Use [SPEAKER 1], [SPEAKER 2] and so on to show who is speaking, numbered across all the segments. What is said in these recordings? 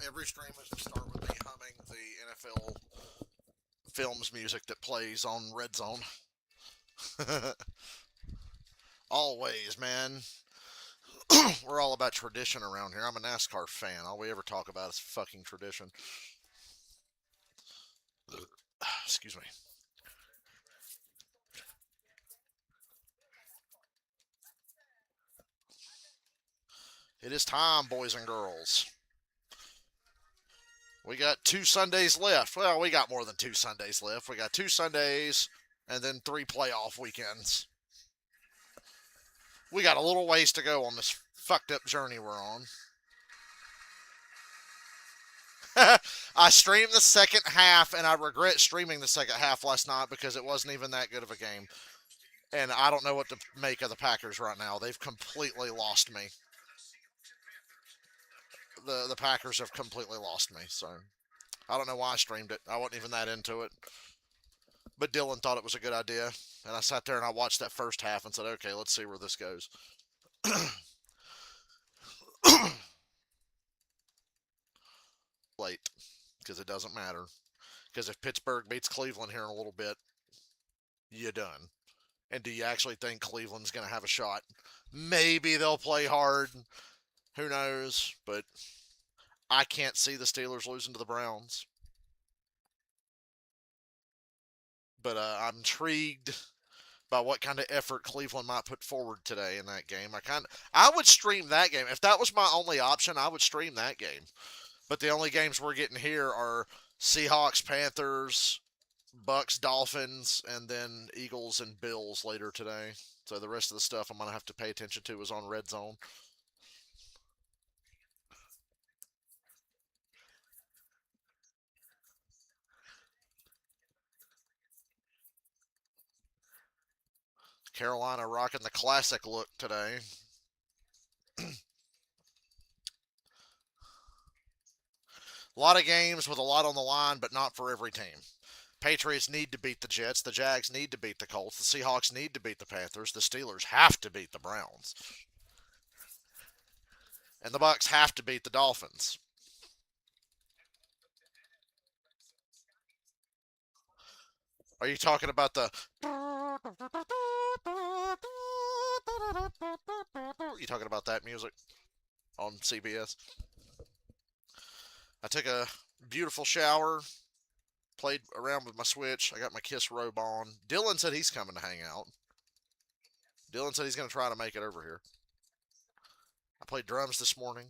[SPEAKER 1] Every stream is to start with me humming the NFL films music that plays on Red Zone. Always, man. We're all about tradition around here. I'm a NASCAR fan. All we ever talk about is fucking tradition. Excuse me. It is time, boys and girls. We got 2 Sundays left. Well, we got more than 2 Sundays left. We got 2 Sundays and then 3 playoff weekends. We got a little ways to go on this fucked up journey we're on. I streamed the second half, and I regret streaming the second half last night because it wasn't even that good of a game. And I don't know what to make of the Packers right now. They've completely lost me. The Packers have completely lost me. So I don't know why I streamed it. I wasn't even that into it. But Dylan thought it was a good idea. And I sat there and I watched that first half and said, okay, let's see where this goes. Late. Because it doesn't matter. Because if Pittsburgh beats Cleveland here in a little bit, you're done. And do you actually think Cleveland's going to have a shot? Maybe they'll play hard. Who knows? But I can't see the Steelers losing to the Browns. But I'm intrigued by what kind of effort Cleveland might put forward today in that game. I would stream that game. If that was my only option, I would stream that game. But the only games we're getting here are Seahawks, Panthers, Bucks, Dolphins, and then Eagles and Bills later today. So the rest of the stuff I'm going to have to pay attention to is on Red Zone. Carolina rocking the classic look today. A lot of games with a lot on the line, but not for every team. Patriots need to beat the Jets. The Jags need to beat the Colts. The Seahawks need to beat the Panthers. The Steelers have to beat the Browns. And the Bucks have to beat the Dolphins. Are you talking about the... You talking about that music on CBS? I took a beautiful shower, played around with my Switch. I got my Kiss robe on. Dylan said he's coming to hang out. Dylan said he's going to try to make it over here. I played drums this morning.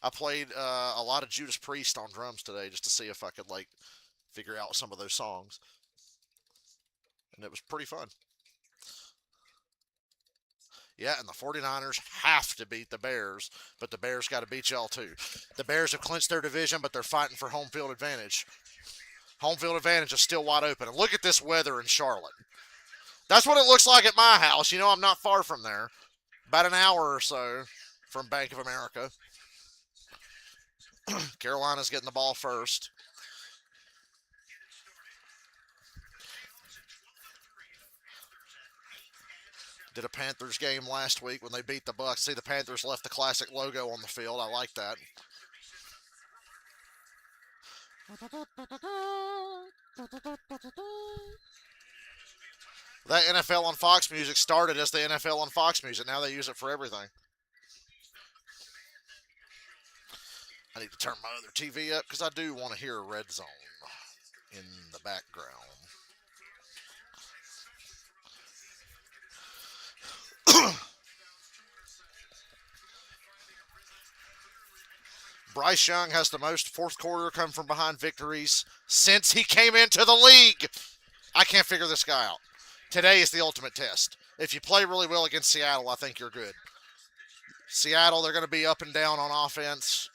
[SPEAKER 1] I played a lot of Judas Priest on drums today just to see if I could like figure out some of those songs. And it was pretty fun. Yeah, and the 49ers have to beat the Bears, but the Bears got to beat y'all too. The Bears have clinched their division, but they're fighting for home field advantage. Home field advantage is still wide open. And look at this weather in Charlotte. That's what it looks like at my house. You know, I'm not far from there. About an hour or so from Bank of America. Carolina's getting the ball first. Did a Panthers game last week when they beat the Bucks. See, the Panthers left the classic logo on the field. I like that. That NFL on Fox music started as the NFL on Fox music. Now they use it for everything. I need to turn my other TV up because I do want to hear a Red Zone in the background. Bryce Young has the most fourth quarter come from behind victories since he came into the league. I can't figure this guy out. Today is the ultimate test. If you play really well against Seattle, I think you're good. Seattle, they're going to be up and down on offense,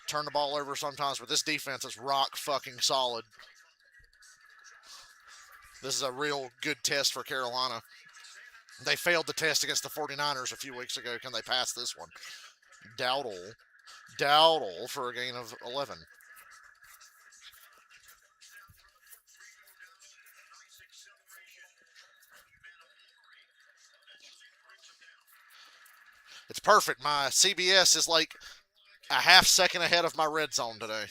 [SPEAKER 1] turn the ball over sometimes, but this defense is rock fucking solid. This is a real good test for Carolina. They failed the test against the 49ers a few weeks ago. Can they pass this one? Dowdle for a gain of 11. It's perfect. My CBS is like a half second ahead of my red zone today.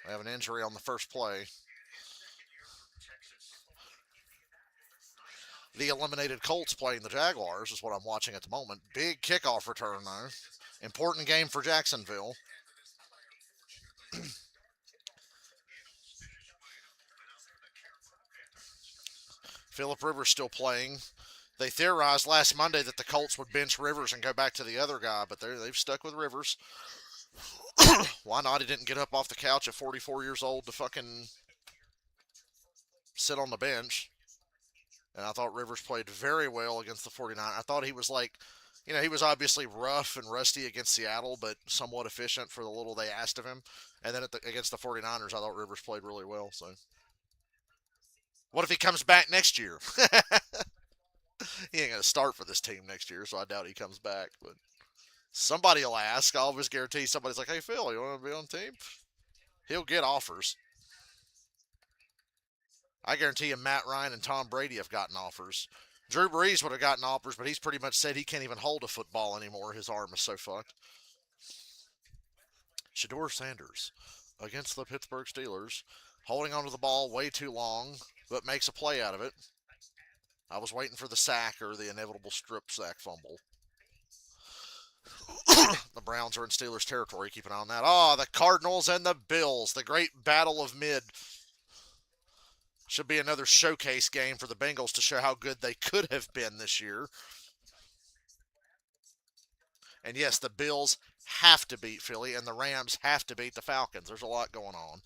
[SPEAKER 1] I have an injury on the first play. The eliminated Colts playing the Jaguars is what I'm watching at the moment. Big kickoff return, though. Important game for Jacksonville. Phillip Rivers still playing. They theorized last Monday that the Colts would bench Rivers and go back to the other guy, but they've stuck with Rivers. Why not? He didn't get up off the couch at 44 years old to fucking sit on the bench. And I thought Rivers played very well against the 49ers. I thought he was like, he was obviously rough and rusty against Seattle, but somewhat efficient for the little they asked of him. And then against the 49ers, I thought Rivers played really well. So, what if he comes back next year? He ain't going to start for this team next year, so I doubt he comes back. But somebody will ask. I always guarantee somebody's like, hey, Phil, you want to be on the team? He'll get offers. I guarantee you Matt Ryan and Tom Brady have gotten offers. Drew Brees would have gotten offers, but he's pretty much said he can't even hold a football anymore. His arm is so fucked. Shedeur Sanders against the Pittsburgh Steelers, holding onto the ball way too long, but makes a play out of it. I was waiting for the sack or the inevitable strip sack fumble. The Browns are in Steelers territory. Keep an eye on that. Oh, the Cardinals and the Bills. The great battle of mid. Should be another showcase game for the Bengals to show how good they could have been this year. And yes, the Bills have to beat Philly, and the Rams have to beat the Falcons. There's a lot going on.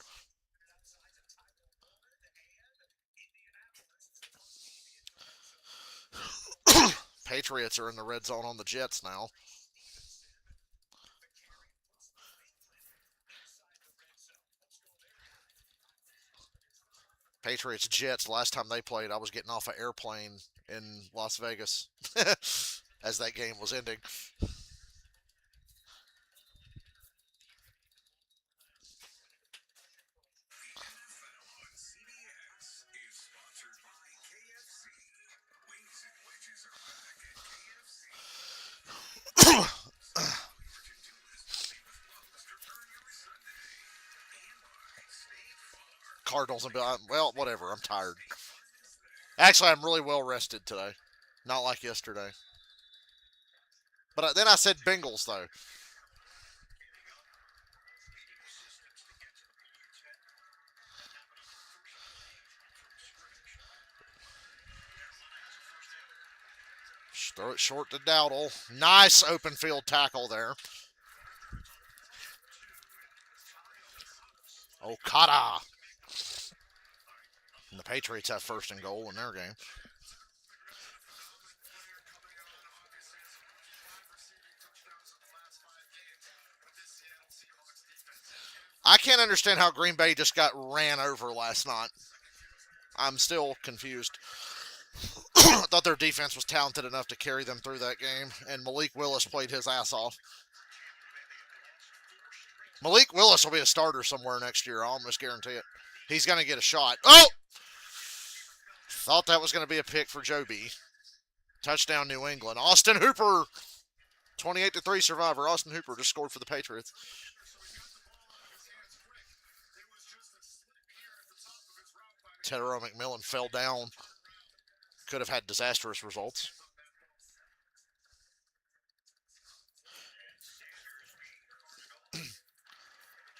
[SPEAKER 1] Patriots are in the red zone on the Jets now. Patriots Jets, last time they played, I was getting off an airplane in Las Vegas as that game was ending. Cardinals and Bill. Well, whatever. I'm tired. Actually, I'm really well rested today. Not like yesterday. But then I said Bengals, though. Throw it short to Dowdle. Nice open field tackle there. Okada. And the Patriots have first and goal in their game. I can't understand how Green Bay just got ran over last night. I'm still confused. I thought their defense was talented enough to carry them through that game, and Malik Willis played his ass off. Malik Willis will be a starter somewhere next year. I almost guarantee it. He's going to get a shot. Oh! Thought that was going to be a pick for Joe B. Touchdown, New England. Austin Hooper, 28-3 survivor. Austin Hooper just scored for the Patriots. Tedero McMillan fell down. Could have had disastrous results.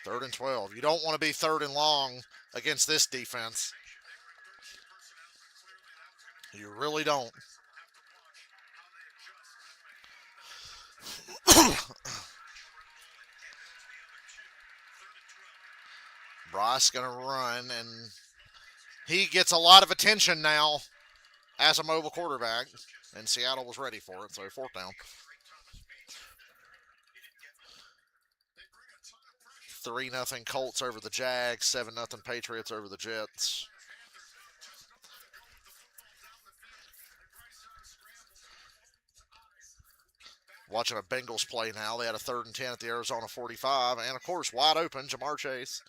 [SPEAKER 1] Third and 12. You don't want to be third and long against this defense. You really don't. Bryce going to run, and he gets a lot of attention now as a mobile quarterback, and Seattle was ready for it, so fourth down. 3-0 Colts over the Jags, 7-0 Patriots over the Jets. Watching a Bengals play now. They had a 3rd and 10 at the Arizona 45, and of course, wide open, Jamar Chase.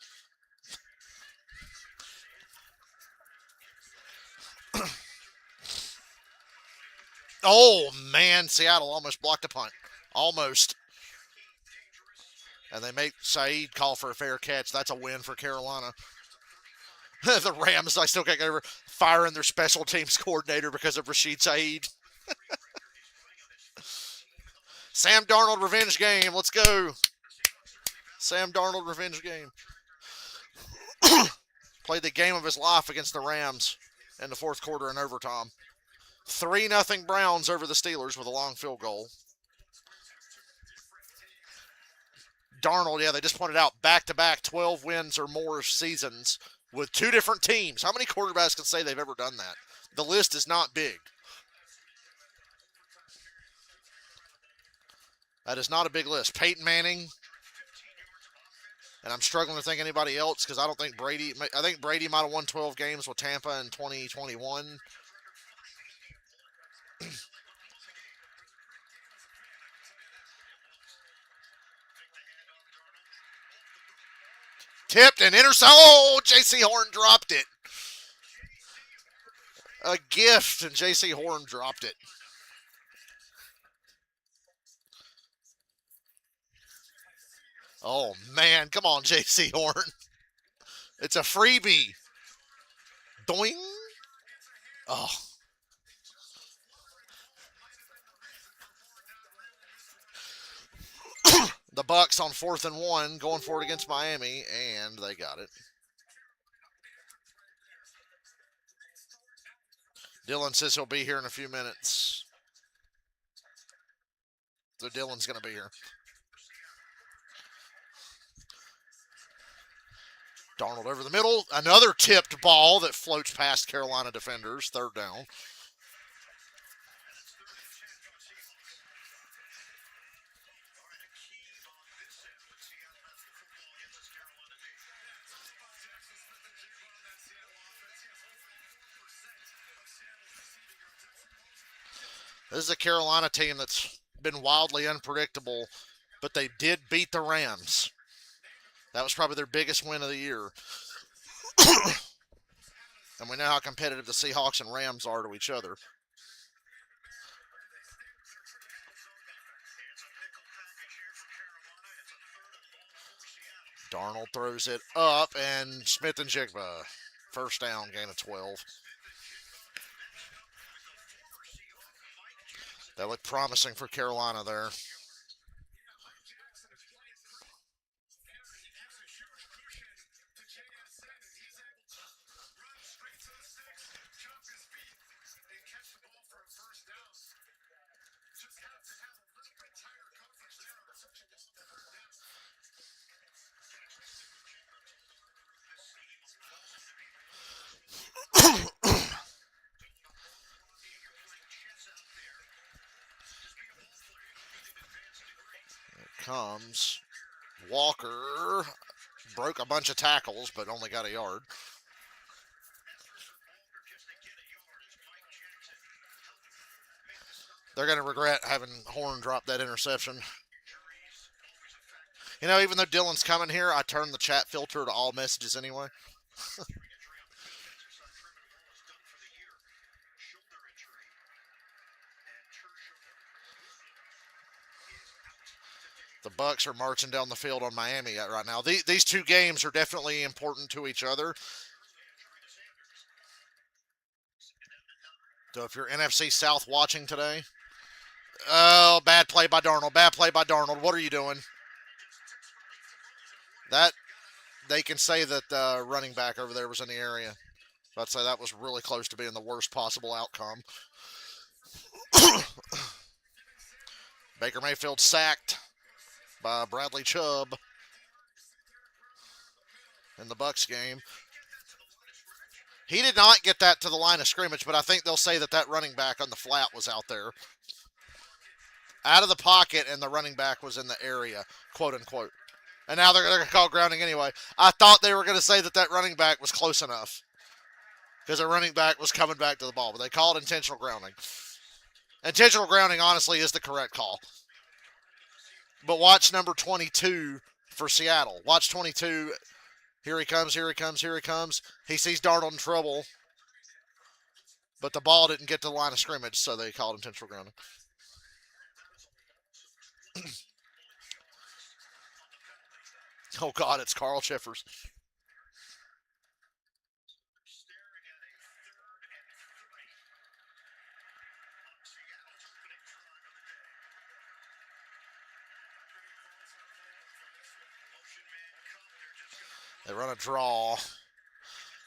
[SPEAKER 1] Oh, man. Seattle almost blocked a punt. Almost. And they make Saeed call for a fair catch. That's a win for Carolina. The Rams, I still can't get over firing their special teams coordinator because of Rashid Saeed. Sam Darnold revenge game. Let's go. Sam Darnold revenge game. Played the game of his life against the Rams in the fourth quarter in overtime. 3-0 Browns over the Steelers with a long field goal. Darnold, yeah, they just pointed out back-to-back 12 wins or more seasons with two different teams. How many quarterbacks can say they've ever done that? The list is not big. That is not a big list. Peyton Manning, and I'm struggling to think anybody else because I don't think Brady. I think Brady might have won 12 games with Tampa in 2021. Tipped and intercept. Oh, J.C. Horn dropped it. A gift, and J.C. Horn dropped it. Oh, man. Come on, J.C. Horn. It's a freebie. Doing. Oh. The Bucks on 4th and 1, going for it against Miami, and they got it. Dylan says he'll be here in a few minutes. So Dylan's going to be here. Darnold over the middle. Another tipped ball that floats past Carolina defenders. 3rd down. This is a Carolina team that's been wildly unpredictable, but they did beat the Rams. That was probably their biggest win of the year. And we know how competitive the Seahawks and Rams are to each other. Darnold throws it up, and Smith and Jigba. 1st down, gain of 12. That looked promising for Carolina there. Comes Walker. Broke a bunch of tackles, but only got a yard. They're going to regret having Horn drop that interception. You know, even though Dylan's coming here, I turned the chat filter to all messages anyway. The Bucks are marching down the field on Miami right now. These two games are definitely important to each other. So if you're NFC South watching today, oh, bad play by Darnold. Bad play by Darnold. What are you doing? That they can say that the running back over there was in the area. I'd say that was really close to being the worst possible outcome. Baker Mayfield sacked by Bradley Chubb in the Bucks game. He did not get that to the line of scrimmage, but I think they'll say that running back on the flat was out there. Out of the pocket, and the running back was in the area, quote unquote. And now they're going to call grounding anyway. I thought they were going to say that running back was close enough because the running back was coming back to the ball, but they called intentional grounding. Intentional grounding, honestly, is the correct call. But watch number 22 for Seattle. Watch 22. Here he comes, here he comes, here he comes. He sees Darnold in trouble. But the ball didn't get to the line of scrimmage, so they called intentional grounding. Oh, God, it's Carl Chiffers. They run a draw.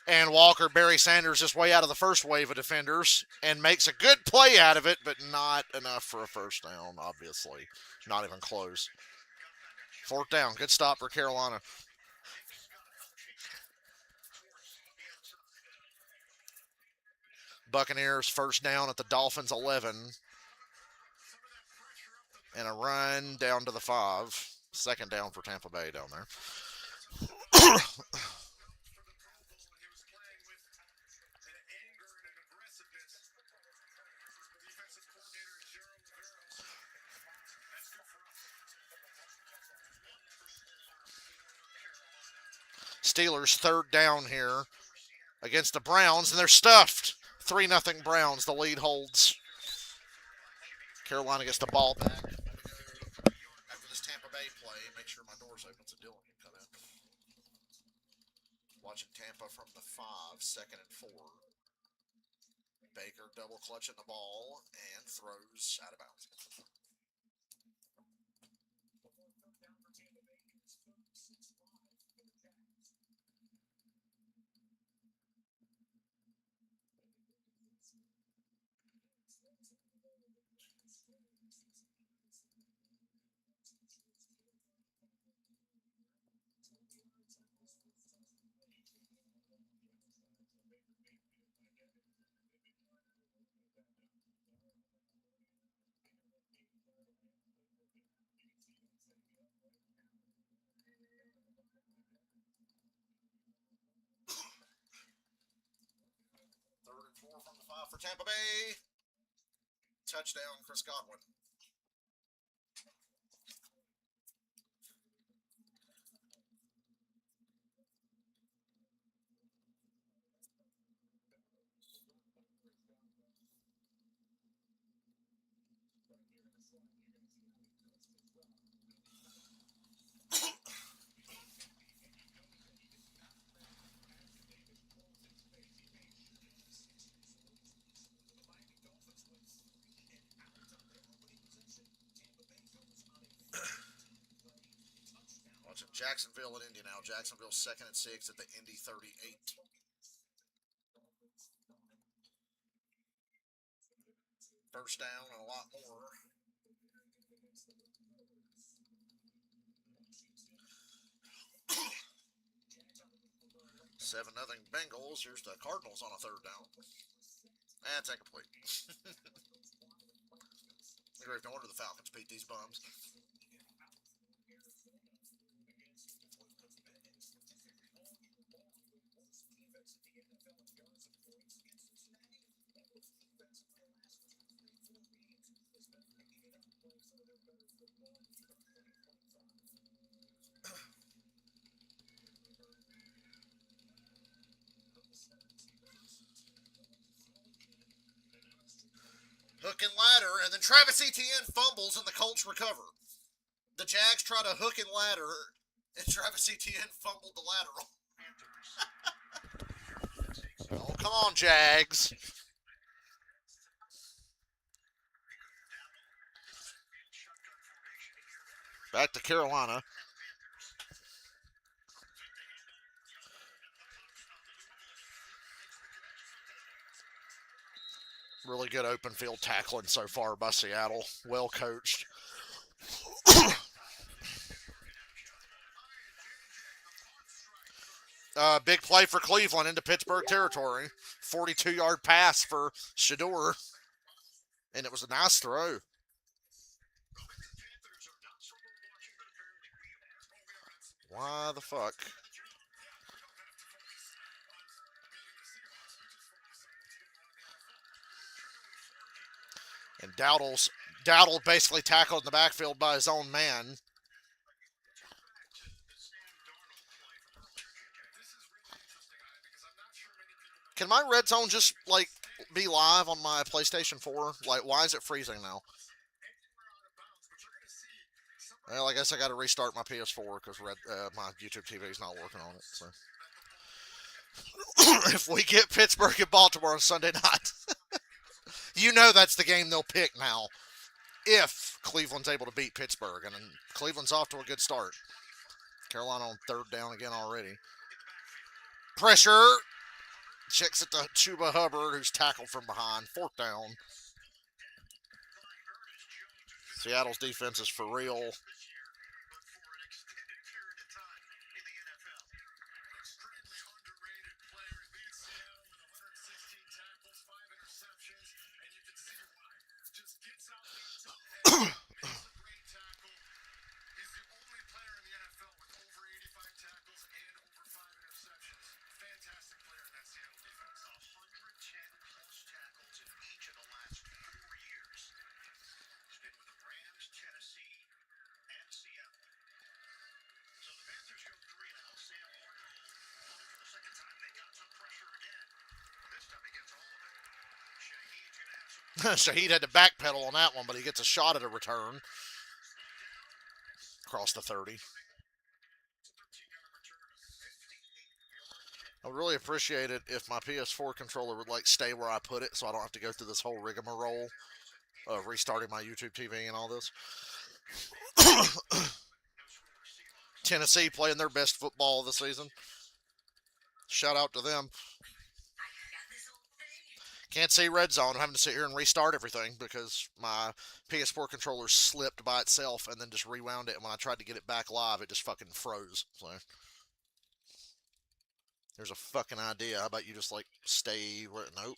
[SPEAKER 1] And Walker, Barry Sanders just way out of the first wave of defenders and makes a good play out of it, but not enough for a first down, obviously. Not even close. Fourth down. Good stop for Carolina. Buccaneers first down at the Dolphins 11. And a run down to the 5. Second down for Tampa Bay down there. Steelers third down here against the Browns, and they're stuffed. 3-0 Browns. The lead holds. Carolina gets the ball back. After this Tampa Bay play, make sure my door's open so Dylan can come in. Watching Tampa from the 5, second and 4. Baker double clutching the ball and throws out of bounds. Third and 4 from the 5 for Tampa Bay. Touchdown, Chris Godwin. Watching Jacksonville and Indy now. Jacksonville second and 6 at the Indy 38. First down and a lot more. Seven nothing Bengals. Here's the Cardinals on a third down. That's incomplete. No wonder the Falcons beat these bums. Hook and ladder, and then Travis Etienne fumbles and the Colts recover. The Jags try to hook and ladder, and Travis Etienne fumbled the lateral. Oh, come on, Jags. Back to Carolina. Really good open field tackling so far by Seattle. Well coached. Big play for Cleveland into Pittsburgh territory. 42-yard pass for Shador. And it was a nice throw. Why the fuck? And Dowdle basically tackled in the backfield by his own man. Can my red zone just, like, be live on my PlayStation 4? Like, why is it freezing now? Well, I guess I got to restart my PS4 because my YouTube TV is not working on it. So, if we get Pittsburgh and Baltimore on Sunday night, you know that's the game they'll pick now. If Cleveland's able to beat Pittsburgh, and Cleveland's off to a good start. Carolina on third down again already. Pressure. Checks it to Chuba Hubbard, who's tackled from behind. Fourth down. Seattle's defense is for real. Shaheed had to backpedal on that one, but he gets a shot at a return. Across the 30. I would really appreciate it if my PS4 controller would like stay where I put it so I don't have to go through this whole rigmarole of restarting my YouTube TV and all this. Tennessee playing their best football of the season. Shout out to them. Can't see red zone. I'm having to sit here and restart everything because my PS4 controller slipped by itself and then just rewound it. And when I tried to get it back live, it just fucking froze. So there's a fucking idea. How about you just like stay where? Nope.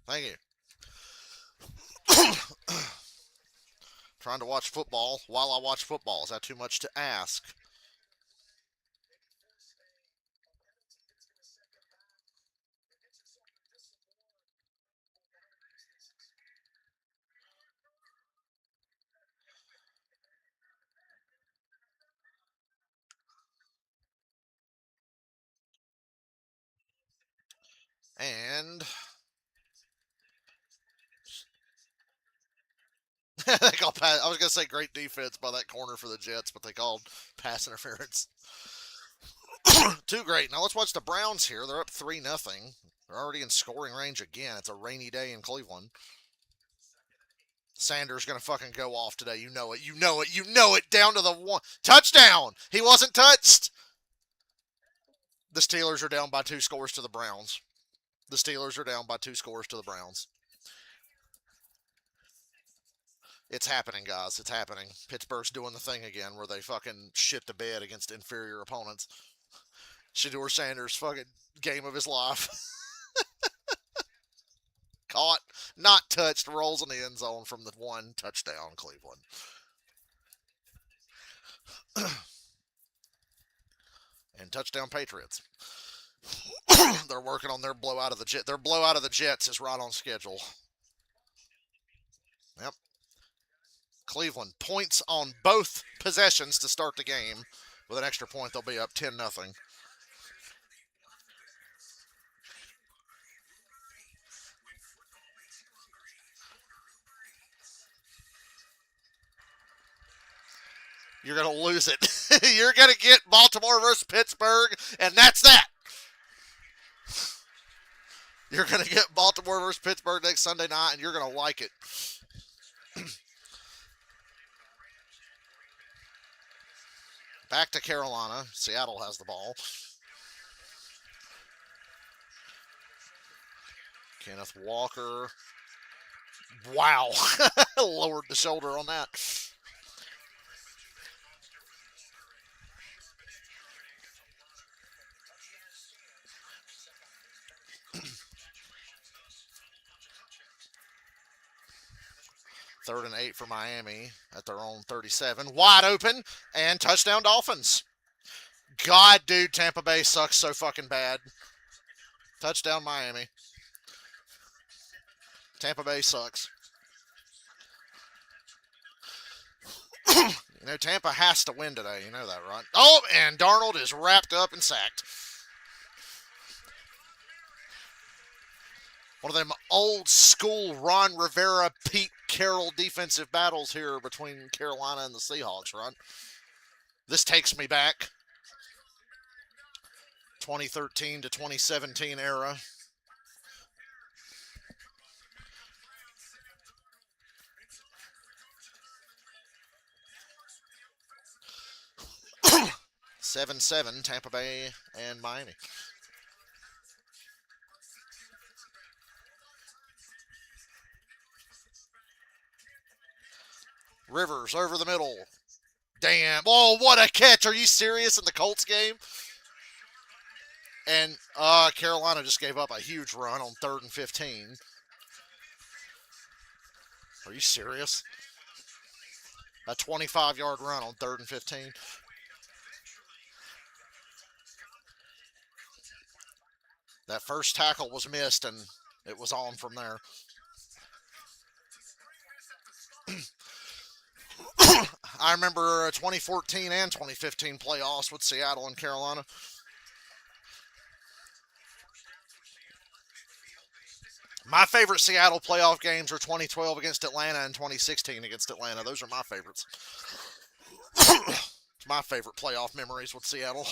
[SPEAKER 1] Thank you. Trying to watch football while I watch football. Is that too much to ask? And they call pass. I was gonna say great defense by that corner for the Jets, but they called pass interference. Too great. Now let's watch the Browns here. They're up 3-0. They're already in scoring range again. It's a rainy day in Cleveland. Sanders gonna fucking go off today. You know it. You know it. You know it. Down to the one. Touchdown. He wasn't touched. The Steelers are down by 2 scores to the Browns. The Steelers are down by 2 scores to the Browns. It's happening, guys. It's happening. Pittsburgh's doing the thing again where they fucking shit the bed against inferior opponents. Shedeur Sanders, fucking game of his life. Caught, not touched, rolls in the end zone from the 1 touchdown, Cleveland. And touchdown Patriots. They're working on their blowout of the Jets. Their blowout of the Jets is right on schedule. Yep. Cleveland points on both possessions to start the game. With an extra point, they'll be up 10-0. You're going to lose it. You're going to get Baltimore versus Pittsburgh, and that's that. You're going to get Baltimore versus Pittsburgh next Sunday night, and you're going to like it. Back to Carolina. Seattle has the ball. Kenneth Walker. Wow. Lowered the shoulder on that. Third and 8 for Miami at their own 37. Wide open and touchdown Dolphins. God, dude, Tampa Bay sucks so fucking bad. Touchdown Miami. Tampa Bay sucks. You know, Tampa has to win today. You know that, right? Oh, and Darnold is wrapped up and sacked. One of them old school Ron Rivera, Pete Carroll defensive battles here between Carolina and the Seahawks, right? This takes me back 2013 to 2017 era. Seven 7 Tampa Bay and Miami. Rivers over the middle. Damn. Oh, what a catch. Are you serious in the Colts game? And Carolina just gave up a huge run on 3rd and 15. Are you serious? A 25-yard run on 3rd and 15. That first tackle was missed, and it was on from there. I remember 2014 and 2015 playoffs with Seattle and Carolina. My favorite Seattle playoff games are 2012 against Atlanta and 2016 against Atlanta. Those are my favorites. It's my favorite playoff memories with Seattle.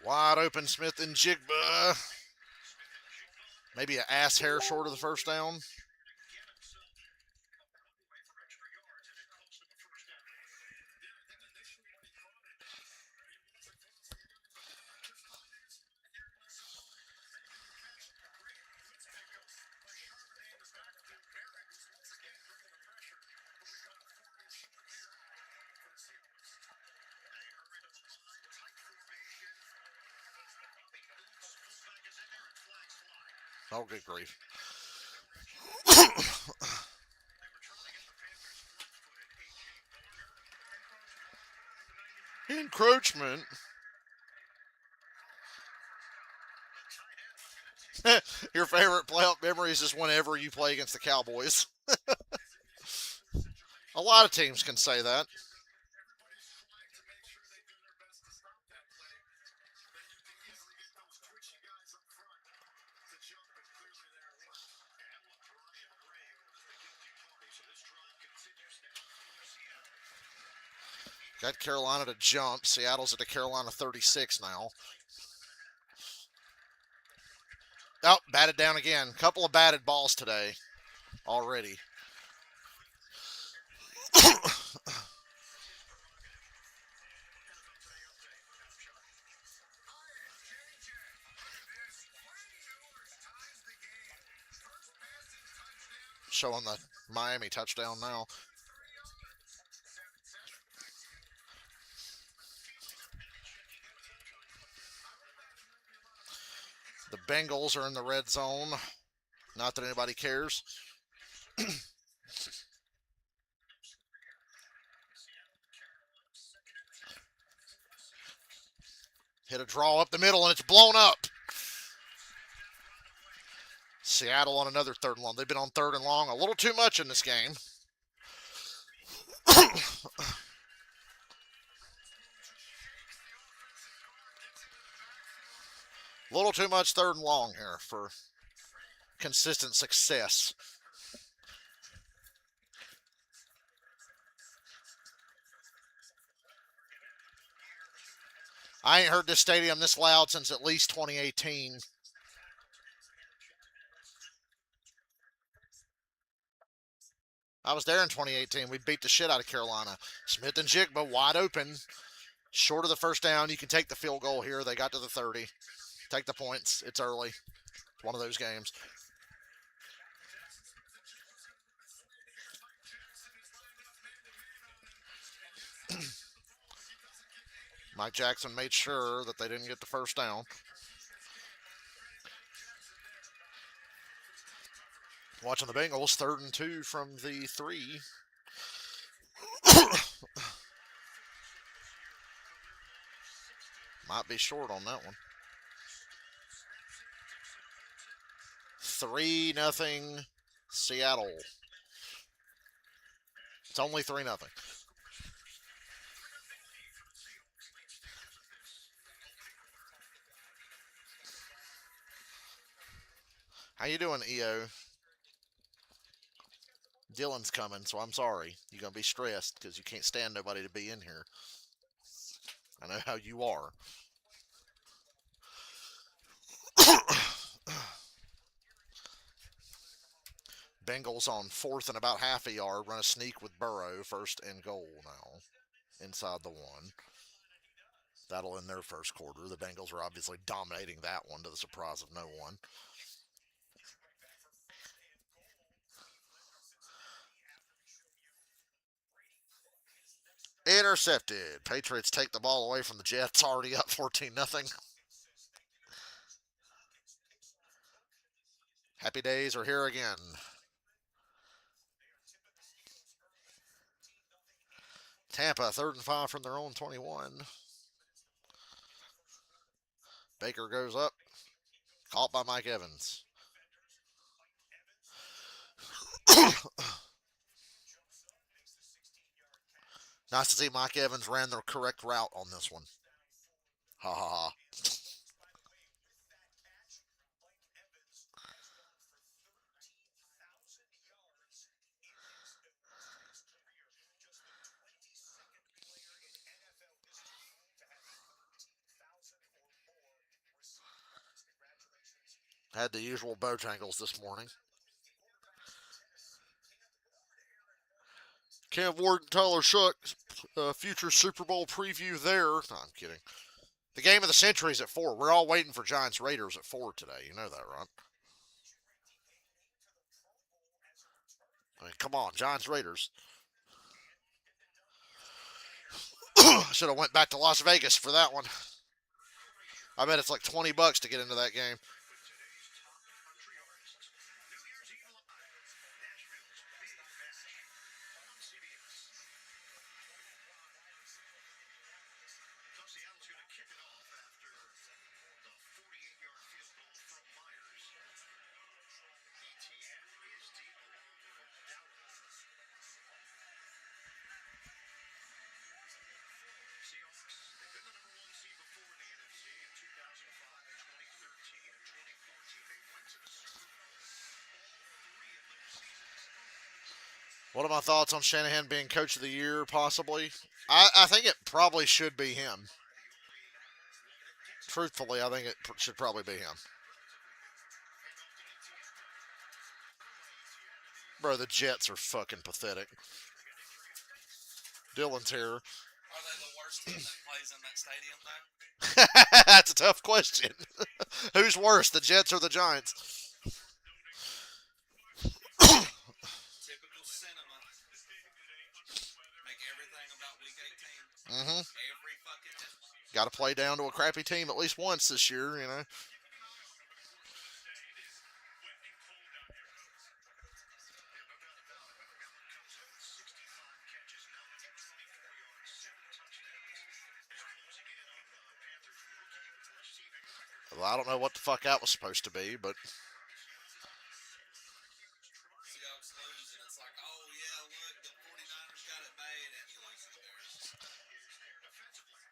[SPEAKER 1] Wide open Smith and Jigba. Maybe an ass hair short of the first down. Oh, good grief. Encroachment. Your favorite playoff memories is whenever you play against the Cowboys. A lot of teams can say that. Got Carolina to jump. Seattle's at the Carolina 36 now. Oh, batted down again. Couple of batted balls today already. Showing the Miami touchdown now. The Bengals are in the red zone. Not that anybody cares. Hit a draw up the middle, and it's blown up. Seattle on another 3rd and long. They've been on 3rd and long a little too much in this game. A little too much 3rd and long here for consistent success. I ain't heard this stadium this loud since at least 2018. I was there in 2018. We beat the shit out of Carolina. Smith and Jigba wide open. Short of the first down. You can take the field goal here. They got to the 30. Take the points. It's early. It's one of those games. Mike Jackson made sure that they didn't get the first down. Watching the Bengals, 3rd and 2 from the 3. Might be short on that one. 3-0 Seattle. It's only 3-0. How you doing, EO? Dylan's coming, so I'm sorry. You're going to be stressed because you can't stand nobody to be in here. I know how you are. Bengals on 4th and about half a yard. Run a sneak with Burrow. 1st and goal now. Inside the 1. That'll end their first quarter. The Bengals are obviously dominating that one to the surprise of no one. Intercepted. Patriots take the ball away from the Jets. Already up 14-0. Happy days are here again. Tampa, 3rd and 5 from their own 21. Baker goes up. Caught by Mike Evans. Nice to see Mike Evans ran the correct route on this one. Ha ha ha. Had the usual Bojangles this morning. Cam Ward, Tyler Shuck, future Super Bowl preview there. No, I'm kidding. The game of the century is at 4. We're all waiting for Giants Raiders at 4 today. You know that, right? I mean, come on, Giants Raiders. Should have went back to Las Vegas for that one. I bet it's like $20 to get into that game. What are my thoughts on Shanahan being coach of the year, possibly? I think it probably should be him. Truthfully, I think it should probably be him. Bro, the Jets are fucking pathetic. Dylan's here.
[SPEAKER 2] Are they the worst team that plays in that stadium, though?
[SPEAKER 1] That's a tough question. Who's worse, the Jets or the Giants?
[SPEAKER 2] Typical cinema. Make everything about Week 18.
[SPEAKER 1] Mm-hmm.
[SPEAKER 2] Every fucking time.
[SPEAKER 1] Got to play down to a crappy team at least once this year, you know. Well, I don't know what the fuck that was supposed to be, but
[SPEAKER 2] Seahawks lose, and it's like, oh, yeah, look, the 49ers got it made, and you lose to the Bears.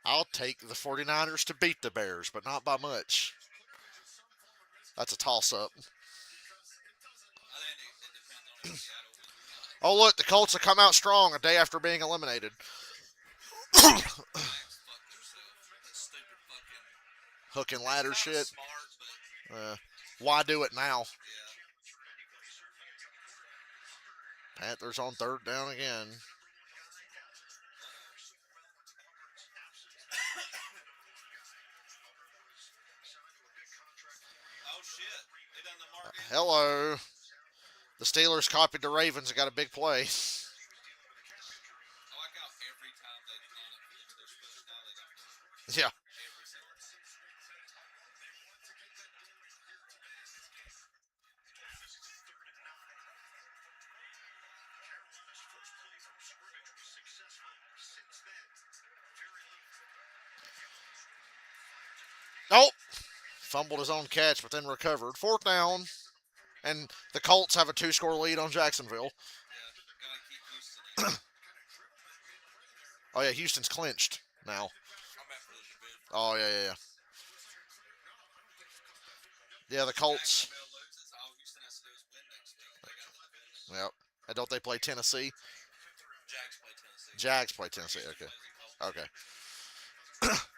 [SPEAKER 1] I'll take the 49ers to beat the Bears, but not by much. That's a toss-up.
[SPEAKER 2] I think it depends on if Seattle wins or not.
[SPEAKER 1] Oh, look, the Colts have come out strong a day after being eliminated.
[SPEAKER 2] Fuck themselves. That stupid fucking
[SPEAKER 1] Hook and ladder shit.
[SPEAKER 2] smart, but
[SPEAKER 1] Why do it now?
[SPEAKER 2] yeah.
[SPEAKER 1] Panthers on 3rd down again.
[SPEAKER 2] Oh shit! They done the Mark Ingram.
[SPEAKER 1] Hello. The Steelers copied the Ravens and got a big play.
[SPEAKER 2] I like how every time they line up for the tush push, now they don't do it.
[SPEAKER 1] Yeah.
[SPEAKER 2] Every single time.
[SPEAKER 1] Oh, fumbled his own catch, but then recovered. Fourth down, and the Colts have a two-score lead on Jacksonville.
[SPEAKER 2] Yeah, gotta keep Houston in.
[SPEAKER 1] Oh yeah, Houston's clinched now.
[SPEAKER 2] I'm at for the division.
[SPEAKER 1] Oh yeah. Yeah, the Colts.
[SPEAKER 2] Jacksonville loses. All Houston has to do is win next week, and they got the division.
[SPEAKER 1] Yep. And don't they play Tennessee?
[SPEAKER 2] Jags play Tennessee.
[SPEAKER 1] Jags play Tennessee.
[SPEAKER 2] Houston
[SPEAKER 1] Okay.
[SPEAKER 2] plays the Colts.
[SPEAKER 1] Okay.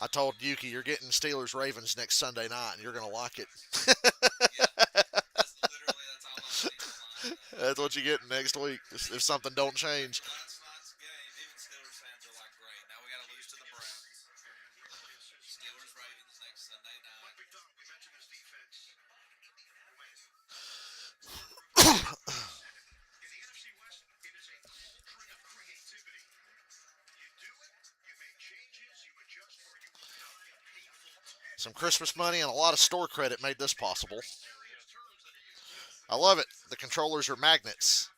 [SPEAKER 1] I told Yuki you're getting Steelers Ravens next Sunday night, and you're gonna like it.
[SPEAKER 2] Yeah, that's all I've seen online.
[SPEAKER 1] That's what you get next week if something don't change.
[SPEAKER 2] After last night's game, even Steelers fans are like, great, now we got to lose to the Browns. Steelers Ravens next Sunday night.
[SPEAKER 1] Some Christmas money and a lot of store credit made this possible.
[SPEAKER 2] There we go.
[SPEAKER 1] I love it. The controllers are magnets.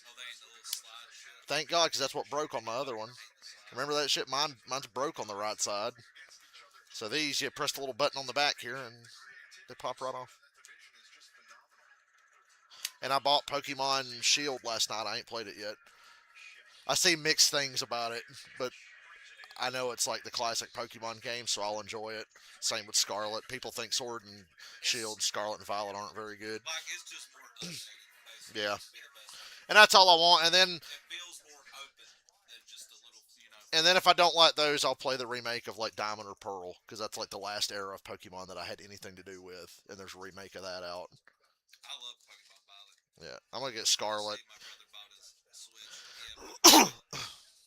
[SPEAKER 2] Oh, they ain't the little slide shit.
[SPEAKER 1] Thank God, because that's what broke on my other one.
[SPEAKER 2] I hate the slide.
[SPEAKER 1] Remember that shit? Mine's broke on the right side. So these, you press the little button on the back here, and they pop right off. And I bought Pokemon Shield last night. I ain't played it yet. I see mixed things about it, but I know it's like the classic Pokemon game, so I'll enjoy it. Same with Scarlet. People think Sword and Shield, Scarlet and Violet aren't very good.
[SPEAKER 2] Like, it's just more updated, basically.
[SPEAKER 1] Yeah.
[SPEAKER 2] Be the best.
[SPEAKER 1] And that's all I want. And then
[SPEAKER 2] It feels more open than just a little,
[SPEAKER 1] and then if I don't like those, I'll play the remake of like Diamond or Pearl, because that's like the last era of Pokemon that I had anything to do with. And there's a remake of that out.
[SPEAKER 2] I love Pokemon Violet.
[SPEAKER 1] Yeah, I'm gonna get Scarlet.
[SPEAKER 2] See, my brother bought his Switch. Yeah.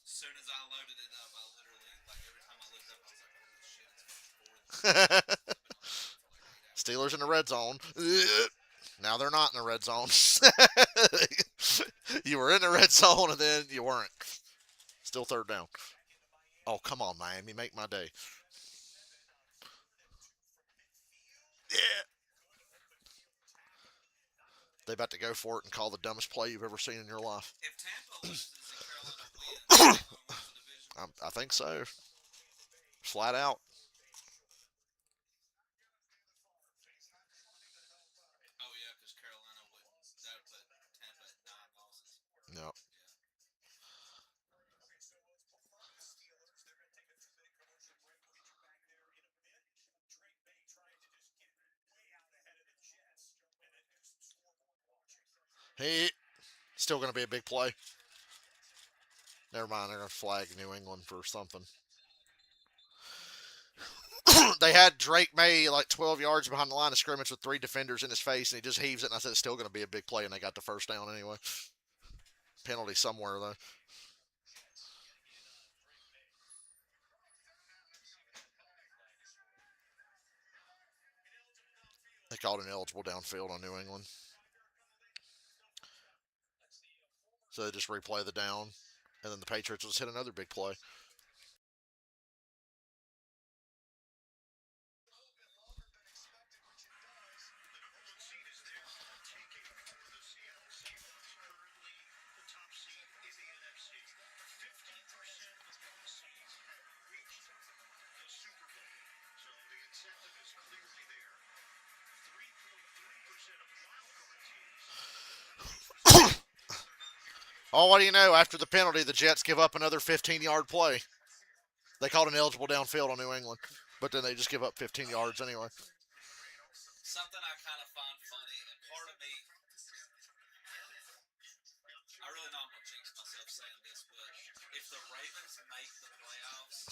[SPEAKER 2] As soon as I loaded it up, I literally, like, every time I looked up, I was like, holy shit, it's fucking boring. I've been on that for like 8 hours.
[SPEAKER 1] Steelers in the red zone. Now they're not in the red zone. You were in the red zone and then you weren't. Still third down. Oh, come on, Miami. Make my day. Yeah. They about to go for it and call the dumbest play you've ever seen in your life.
[SPEAKER 2] If Tampa loses and Carolina wins, Tampa wins the division.
[SPEAKER 1] I think so. Flat out.
[SPEAKER 2] Oh, yeah, because Carolina wouldn't. That would put Tampa at 9 losses.
[SPEAKER 1] No. He still going to be a big play. Never mind, they're going to flag New England for something. They had Drake May like 12 yards behind the line of scrimmage with 3 defenders in his face, and he just heaves it, and I said it's still going to be a big play, and they got the first down anyway. Penalty somewhere, though. They called an eligible downfield on New England. So they just replay the down, and then the Patriots will just hit another big play. Oh, what do you know? After the penalty, the Jets give up another 15-yard play. They called an eligible downfield on New England, but then they just give up 15 yards anyway.
[SPEAKER 2] Something I kind of find funny, and part of me, I really know I'm going to jinx myself saying this, but if the Ravens make the playoffs,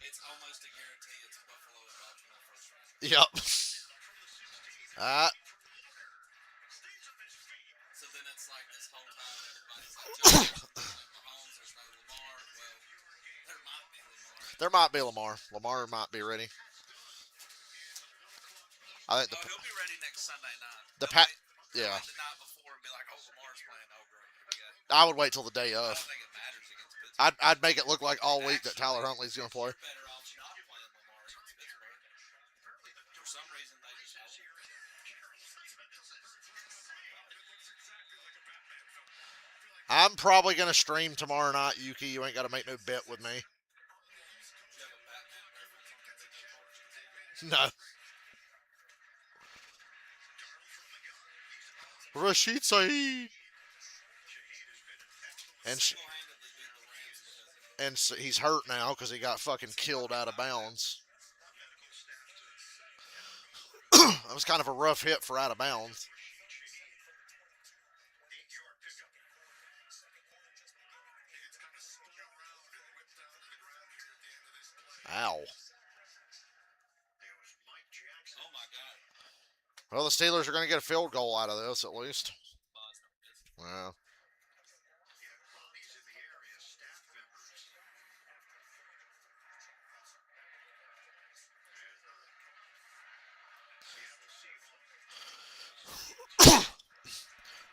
[SPEAKER 2] it's almost a guarantee it's Buffalo and Baltimore first round.
[SPEAKER 1] Yep.
[SPEAKER 2] So then it's like this whole time everybody's like, Josh, there's no Mahomes, there's no Lamar. Well, there might be Lamar.
[SPEAKER 1] There might be Lamar. Lamar might be ready. I think
[SPEAKER 2] He'll be ready next Sunday night.
[SPEAKER 1] yeah.
[SPEAKER 2] The night before and be like, oh, Lamar's playing. Oh, great. Here we go.
[SPEAKER 1] I would wait till the day
[SPEAKER 2] I
[SPEAKER 1] of.
[SPEAKER 2] don't think it matters against Pittsburgh.
[SPEAKER 1] I'd make it look like all week that Tyler Huntley's going to play.
[SPEAKER 2] You're better off not playing Lamar against Pittsburgh. For some reason, they just hold him.
[SPEAKER 1] I'm probably going to stream tomorrow night, Yuki. You ain't got to make no bet with me.
[SPEAKER 2] You have a Batman
[SPEAKER 1] No. Rashid Saeed. And
[SPEAKER 2] Single-handedly beat the Rams because of it.
[SPEAKER 1] and he's hurt now because he got fucking killed out of bounds. That was kind of a rough hit for out of bounds. Ow.
[SPEAKER 2] Oh my god.
[SPEAKER 1] Well, the Steelers are going to get a field goal out of this at least.
[SPEAKER 2] Buzz,
[SPEAKER 1] Yeah.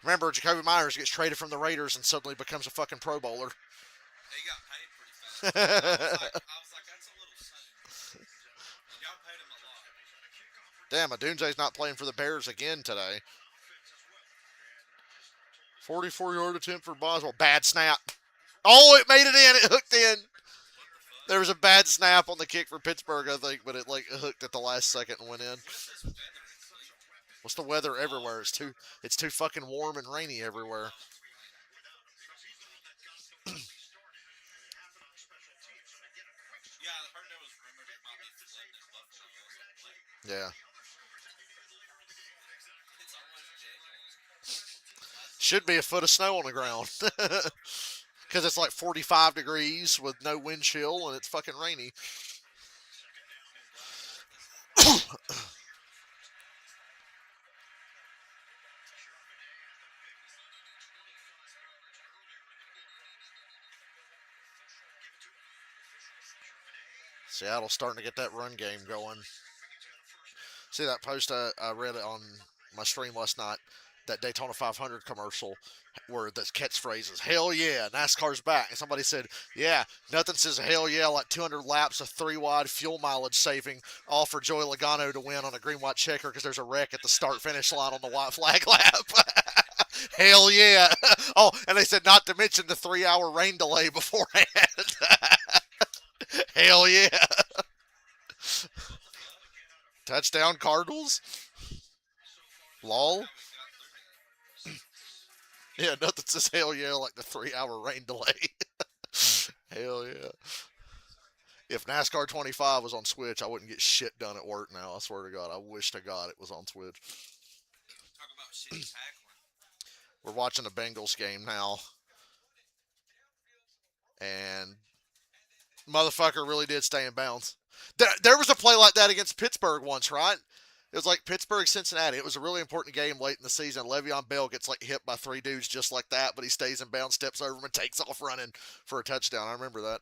[SPEAKER 1] Remember, Jacoby Myers gets traded from the Raiders and suddenly becomes a fucking Pro Bowler.
[SPEAKER 2] He got paid pretty fast. I was like, that's a little soon. Y'all paid him a lot.
[SPEAKER 1] Damn, Adunze's not playing for the Bears again today. 44-yard attempt for Boswell. Bad snap. Oh, it made it in. It hooked in.
[SPEAKER 2] What the fuck?
[SPEAKER 1] There was a bad snap on the kick for Pittsburgh, I think, but it like hooked at the last second and went in.
[SPEAKER 2] What is this weather in Cleveland?
[SPEAKER 1] What's the weather everywhere? It's too fucking warm and rainy everywhere.
[SPEAKER 2] Yeah, I heard there was rumored it might be flooding in Buffalo or something.
[SPEAKER 1] Yeah.
[SPEAKER 2] It's almost January.
[SPEAKER 1] Should be a foot of snow on the ground. Because it's like 45 degrees with no wind chill and it's fucking rainy. Seattle's starting to get that run game going. See that post I read it on my stream last night? That Daytona 500 commercial where the catchphrase is "Hell yeah, NASCAR's back." And somebody said, "Yeah, nothing says hell yeah like 200 laps of 3-wide fuel mileage saving, all for Joey Logano to win on a green-white checker because there's a wreck at the start-finish line on the white flag lap." Hell yeah! Oh, and they said not to mention the 3-hour rain delay beforehand. Hell yeah! Touchdown Cardinals. Lol. Yeah, nothing says hell yeah like the 3-hour rain delay. Hell yeah. If NASCAR 25 was on Switch, I wouldn't get shit done at work now. I swear to God. I wish to God it was on Switch.
[SPEAKER 2] Talk about shitty tackling.
[SPEAKER 1] We're watching the Bengals game now. And motherfucker really did stay in bounds. There was a play like that against Pittsburgh once, right? It was like Pittsburgh-Cincinnati. It was a really important game late in the season. Le'Veon Bell gets like hit by 3 dudes just like that, but he stays in bounds, steps over him, and takes off running for a touchdown. I remember that.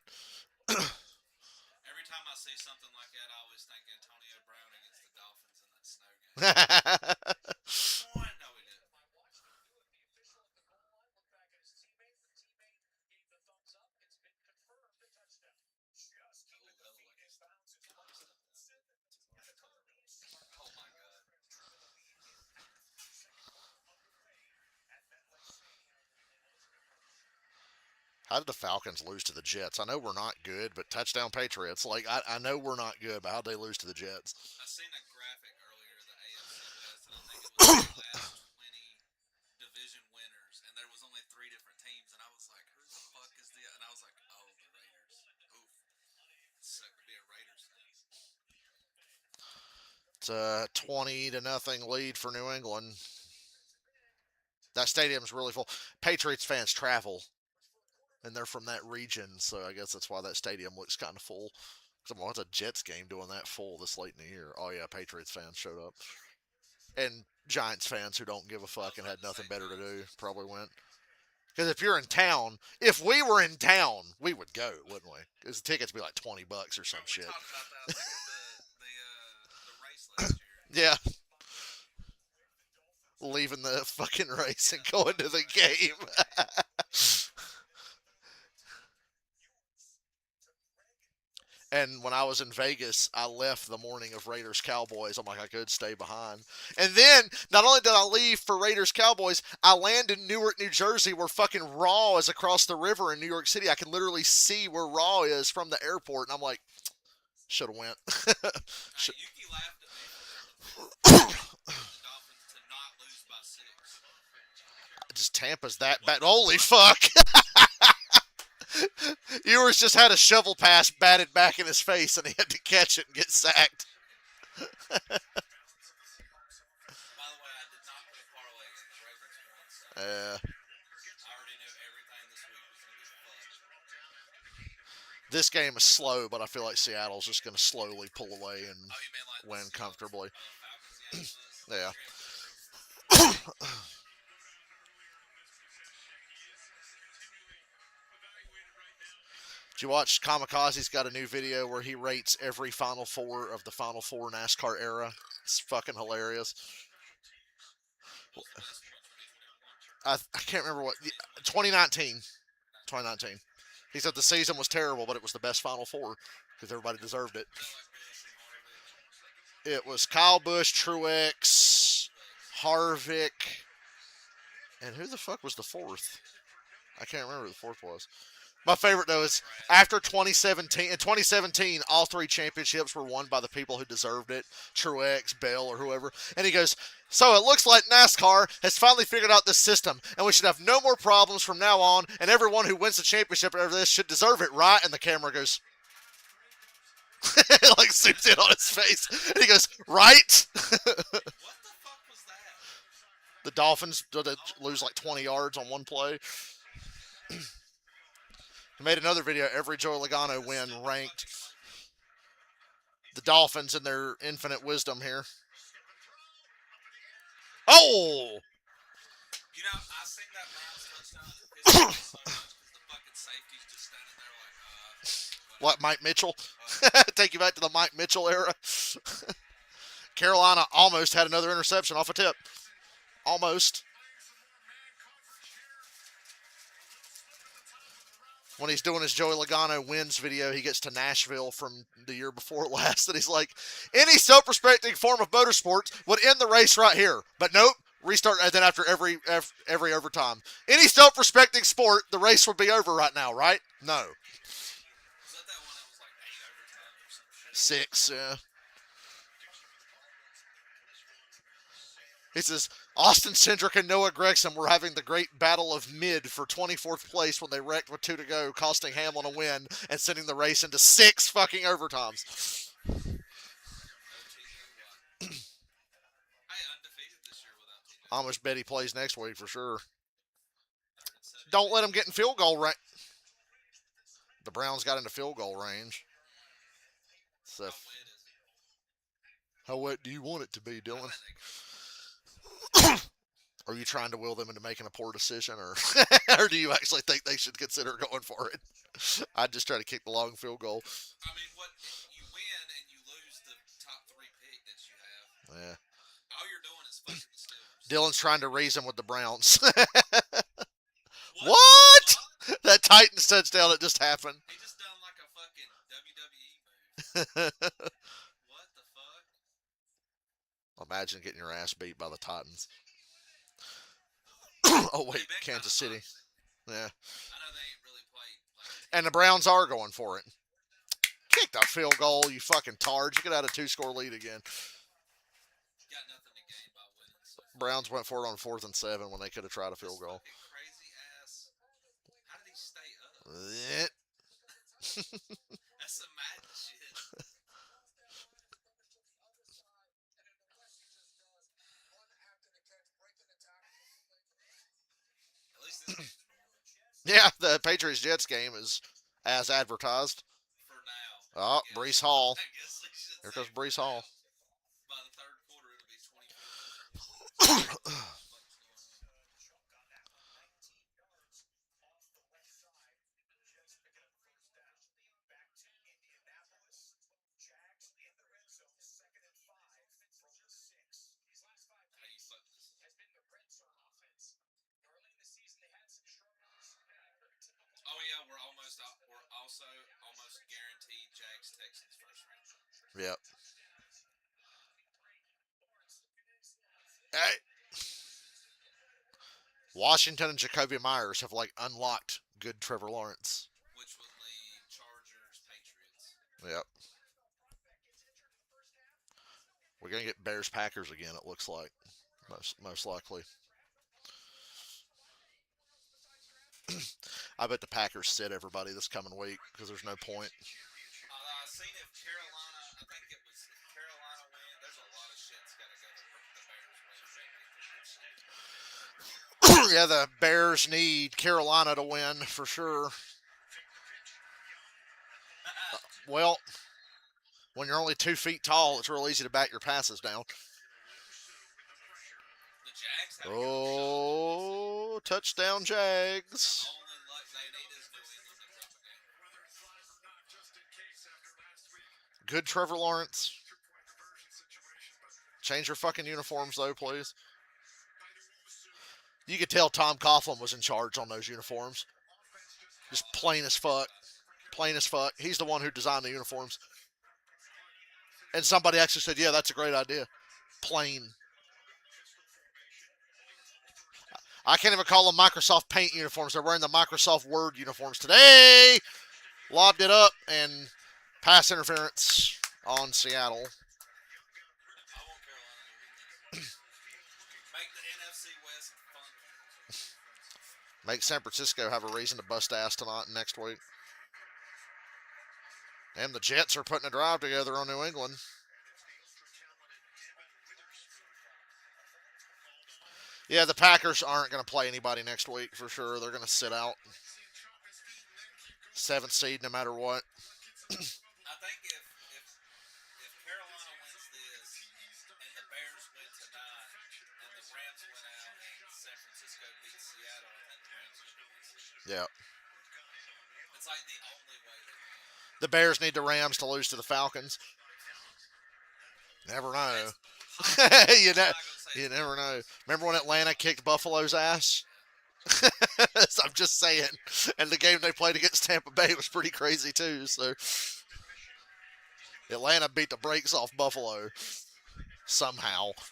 [SPEAKER 2] Every time I see something like that, I always think Antonio Brown against the Dolphins in that snow game. One, no, he didn't. Oh my god.
[SPEAKER 1] How did the Falcons lose to the Jets? I know we're not good, but touchdown Patriots. Like, I know we're not good, but how'd they lose to the Jets?
[SPEAKER 2] I seen a graphic earlier, the AFC West, and I think it was the last 20 division winners, and there was only 3 different teams, and I was like, who the fuck is the? And I was like, oh, the Raiders. Oof. It sucked to be a Raiders fan.
[SPEAKER 1] It's a 20-0 lead for New England. That stadium's really full. Patriots fans travel, and they're from that region, so I guess that's why that stadium looks kind of full. What's a Jets game doing that full this late in the year? Oh yeah, Patriots fans showed up, and Giants fans who don't give a fuck and had nothing better to do probably went. Because if you're in town, if we were in town, we would go, wouldn't we? Because the tickets would be like $20 or some
[SPEAKER 2] Bro, we
[SPEAKER 1] shit.
[SPEAKER 2] talked about that. I think the race last year.
[SPEAKER 1] Yeah. Leaving the fucking race and going to the game. And when I was in Vegas, I left the morning of Raiders Cowboys. I'm like, I could stay behind. And then, not only did I leave for Raiders Cowboys, I land in Newark, New Jersey, where fucking Raw is across the river in New York City. I can literally see where Raw is from the airport. And I'm like, Should have went.
[SPEAKER 2] Yuki laughed at me for the Dolphins to not lose by 6.
[SPEAKER 1] Just Tampa's that bad. Holy fuck! Ewers just had a shovel pass batted back in his face, and he had to catch it and get sacked.
[SPEAKER 2] By the way, I did not put a parlay in the Ravens one, so I already knew everything this week was going to be fucked.
[SPEAKER 1] This game is slow, but I feel like Seattle's just going to slowly pull away and
[SPEAKER 2] Oh, you mean like
[SPEAKER 1] win
[SPEAKER 2] the
[SPEAKER 1] comfortably.
[SPEAKER 2] Falcons?
[SPEAKER 1] Yeah. Did you watch Kamikaze's got a new video where he rates every Final Four of the Final Four NASCAR era? It's fucking hilarious.
[SPEAKER 2] What's the best one, 2021?
[SPEAKER 1] I can't remember what 2019. 2019. He said the season was terrible, but it was the best Final Four because everybody deserved it.
[SPEAKER 2] Was that like Bush and Harvick?
[SPEAKER 1] It was Kyle Busch, Truex, Harvick, and who the fuck was the fourth? I can't remember who the fourth was. My favorite though is after 2017. In 2017, all three championships were won by the people who deserved it: Truex, Bell, or whoever. And he goes, "So it looks like NASCAR has finally figured out this system, and we should have no more problems from now on. And everyone who wins the championship over this should deserve it, right?" And the camera goes, like zooms in on his face, and he goes, "Right."
[SPEAKER 2] What the fuck was that?
[SPEAKER 1] The Dolphins lose like 20 yards on one play. He made another video, every Joey Logano win ranked the Dolphins in their infinite wisdom here. Oh!
[SPEAKER 2] You know, I seen that Browns touchdown. It pissed me off so much because the fucking safety's just standing there like,
[SPEAKER 1] What, Mike Mitchell? Take you back to the Mike Mitchell era. Carolina almost had another interception off a tip. Almost. When he's doing his Joey Logano wins video, he gets to Nashville from the year before last, and he's like, any self-respecting form of motorsports would end the race right here. But nope, restart, and then after every overtime. Any self-respecting sport, the race would be over right now, right? No.
[SPEAKER 2] was that one that was like 8 overtime or some shit?
[SPEAKER 1] 6, yeah. He says, Austin Cindric and Noah Gregson were having the great battle of mid for 24th place when they wrecked with 2 to go, costing Hamlin a win and sending the race into 6 fucking overtimes.
[SPEAKER 2] No TJ Watt. Hey, undefeated this year without TJ.
[SPEAKER 1] I almost bet he plays next week for sure.
[SPEAKER 2] 3-7.
[SPEAKER 1] Don't let him get in field goal range. The Browns got into field goal range. So,
[SPEAKER 2] How wet is it?
[SPEAKER 1] how wet do you want it to be,
[SPEAKER 2] How
[SPEAKER 1] Dylan?
[SPEAKER 2] did they go?
[SPEAKER 1] Are you trying to will them into making a poor decision, or or do you actually think they should consider going for it? I'd just try to kick the long field goal.
[SPEAKER 2] I mean, what you win and you lose the top 3 pick that you have.
[SPEAKER 1] Yeah.
[SPEAKER 2] All you're doing is fucking the Steelers.
[SPEAKER 1] Dylan's trying to reason with the Browns.
[SPEAKER 2] What?
[SPEAKER 1] What?
[SPEAKER 2] the fuck?
[SPEAKER 1] That Titans touchdown that just happened.
[SPEAKER 2] He just done like a fucking WWE move. What the fuck?
[SPEAKER 1] Imagine getting your ass beat by the Titans. Oh wait,
[SPEAKER 2] They've been
[SPEAKER 1] Kansas
[SPEAKER 2] kinda
[SPEAKER 1] City.
[SPEAKER 2] toxic.
[SPEAKER 1] Yeah.
[SPEAKER 2] I know they ain't really played like
[SPEAKER 1] And the Browns are going for it. Kick that field goal, you fucking tards. You could have had a 2-score lead again.
[SPEAKER 2] got nothing to gain by winning. So
[SPEAKER 1] Browns went for it on 4th and 7 when they could have tried a field goal.
[SPEAKER 2] fucking crazy ass. How did he stay up? That's some mad shit. At least this game's normal
[SPEAKER 1] Yeah, the Patriots Jets game is as advertised.
[SPEAKER 2] for now.
[SPEAKER 1] Oh,
[SPEAKER 2] I guess.
[SPEAKER 1] Brees Hall.
[SPEAKER 2] I guess they should
[SPEAKER 1] Here
[SPEAKER 2] say
[SPEAKER 1] comes Brees Hall.
[SPEAKER 2] by the third quarter it'll be 24. How you fuck this? Oh yeah, we're also almost guaranteed Jags Texans first round.
[SPEAKER 1] Yep. Hey. Washington and Jacoby Myers have like unlocked good Trevor Lawrence.
[SPEAKER 2] Which would leave Chargers, Patriots.
[SPEAKER 1] Yep. We're gonna get Bears Packers again. It looks like most likely. I bet the Packers sit everybody this coming week because there's no point.
[SPEAKER 2] I seen if Carolina, I think it was if Carolina win. There's a lot of shit's got to go the Bears win.
[SPEAKER 1] Yeah, the Bears need Carolina to win for sure. Well, when you're only 2 feet tall, it's real easy to back your passes down.
[SPEAKER 2] The Jags have
[SPEAKER 1] Oh, touchdown Jags.
[SPEAKER 2] the only luck they need is New England to drop a game.
[SPEAKER 1] Good Trevor Lawrence. Change your fucking uniforms though, please. You could tell Tom Coughlin was in charge on those uniforms. Just plain as fuck. Plain as fuck. He's the one who designed the uniforms. And somebody actually said, yeah, that's a great idea. Plain. I can't even call them Microsoft Paint uniforms. They're wearing the Microsoft Word uniforms today. Lobbed it up and pass interference on Seattle.
[SPEAKER 2] I want Carolina to win this. Make the NFC West fun.
[SPEAKER 1] Make San Francisco have a reason to bust ass tonight and next week. And the Jets are putting a drive together on New England. Yeah, the Packers aren't going to play anybody next week for sure. They're going to sit out. 7th seed no matter what.
[SPEAKER 2] I think if Carolina wins this and the Bears win tonight and the Rams win out and San Francisco beats Seattle, I think the Rams are going to win.
[SPEAKER 1] Yeah.
[SPEAKER 2] It's like the only way they can.
[SPEAKER 1] The Bears need the Rams to lose to the Falcons. Never know. You never know. Remember when Atlanta kicked Buffalo's ass? I'm just saying. And the game they played against Tampa Bay was pretty crazy too. So Atlanta beat the brakes off Buffalo somehow.
[SPEAKER 2] If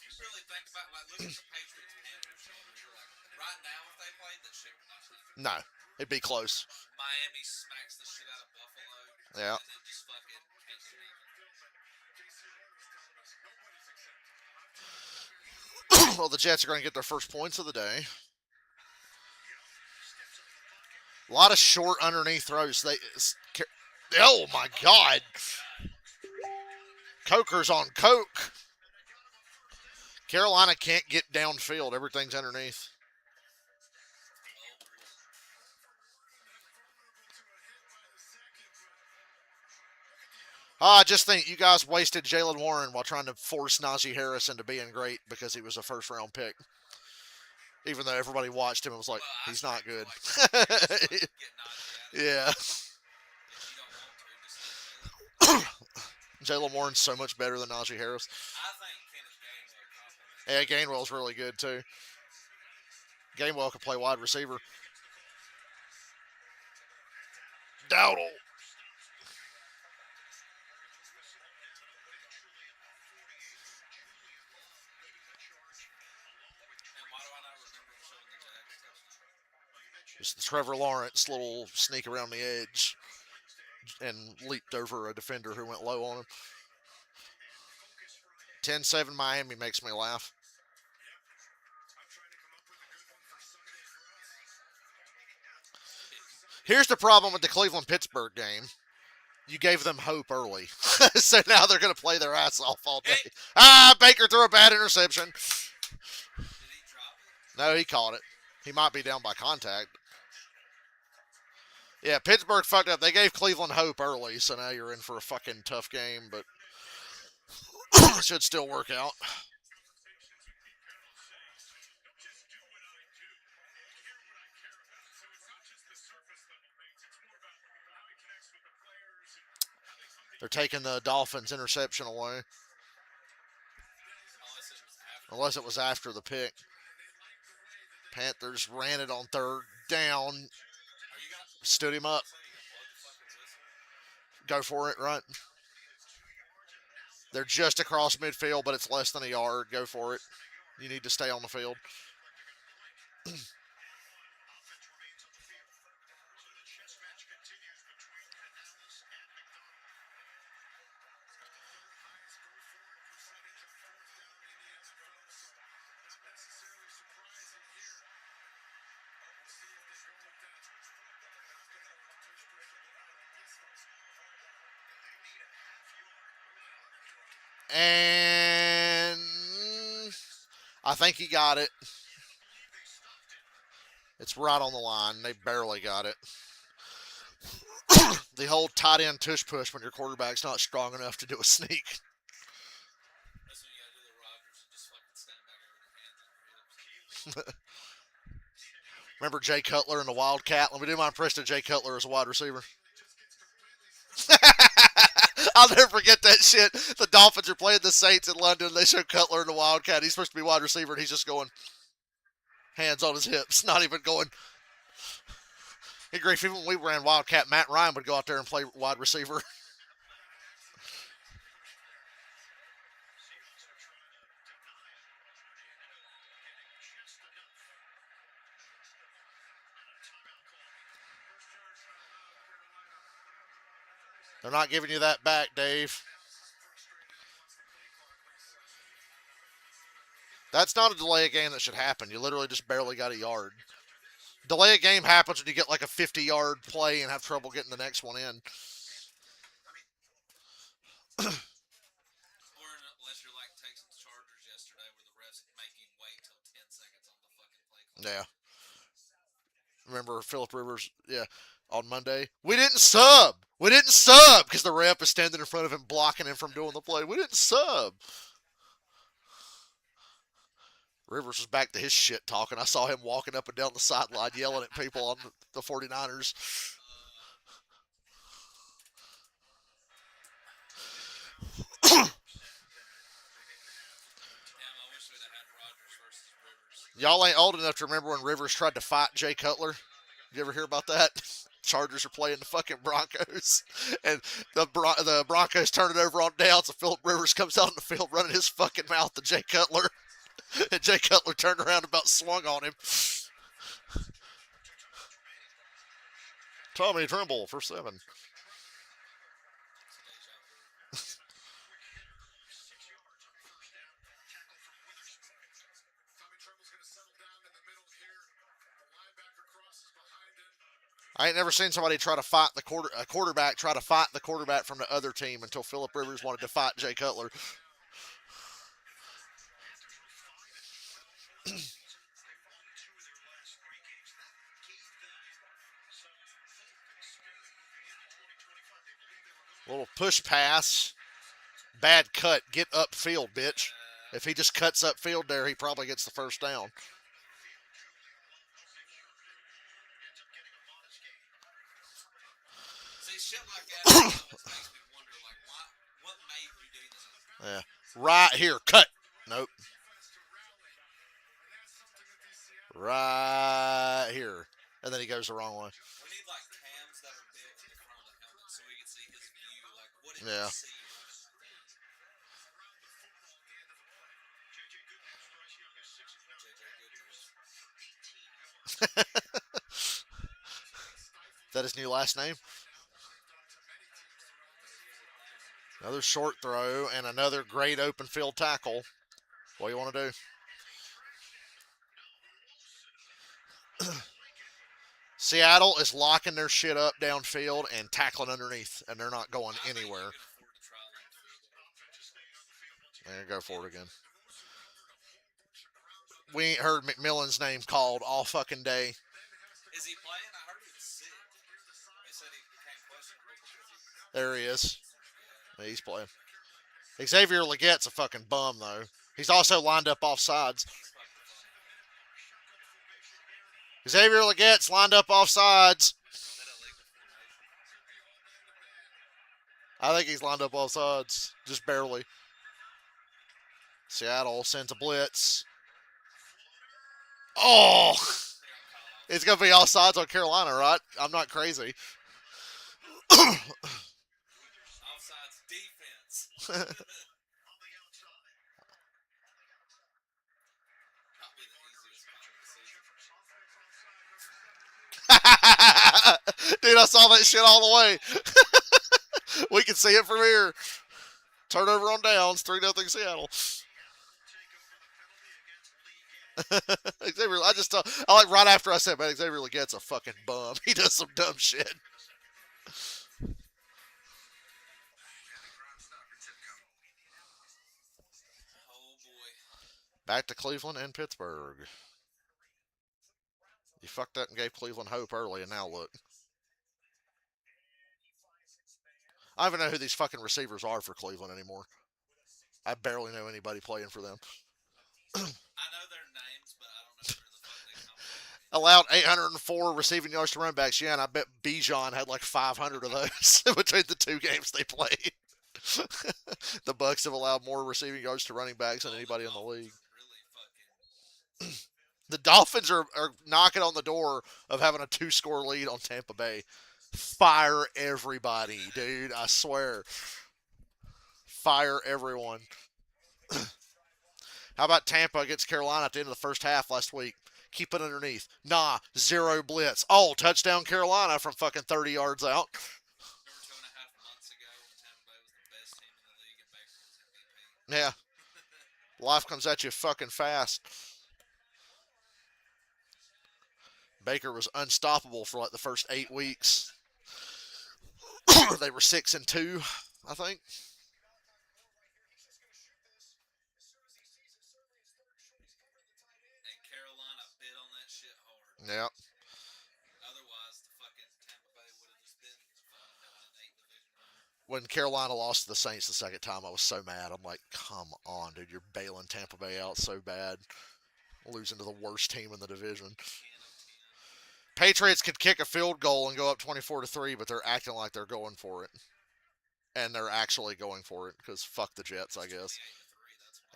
[SPEAKER 2] you really think about like look at the Patriots Panthers game, you're like right now if they played that shit would not be.
[SPEAKER 1] No, it'd be close.
[SPEAKER 2] Miami smacks the shit out of Buffalo.
[SPEAKER 1] Yeah.
[SPEAKER 2] And then just fucking can't get even.
[SPEAKER 1] Well, the Jets are going to get their first points of the day. A lot of short underneath throws. Oh my God. Coker's on coke. Carolina can't get downfield. Everything's underneath. I just think you guys wasted Jalen Warren while trying to force Najee Harris into being great because he was a first-round pick. Even though everybody watched him and was like, he's not good. Yeah. Jalen Warren's so much better than Najee Harris.
[SPEAKER 2] I think Kenneth Gainwell.
[SPEAKER 1] Yeah, Gainwell's really good too. Gainwell can play wide receiver. Dowdle. Just the Trevor Lawrence little sneak around the edge and leaped over a defender who went low on him. 10-7 Miami makes me laugh. Here's the problem with the Cleveland-Pittsburgh game. You gave them hope early. So now they're going to play their ass off all day. Baker threw a bad interception.
[SPEAKER 2] Did he drop it?
[SPEAKER 1] No, he caught it. He might be down by contact. Yeah, Pittsburgh fucked up. They gave Cleveland hope early, so now you're in for a fucking tough game, but it should still work out. They're taking the Dolphins' interception away. Unless it was after the pick. Panthers ran it on third down. Stood him up. Go for it, right? They're just across midfield, but it's less than a yard. Go for it. You need to stay on the field. And I think he got it. It's right on the line. They barely got it. The whole tight end tush push when your quarterback's not strong enough to do a sneak.
[SPEAKER 2] That's when you gotta do the Rogers and just fucking stand back over their hands on your hips.
[SPEAKER 1] Remember Jay Cutler and the Wildcat? Let me do my impression of Jay Cutler as a wide receiver. I'll never forget that shit. The Dolphins are playing the Saints in London. They show Cutler and the Wildcat. He's supposed to be wide receiver, and he's just going hands on his hips, not even going. Hey, Grief, even when we ran Wildcat, Matt Ryan would go out there and play wide receiver. They're not giving you that back, Dave. That's not a delay of game that should happen. You literally just barely got a yard. Delay of game happens when you get like a 50-yard play and have trouble getting the next one in.
[SPEAKER 2] Or unless you're like Texans Chargers yesterday where the refs make you wait till 10 seconds on the fucking play clock.
[SPEAKER 1] Yeah. Remember Philip Rivers? Yeah. On Monday, we didn't sub. We didn't sub because the ref is standing in front of him, blocking him from doing the play. We didn't sub. Rivers was back to his shit talking. I saw him walking up and down the sideline yelling at people on the 49ers.
[SPEAKER 2] Damn, I wish we'd have had Rogers versus Rivers.
[SPEAKER 1] Y'all ain't old enough to remember when Rivers tried to fight Jay Cutler. You ever hear about that? Chargers are playing the fucking Broncos, and the Broncos turn it over on downs. So Philip Rivers comes out on the field running his fucking mouth to Jay Cutler, and Jay Cutler turned around and about swung on him. Tommy Trimble for 7. I ain't never seen somebody try to fight a quarterback try to fight the quarterback from the other team until Philip Rivers wanted to fight Jay Cutler. Little push pass. Bad cut. Get upfield, bitch. If he just cuts upfield there, he probably gets the first down.
[SPEAKER 2] See, shit like that always makes me wonder, like, what made you do that?
[SPEAKER 1] Yeah. Right here. Cut. Nope. Right here. And then he goes the wrong way.
[SPEAKER 2] We need, like, cams that are built in the front of the helmet so we can see his view. Like, what did
[SPEAKER 1] Yeah.
[SPEAKER 2] he see running?
[SPEAKER 1] Is that his new last name? Another short throw and another great open field tackle. What do you want to do? Seattle is locking their shit up downfield and tackling underneath, and they're not going anywhere. There, go for it again. We ain't heard McMillan's name called all fucking day.
[SPEAKER 2] Is he playing? I heard he was sick. They said he became questionable because
[SPEAKER 1] There he is. Yeah, he's playing. Xavier Leggette's a fucking bum, though. He's also lined up off sides. Xavier Legette's lined up off sides. I think he's lined up off sides. Just barely. Seattle sends a blitz. Oh! It's going to be offsides on Carolina, right? I'm not crazy.
[SPEAKER 2] offsides defense.
[SPEAKER 1] Dude, I saw that shit all the way. We can see it from here. Turnover on downs, 3-0 Seattle. Xavier, I like right after I said, man, Xavier Legette's a fucking bum. He does some dumb shit. Back to Cleveland and Pittsburgh. You fucked up and gave Cleveland hope early, and now look. I don't even know who these fucking receivers are for Cleveland anymore. I barely know anybody playing for them.
[SPEAKER 2] I know their names, but I don't know where the fuck they come from.
[SPEAKER 1] Allowed 804 receiving yards to running backs. Yeah, and I bet Bijan had like 500 of those between the two games they played. The Bucks have allowed more receiving yards to running backs than anybody in the league.
[SPEAKER 2] Really fucking.
[SPEAKER 1] The Dolphins are knocking on the door of having a 2-score lead on Tampa Bay. Fire everybody, dude. I swear. Fire everyone. How about Tampa against Carolina at the end of the first half last week? Keep it underneath. Nah, 0 blitz. Oh, touchdown Carolina from fucking 30 yards out.
[SPEAKER 2] Remember 2.5 months ago when Tampa Bay was the best team in the league and Baker was MVP?
[SPEAKER 1] Yeah. Life comes at you fucking fast. Baker was unstoppable for like the first 8 weeks. They were 6-2, I think.
[SPEAKER 2] And Carolina bit on that shit hard.
[SPEAKER 1] Yeah.
[SPEAKER 2] Otherwise, the fucking Tampa Bay would have just been down an 8 division round.
[SPEAKER 1] When Carolina lost to the Saints the second time, I was so mad. I'm like, come on, dude. You're bailing Tampa Bay out so bad. Losing to the worst team in the division. Patriots could kick a field goal and go up 24-3, but they're acting like they're going for it. And they're actually going for it, because fuck the Jets, I guess.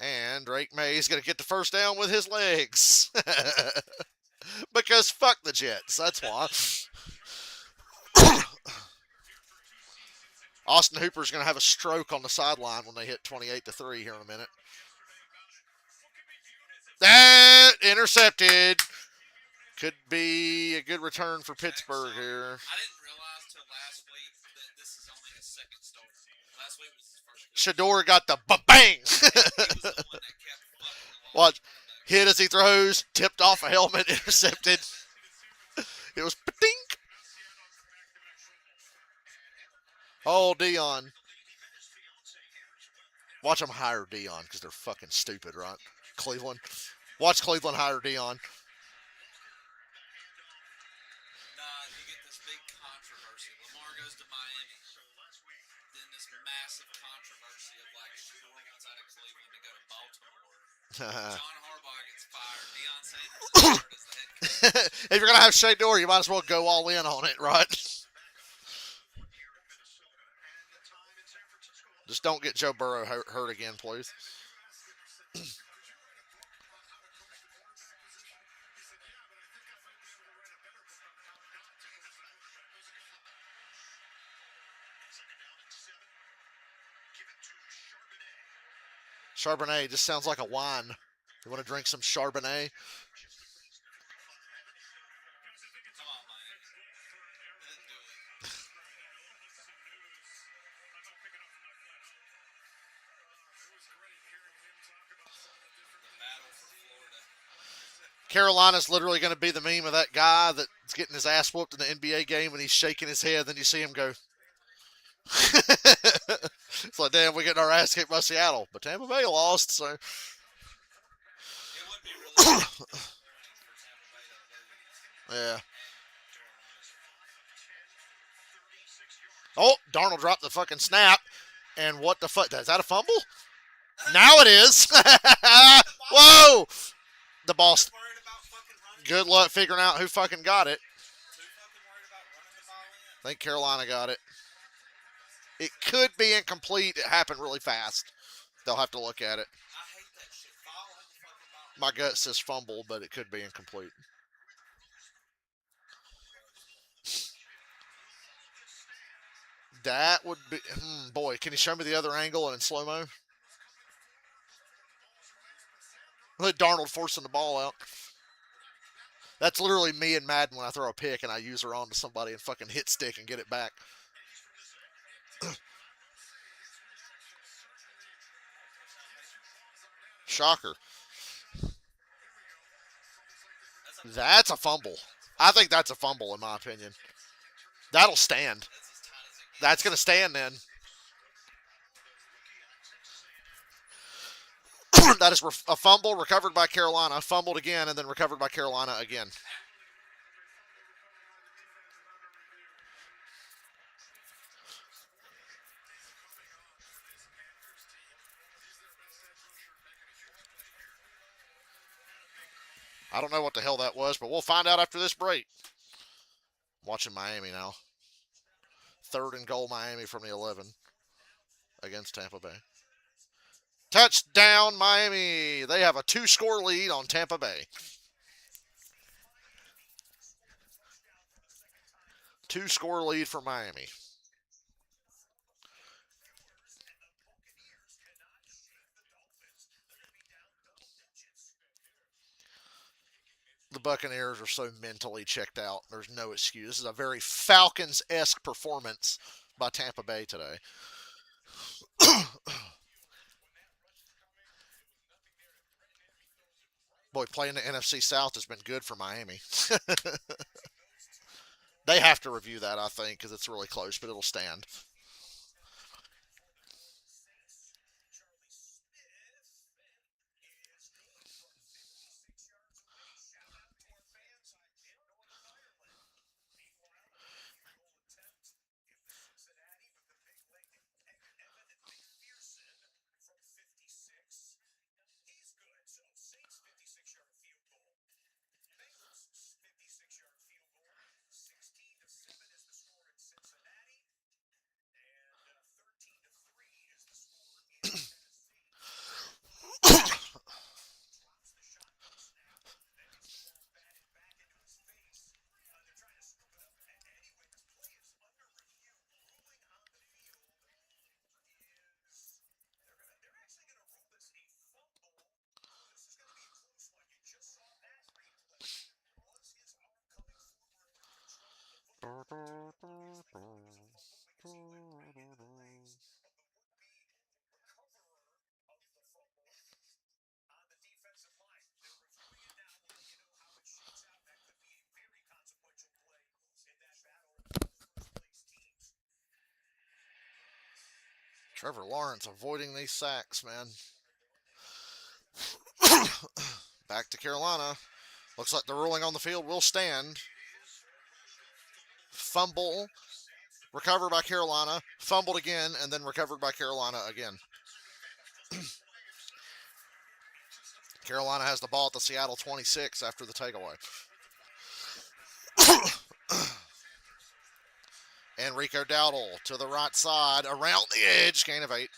[SPEAKER 1] And Drake May's going to get the first down with his legs. Because fuck the Jets, that's why. Austin Hooper's going to have a stroke on the sideline when they hit 28-3 here in a minute. That intercepted. Could be a good return for Pittsburgh here.
[SPEAKER 2] I didn't realize till last week that this is only his second start. Last week was his first.
[SPEAKER 1] Shador got the bang.
[SPEAKER 2] He was the one that kept fucking
[SPEAKER 1] Watch. Hit as he throws, tipped off a helmet, intercepted. It was pa-dink. Oh, Dion. Watch them hire Dion because they're fucking stupid, right? Cleveland. Watch Cleveland hire Dion.
[SPEAKER 2] Nah, you get this big controversy. Lamar goes to Miami. Then this massive controversy of like Shador wants out of Cleveland to go to Baltimore. John Harbaugh gets fired. Deion Sanders is fired as the head coach.
[SPEAKER 1] If you're going to have Shador, you might as well go all in on it, right? Just don't get Joe Burrow hurt again, please. Charbonnet just sounds like a wine. You want to drink some Charbonnet?
[SPEAKER 2] Come on, Miami. Do it. The battle for Florida.
[SPEAKER 1] Carolina's literally going to be the meme of that guy that's getting his ass whooped in the NBA game and he's shaking his head. Then you see him go. It's like, damn, we're getting our ass kicked by Seattle. But Tampa Bay lost, so.
[SPEAKER 2] It would be really for Tampa Bay to lose.
[SPEAKER 1] Yeah. Oh, Darnold dropped the fucking snap. And what the fuck? Is that a fumble? Now it is. Whoa. The ball.
[SPEAKER 2] Worried about fucking running.
[SPEAKER 1] Good luck figuring out who fucking got it.
[SPEAKER 2] Too fucking worried about running the ball in.
[SPEAKER 1] I think Carolina got it. It could be incomplete. It happened really fast. They'll have to look at it.
[SPEAKER 2] I hate that shit. Foul on the fucking ball.
[SPEAKER 1] My gut says fumble, but it could be incomplete. That would be... boy, can you show me the other angle and in slow-mo? Look at Darnold forcing the ball out. That's literally me in Madden when I throw a pick and I use her onto somebody and fucking hit stick and get it back. Shocker. That's a fumble. I think that's a fumble in my opinion. That'll stand.
[SPEAKER 2] That's as tight as it gets.
[SPEAKER 1] That's going to stand then. That is a fumble recovered by Carolina, fumbled again, and then recovered by Carolina again. I don't know what the hell that was, but we'll find out after this break. Watching Miami now. 3rd and goal, Miami from the 11 against Tampa Bay. Touchdown, Miami. They have a 2-score lead on Tampa Bay. 2-score lead for Miami. The Buccaneers are so mentally checked out. There's no excuse. This is a very Falcons-esque performance by Tampa Bay today. Boy, playing the NFC South has been good for Miami. They have to review that, I think, because it's really close, but it'll stand. Trevor Lawrence avoiding these sacks, man. Back to Carolina. Looks like the ruling on the field will stand. Fumble, recovered by Carolina, fumbled again, and then recovered by Carolina again. Carolina has the ball at the Seattle 26 after the takeaway. Enrico Dowdle to the right side, around the edge, gain of 8.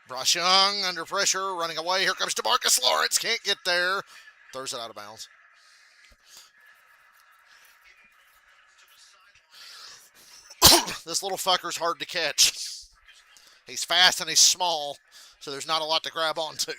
[SPEAKER 1] Bryce Young under pressure, running away. Here comes DeMarcus Lawrence. Can't get there. Throws it out of bounds. This little fucker's hard to catch. He's fast and he's small, so there's not a lot to grab onto.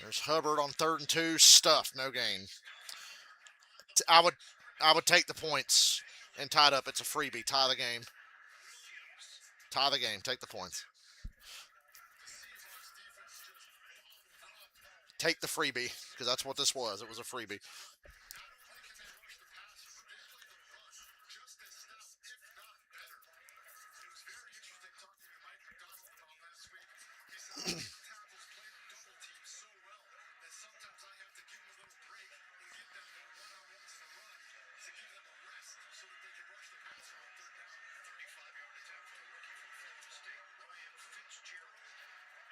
[SPEAKER 1] There's Hubbard on 3rd and 2. Stuffed, no gain. I would take the points and tie it up. It's a freebie. Tie the game. Tie the game. Take the points. Take the freebie, because that's what this was. It was a freebie.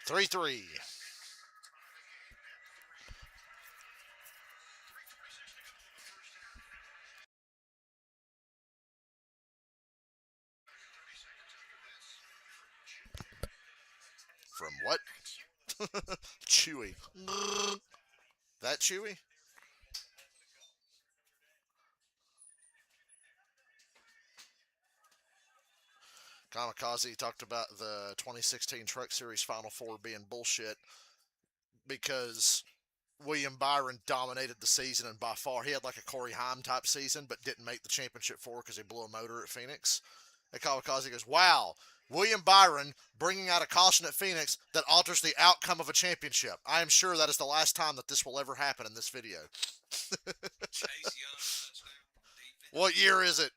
[SPEAKER 1] 3-3. From what? Chewy. That Chewy? Kamikaze talked about the 2016 Truck Series Final Four being bullshit because William Byron dominated the season, and by far he had like a Corey Haim type season, but didn't make the championship four because he blew a motor at Phoenix. And Kamikaze goes, "Wow, William Byron bringing out a caution at Phoenix that alters the outcome of a championship. I am sure that is the last time that this will ever happen in this video."
[SPEAKER 2] Chase Young touchdown. Defense.
[SPEAKER 1] What year is it?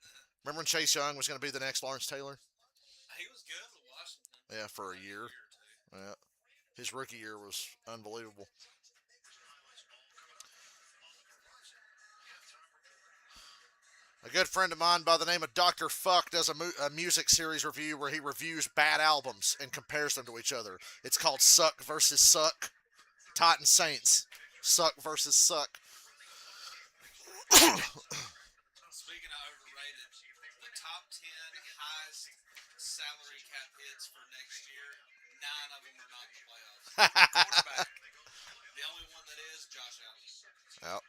[SPEAKER 1] Remember when Chase Young was going to be the next Lawrence Taylor?
[SPEAKER 2] He was good with Washington.
[SPEAKER 1] Yeah, for a year.
[SPEAKER 2] Or two.
[SPEAKER 1] Yeah. His rookie year was unbelievable. A good friend of mine by the name of Dr. Fuck does a music series review where he reviews bad albums and compares them to each other. It's called Suck versus Suck. Titan Saints. Suck versus Suck.
[SPEAKER 2] Speaking of overrated, the top 10 highest salary cap hits for next year, 9 of them are not in the playoffs. Quarterback. The only one that is Josh Allen.
[SPEAKER 1] Yep.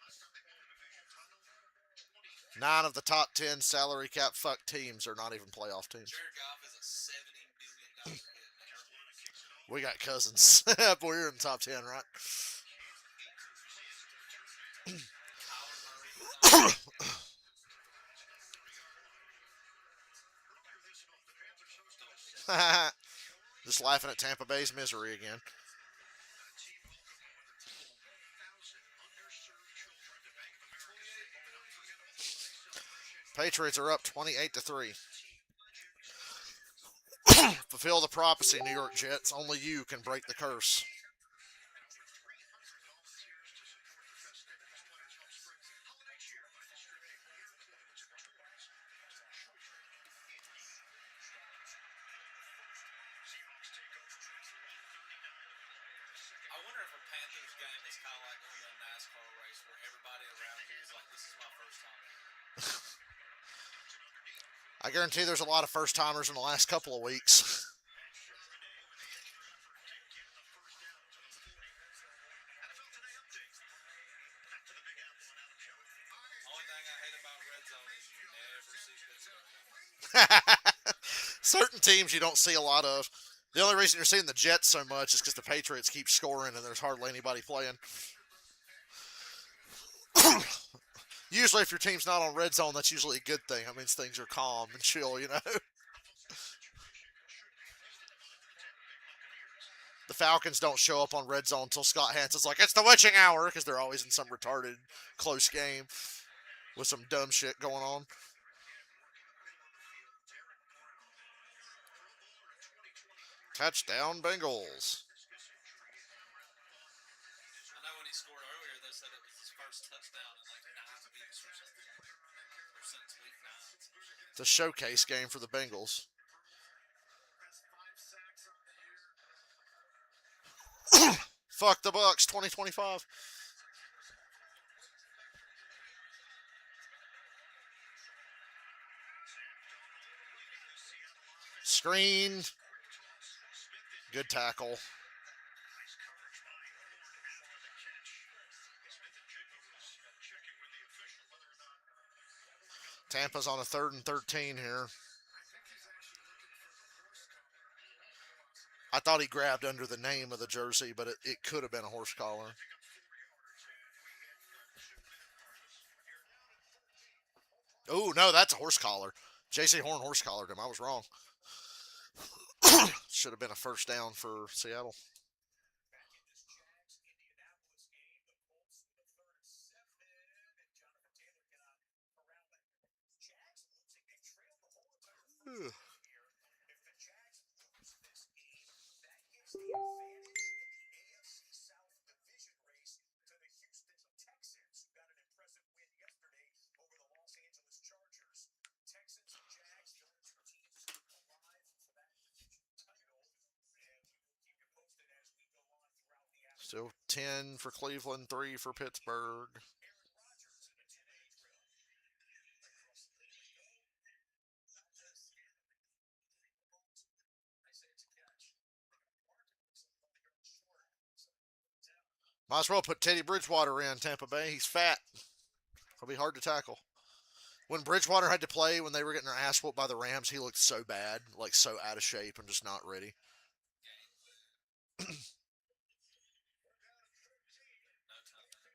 [SPEAKER 1] 9 of the top 10 salary cap fuck teams are not even playoff teams.
[SPEAKER 2] Jared Goff is a $70 million hit next year.
[SPEAKER 1] We got Cousins. We're in the top 10, right?
[SPEAKER 2] Kyler Murray.
[SPEAKER 1] Just laughing at Tampa Bay's misery again. Patriots are up 28-3. Fulfill the prophecy, New York Jets. Only you can break the curse.
[SPEAKER 2] I wonder if a Panthers game is kind of like going to a NASCAR race where everybody around you is like, this is my first time here.
[SPEAKER 1] I guarantee there's a lot of first timers in the last couple of weeks.
[SPEAKER 2] Only thing I hate about Red Zone is you never see Pittsburgh.
[SPEAKER 1] Certain teams you don't see a lot of. The only reason you're seeing the Jets so much is because the Patriots keep scoring and there's hardly anybody playing. Usually, if your team's not on red zone, that's usually a good thing. That means things are calm and chill, you know? The Falcons don't show up on red zone until Scott Hanson's like, it's the witching hour, because they're always in some retarded close game with some dumb shit going on. Touchdown, Bengals.
[SPEAKER 2] I know when he scored earlier, they said it was his first touchdown in like 9 weeks or something. Or since week 9.
[SPEAKER 1] It's a showcase game for the Bengals. Fuck the Bucks, 2025. Screen. Good tackle. Tampa's on a 3rd and 13 here. I thought he grabbed under the name of the jersey, but it could have been a horse collar. Oh, no, that's a horse collar. J.C. Horn horse collared him. I was wrong. Should have been a first down for Seattle. Still 10 for Cleveland, 3 for Pittsburgh. Might as well put Teddy Bridgewater in Tampa Bay. He's fat. He'll be hard to tackle. When Bridgewater had to play when they were getting their ass whooped by the Rams, he looked so bad, like so out of shape and just not ready.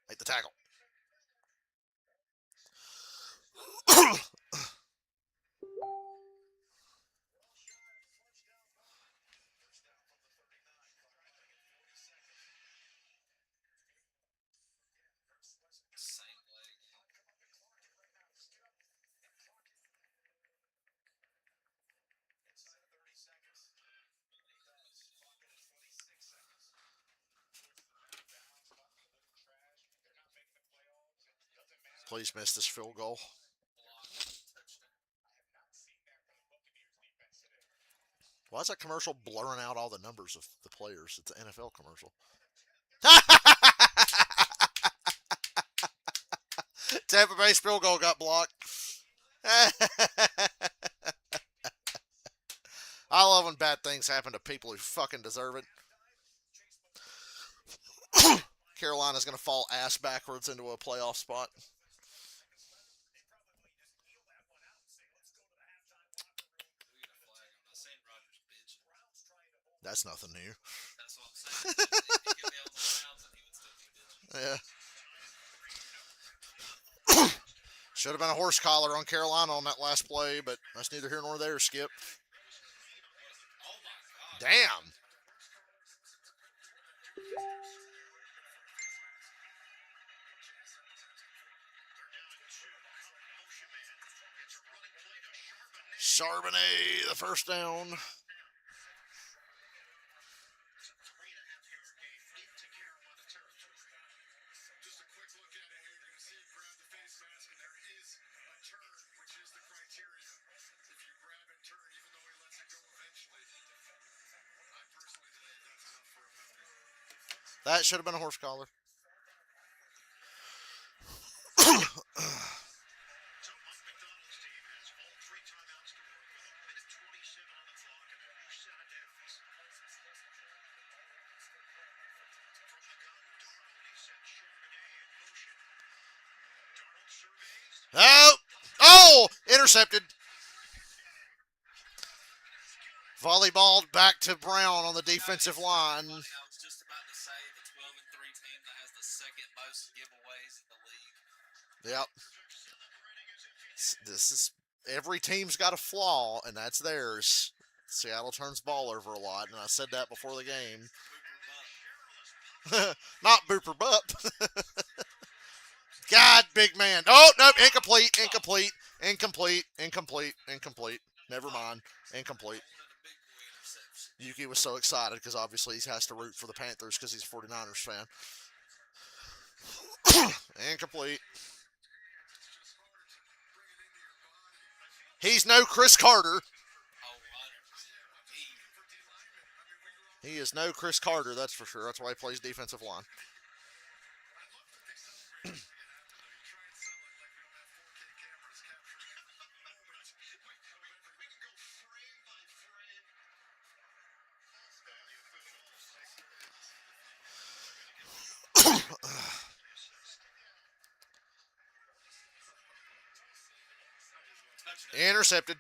[SPEAKER 1] Make the tackle.
[SPEAKER 2] Same leg.
[SPEAKER 1] Please miss this field goal. Why is that commercial blurring out all the numbers of the players? It's an NFL commercial. Tampa Bay's field goal got blocked. I love when bad things happen to people who fucking deserve it. Carolina's going to fall ass backwards into a playoff spot. That's nothing new.
[SPEAKER 2] That's what I'm saying. He could be on the Browns and he would still be bitching.
[SPEAKER 1] Yeah. Should have been a horse collar on Carolina on that last play, but that's neither here nor there, Skip.
[SPEAKER 2] Oh my god.
[SPEAKER 1] Damn. Charbonnet, the first down. That should have been a horse collar. Oh! Oh! Intercepted. Volleyballed back to Brown on the defensive line.
[SPEAKER 2] I was just about to say the 12-3 team that has the second most giveaways in the league.
[SPEAKER 1] Yep. This is every team's got a flaw, and that's theirs. Seattle turns ball over a lot, and I said that before the game. Not Booper Bup. God, big man. Oh, no, incomplete. Never mind. Incomplete. Yuki was so excited because obviously he has to root for the Panthers because he's a 49ers fan. Incomplete. He's no Chris Carter. He is no Chris Carter, that's for sure. That's why he plays defensive line. Intercepted.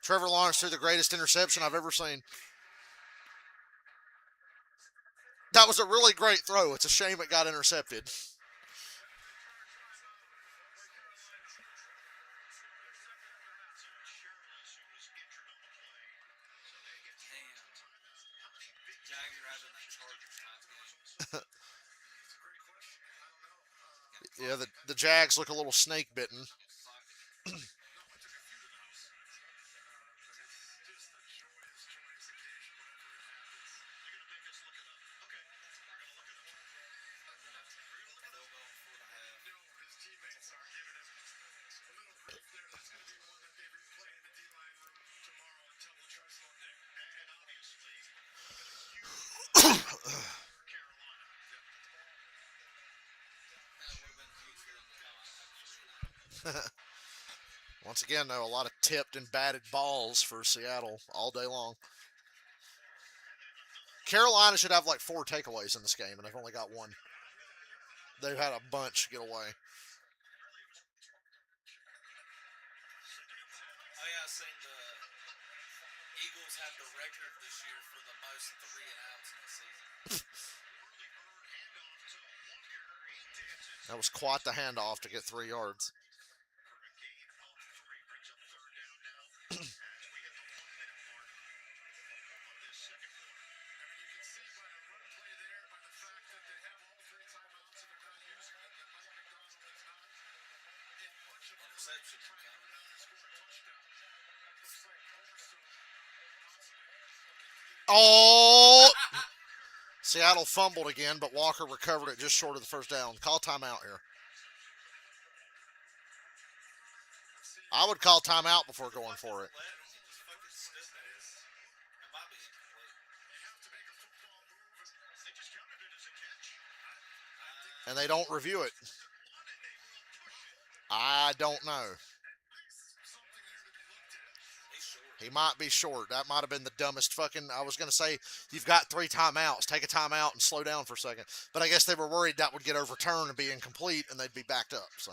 [SPEAKER 1] Trevor Lawrence threw the greatest interception I've ever seen. That was a really great throw. It's a shame it got intercepted. Yeah, the Jags look a little snake bitten. Once again, though, a lot of tipped and batted balls for Seattle all day long. Carolina should have like 4 takeaways in this game, and they've only got one. They've had a bunch get away.
[SPEAKER 2] Oh yeah, I seen the Eagles have the record this year for the most 3-and-outs in a season.
[SPEAKER 1] That was quite the handoff to get 3 yards.
[SPEAKER 2] Interception incoming.
[SPEAKER 1] Oh! Seattle fumbled again, but Walker recovered it just short of the first down. Call timeout here. I would call timeout before going for it. And they don't review it. I don't know. He might be short. That might have been the dumbest fucking. I was going to say, you've got 3 timeouts. Take a timeout and slow down for a second. But I guess they were worried that would get overturned and be incomplete and they'd be backed up. So.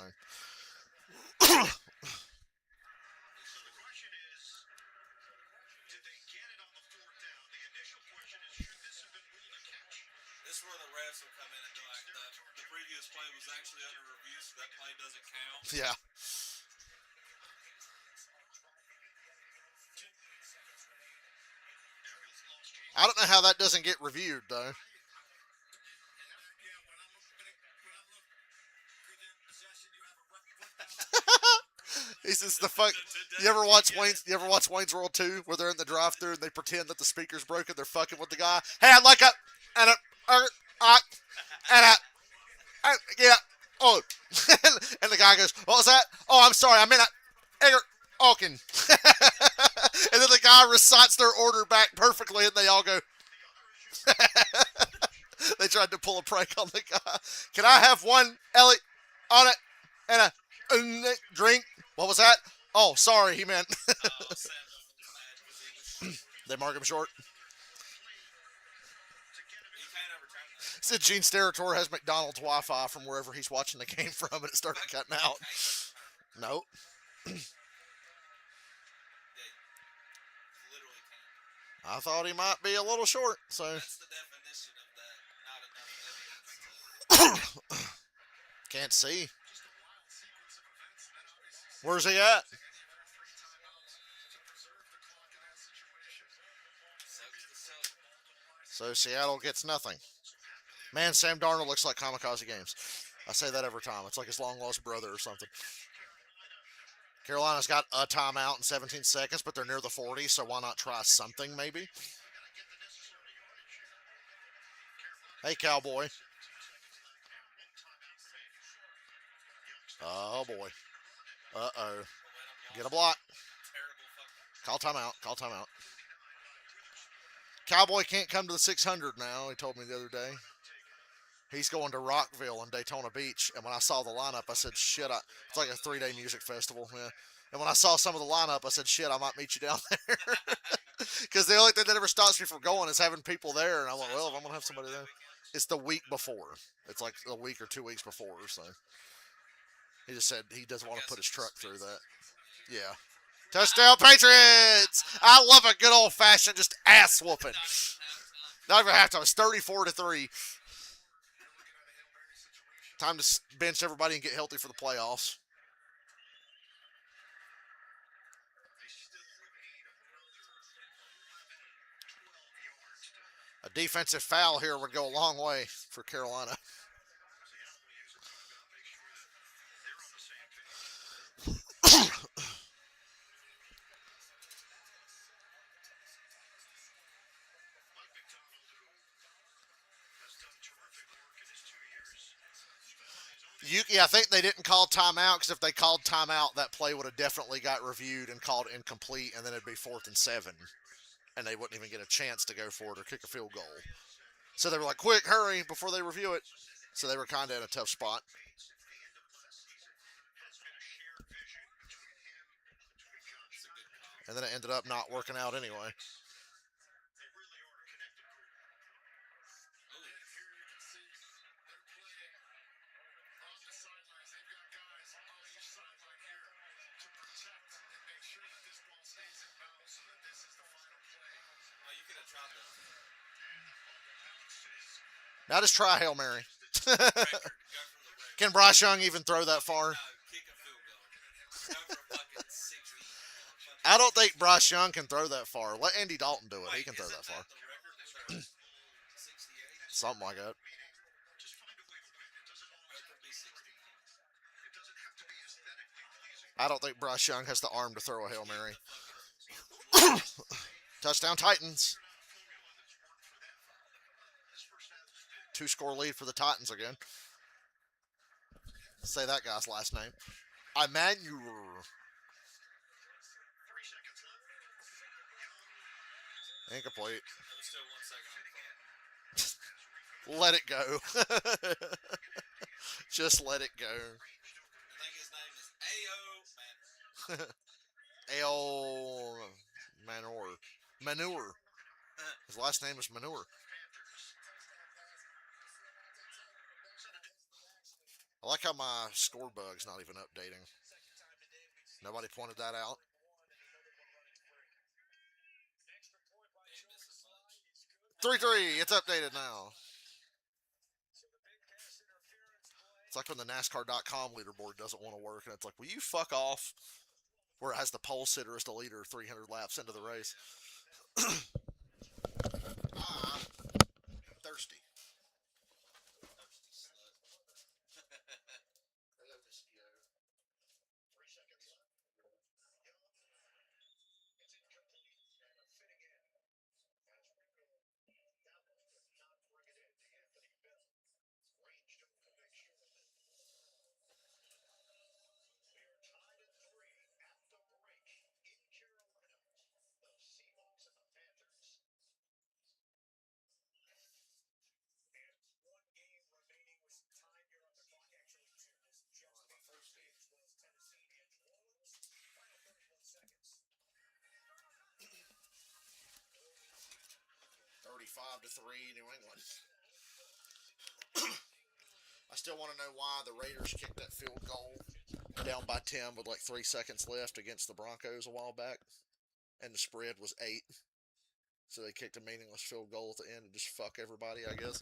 [SPEAKER 2] This is where the refs will come in and be like, the previous play was actually under review, so that play doesn't count.
[SPEAKER 1] Yeah. I don't know how that doesn't get reviewed, though. He says the fuck. You ever watch Wayne's World 2 where they're in the drive-thru and they pretend that the speaker's broken? They're fucking with the guy. Hey, I'd like a and a and yeah. Oh, and the guy goes, "What was that? Oh, I'm sorry. I meant Edgar Alkin." And then the guy recites their order back perfectly, and they all go. They tried to pull a prank on the guy. Can I have one Ellie on it and a drink? What was that? Oh, sorry, he meant. They mark him short. Said Gene Steratore has McDonald's Wi-Fi from wherever he's watching the game from, and it started cutting out. Nope. I thought he might be a little short, so.
[SPEAKER 2] That's the definition of that. Not enough evidence.
[SPEAKER 1] Can't see. Where's he at? So Seattle gets nothing. Man, Sam Darnold looks like Kamikaze Games. I say that every time. It's like his long-lost brother or something. Carolina's got a timeout in 17 seconds, but they're near the 40, so why not try something, maybe? Hey, Cowboy. Oh, boy. Uh-oh. Get a block. Call timeout. Call timeout. Cowboy can't come to the 600 now, he told me the other day. He's going to Rockville and Daytona Beach, and when I saw the lineup, I said, shit, it's like a 3-day music festival, yeah. And when I saw some of the lineup, I said, shit, I might meet you down there. Because the only thing that ever stops me from going is having people there, and I went, well, if I'm going to have somebody there. It's the week before. It's like a week or 2 weeks before, so. He just said he doesn't want to put his truck through that. Yeah. Touchdown, Patriots! I love a good old-fashioned just ass whooping. Not even halftime. It's 34-3. Time to bench everybody and get healthy for the playoffs. A defensive foul here would go a long way for Carolina. I think they didn't call timeout because if they called timeout, that play would have definitely got reviewed and called incomplete, and then it'd be 4th and 7, and they wouldn't even get a chance to go for it or kick a field goal. So they were like, quick, hurry, before they review it. So they were kind of in a tough spot. And then it ended up not working out anyway.
[SPEAKER 2] Oh, you could have tried the
[SPEAKER 1] Now just try Hail Mary.
[SPEAKER 2] record. Go from the record.
[SPEAKER 1] Can Bryce Young even throw that far?
[SPEAKER 2] No, kick a field goal. Go for fucking 60.
[SPEAKER 1] I don't think Bryce Young can throw that far. Let Andy Dalton do it. He can throw
[SPEAKER 2] Isn't
[SPEAKER 1] that far.
[SPEAKER 2] the record? Is there 68?
[SPEAKER 1] Something like that.
[SPEAKER 2] Or it could be 60.
[SPEAKER 1] I don't think Bryce Young has the arm to throw a Hail Mary.
[SPEAKER 2] The fucking
[SPEAKER 1] Touchdown Titans. 2-score lead for the Titans again. Say that guy's last name. Emmanuel. Incomplete.
[SPEAKER 2] There's still 1 second on the clock.
[SPEAKER 1] Let it go. Just let it go.
[SPEAKER 2] I think his name is A.O. Manor.
[SPEAKER 1] Ale Manure. His last name is Manure. I like how my score bug's not even updating. Nobody pointed that out.
[SPEAKER 2] They miss a bunch.
[SPEAKER 1] 3-3. It's updated now. It's like when the NASCAR.com leaderboard doesn't want to work, and it's like, will you fuck off? Where it has the pole sitter as the leader 300 laps into the race. I'm thirsty.
[SPEAKER 2] Thirsty slut.
[SPEAKER 1] Five to 3, New England. I still want to know why the Raiders kicked that field goal down by 10 with like 3 seconds left against the Broncos a while back, and the spread was 8. So they kicked a meaningless field goal at the end to just fuck everybody, I guess.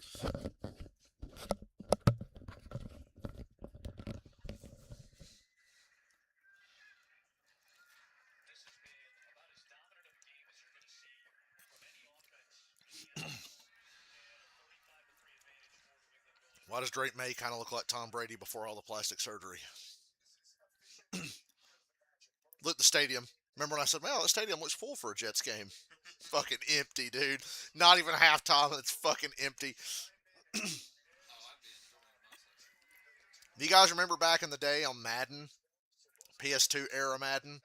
[SPEAKER 1] Why does Drake May kind of look like Tom Brady before all the plastic surgery? Look at the stadium. Remember when I said, "Man, the stadium looks full for a Jets game"? Fucking empty, dude. Not even halftime. It's fucking empty.
[SPEAKER 2] Oh, I'd be enjoying myself.
[SPEAKER 1] Do you guys remember back in the day on Madden, PS2 era Madden?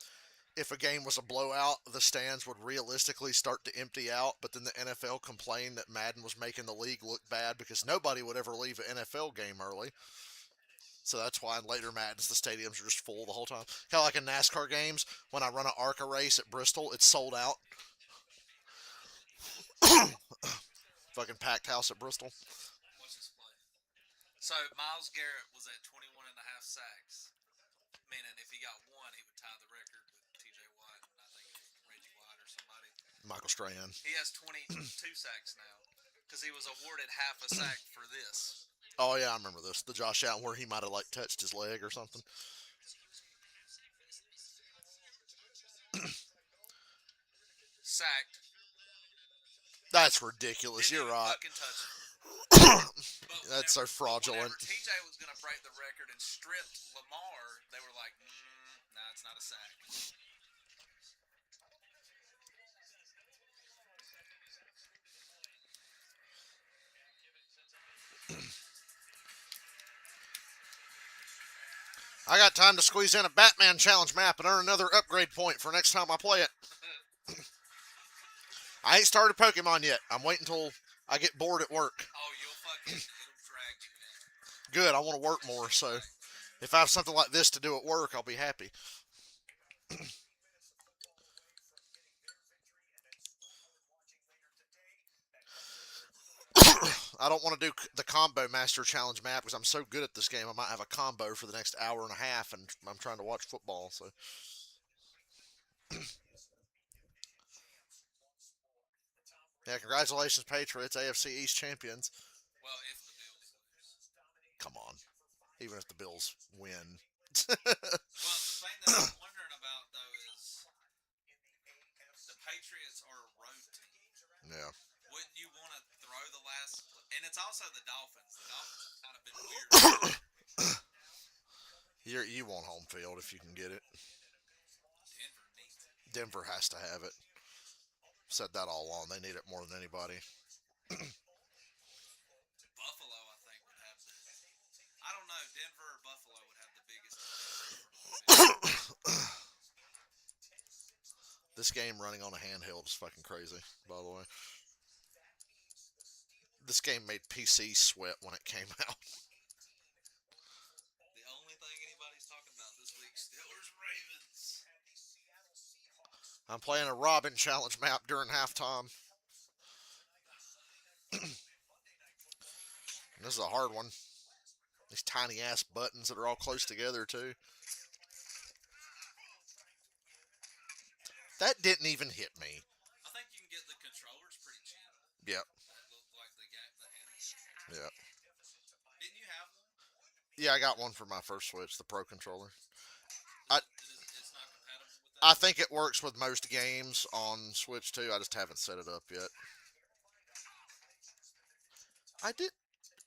[SPEAKER 1] If a game was a blowout, the stands would realistically start to empty out, but then the NFL complained that Madden was making the league look bad because nobody would ever leave an NFL game early. So that's why in later Maddens the stadiums are just full the whole time. Kind of like in NASCAR games, when I run an ARCA race at Bristol, it's sold out. Fucking packed house at Bristol.
[SPEAKER 2] Watch this play. So Myles Garrett was at 21 and a half sacks, meaning if he got one, he would tie the record with T.J. Watt and I think Reggie White or somebody.
[SPEAKER 1] Michael Strahan.
[SPEAKER 2] He has 22 sacks now because he was awarded half a sack for this.
[SPEAKER 1] Oh yeah, I remember this. The Josh Allen where he might have like touched his leg or something.
[SPEAKER 2] Sacked.
[SPEAKER 1] That's ridiculous.
[SPEAKER 2] Didn't
[SPEAKER 1] You're
[SPEAKER 2] even
[SPEAKER 1] right.
[SPEAKER 2] fucking touch it. But
[SPEAKER 1] That's so fraudulent.
[SPEAKER 2] Whenever TJ was going to break the record and stripped Lamar, they were like, nah, it's not a sack.
[SPEAKER 1] I got time to squeeze in a Batman challenge map and earn another upgrade point for next time I play it. I ain't started Pokemon yet. I'm waiting until I get bored at work.
[SPEAKER 2] Oh, you'll fucking, it'll drag you in.
[SPEAKER 1] Good, I want to work more, so if I have something like this to do at work, I'll be happy. I don't want to do the Combo Master Challenge map because I'm so good at this game. I might have a combo for the next hour and a half, and I'm trying to watch football. So, yeah, congratulations, Patriots, AFC East champions.
[SPEAKER 2] Well, if the Bills lose.
[SPEAKER 1] Come on, even if the Bills win.
[SPEAKER 2] Well, the thing that I'm wondering about though is the Patriots are a road team.
[SPEAKER 1] Yeah.
[SPEAKER 2] Wouldn't you want to throw the last? And it's also the Dolphins. The Dolphins have kind of been weird lately.
[SPEAKER 1] You want home field if you can get it.
[SPEAKER 2] Denver needs it.
[SPEAKER 1] Denver has to have it. Said that all along. They need it more than anybody.
[SPEAKER 2] Buffalo, I think, would have the. I don't know. Denver or Buffalo would have the biggest.
[SPEAKER 1] This game running on a handheld is fucking crazy, by the way. This game made PC sweat when it came out.
[SPEAKER 2] The only thing anybody's talking about this week: Steelers Ravens.
[SPEAKER 1] I'm playing a Robin challenge map during halftime. This is a hard one. These tiny ass buttons that are all close together, too. That didn't even hit me.
[SPEAKER 2] I think you can get the controllers pretty cheap.
[SPEAKER 1] Yep.
[SPEAKER 2] That look like the handles.
[SPEAKER 1] Yep.
[SPEAKER 2] Didn't you have one?
[SPEAKER 1] Yeah, I got one for my first Switch, the Pro controller.
[SPEAKER 2] It's not compatible with
[SPEAKER 1] I
[SPEAKER 2] that.
[SPEAKER 1] think it works with most games on Switch too. I just haven't set it up yet. I did.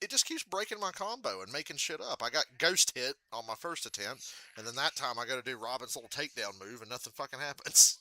[SPEAKER 1] It just keeps breaking my combo and making shit up. I got ghost hit on my first attempt, and then that time I got to do Robin's little takedown move, and nothing fucking happens.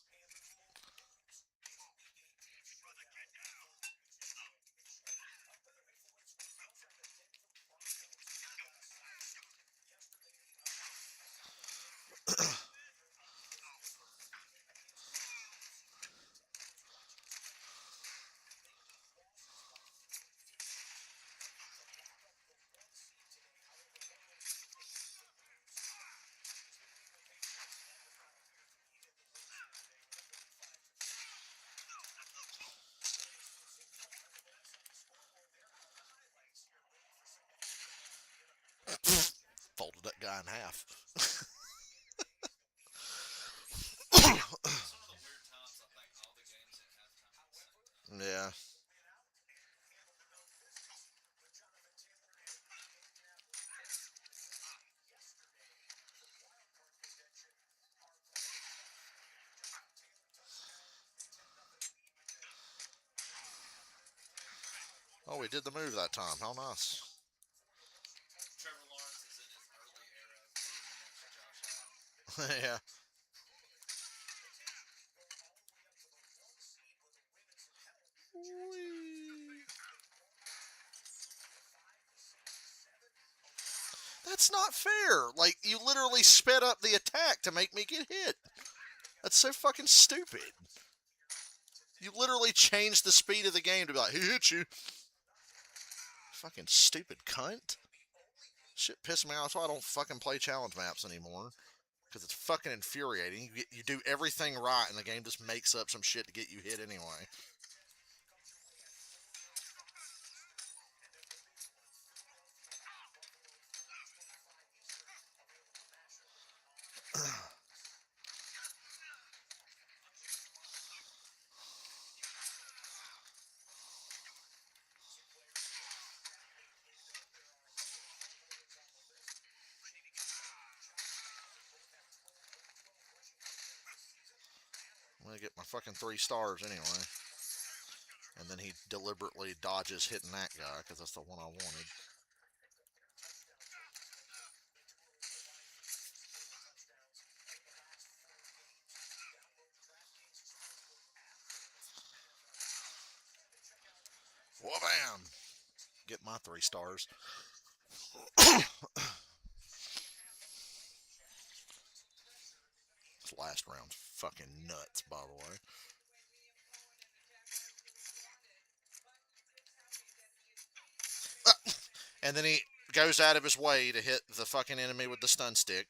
[SPEAKER 1] Folded that guy in half.
[SPEAKER 2] It's one of the weird times I think all the games at halftime at the same time.
[SPEAKER 1] Yeah. Oh, we did the move that time. How nice.
[SPEAKER 2] Trevor Lawrence is in his early era of being the next Josh Allen.
[SPEAKER 1] Yeah. That's not fair. Like, you literally sped up the attack to make me get hit. That's so fucking stupid. You literally changed the speed of the game to be like, who hit you? Fucking stupid cunt. Shit pissed me off. That's why I don't fucking play challenge maps anymore. Because it's fucking infuriating. You do everything right, and the game just makes up some shit to get you hit anyway. I'm gonna get my fucking 3 stars anyway. And then he deliberately dodges hitting that guy because that's the one I wanted. Wha-bam! Get my 3 stars. This last round's fucking nuts, by the way. And then he goes out of his way to hit the fucking enemy with the stun stick.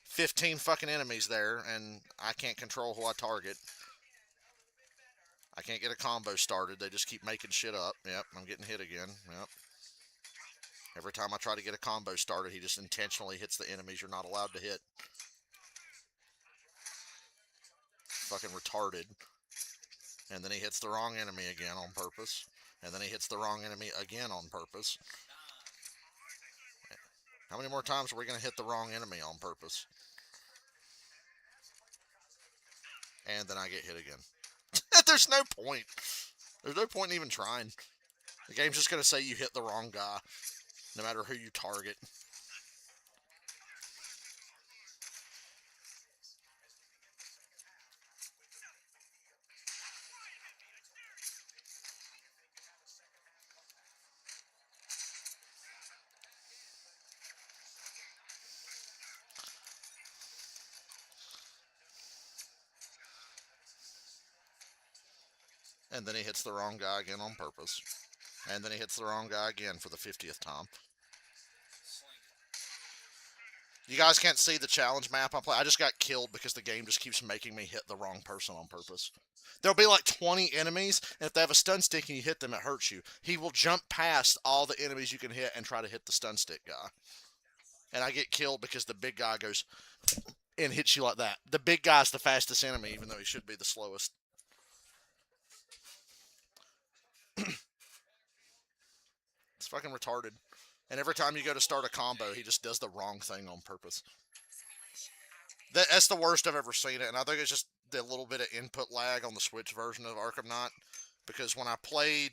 [SPEAKER 1] 15 fucking enemies there, and I can't control who I target. I can't get a combo started. They just keep making shit up. Yep, I'm getting hit again. Yep. Every time I try to get a combo started, he just intentionally hits the enemies you're not allowed to hit. Fucking retarded. And then he hits the wrong enemy again on purpose. And then he hits the wrong enemy again on purpose. How many more times are we going to hit the wrong enemy on purpose? And then I get hit again. There's no point. There's no point in even trying. The game's just going to say you hit the wrong guy, no matter who you target. And then he hits the wrong guy again on purpose. And then he hits the wrong guy again for the 50th time. You guys can't see the challenge map I'm playing. I just got killed because the game just keeps making me hit the wrong person on purpose. There'll be like 20 enemies, and if they have a stun stick and you hit them, it hurts you. He will jump past all the enemies you can hit and try to hit the stun stick guy. And I get killed because the big guy goes and hits you like that. The big guy's the fastest enemy, even though he should be the slowest. It's fucking retarded. And every time you go to start a combo, he just does the wrong thing on purpose. That's the worst I've ever seen it, and I think it's just the little bit of input lag on the Switch version of Arkham Knight. Because when I played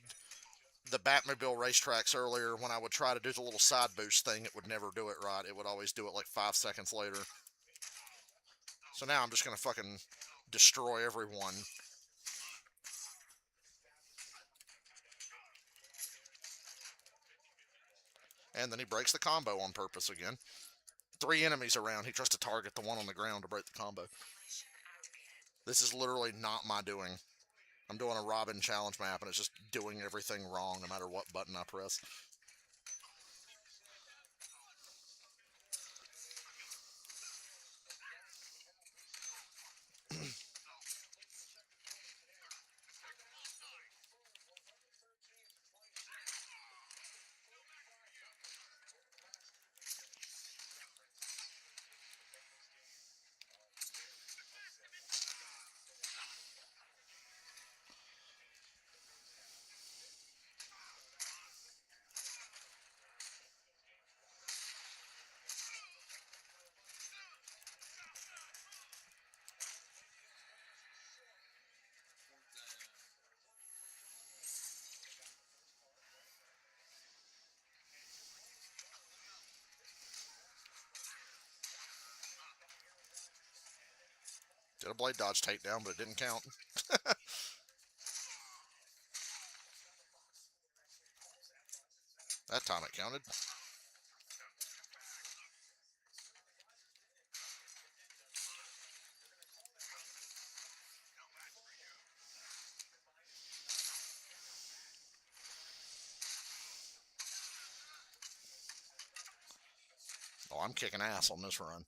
[SPEAKER 1] the Batmobile racetracks earlier, when I would try to do the little side boost thing, it would never do it right. It would always do it like 5 seconds later. So now I'm just going to fucking destroy everyone. And then he breaks the combo on purpose again. 3 enemies around. He tries to target the one on the ground to break the combo. This is literally not my doing. I'm doing a Robin challenge map, and it's just doing everything wrong no matter what button I press. Did a blade dodge takedown, but it didn't count. That time it counted. Oh, I'm kicking ass on this run.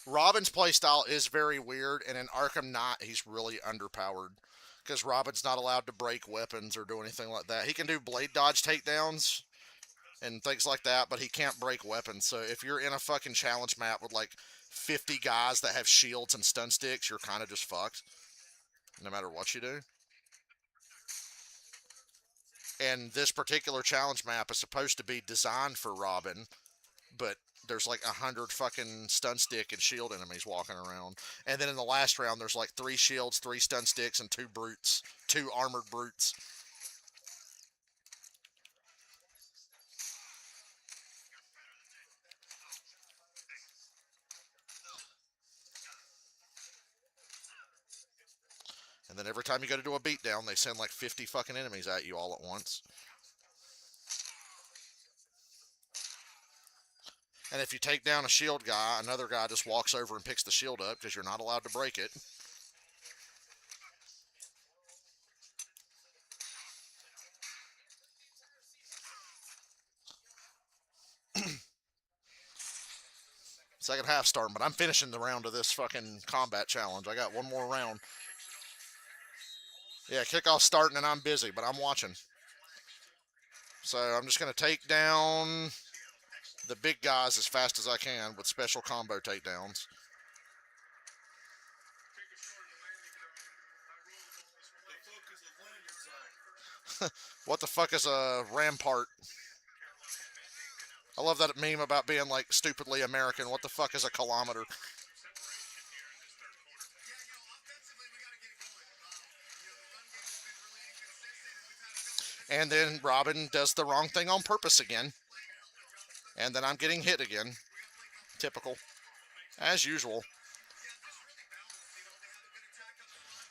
[SPEAKER 1] Robin's playstyle is very weird, and in Arkham Knight, he's really underpowered. Because Robin's not allowed to break weapons or do anything like that. He can do blade dodge takedowns and things like that, but he can't break weapons. So if you're in a fucking challenge map with like 50 guys that have shields and stun sticks, you're kind of just fucked. No matter what you do. And this particular challenge map is supposed to be designed for Robin, but there's like 100 fucking stun stick and shield enemies walking around. And then in the last round, there's like 3 shields, 3 stun sticks, and 2 brutes. 2 armored brutes. And then every time you go to do a beatdown, they send like 50 fucking enemies at you all at once. And if you take down a shield guy, another guy just walks over and picks the shield up because you're not allowed to break it. Second half starting, but I'm finishing the round of this fucking combat challenge. I got one more round. Yeah, kickoff starting and I'm busy, but I'm watching. So I'm just going to take down the big guys as fast as I can with special combo takedowns. What the fuck is a rampart? I love that meme about being like stupidly American. What the fuck is a kilometer? And then Robin does the wrong thing on purpose again. And then I'm getting hit again. Typical. As usual.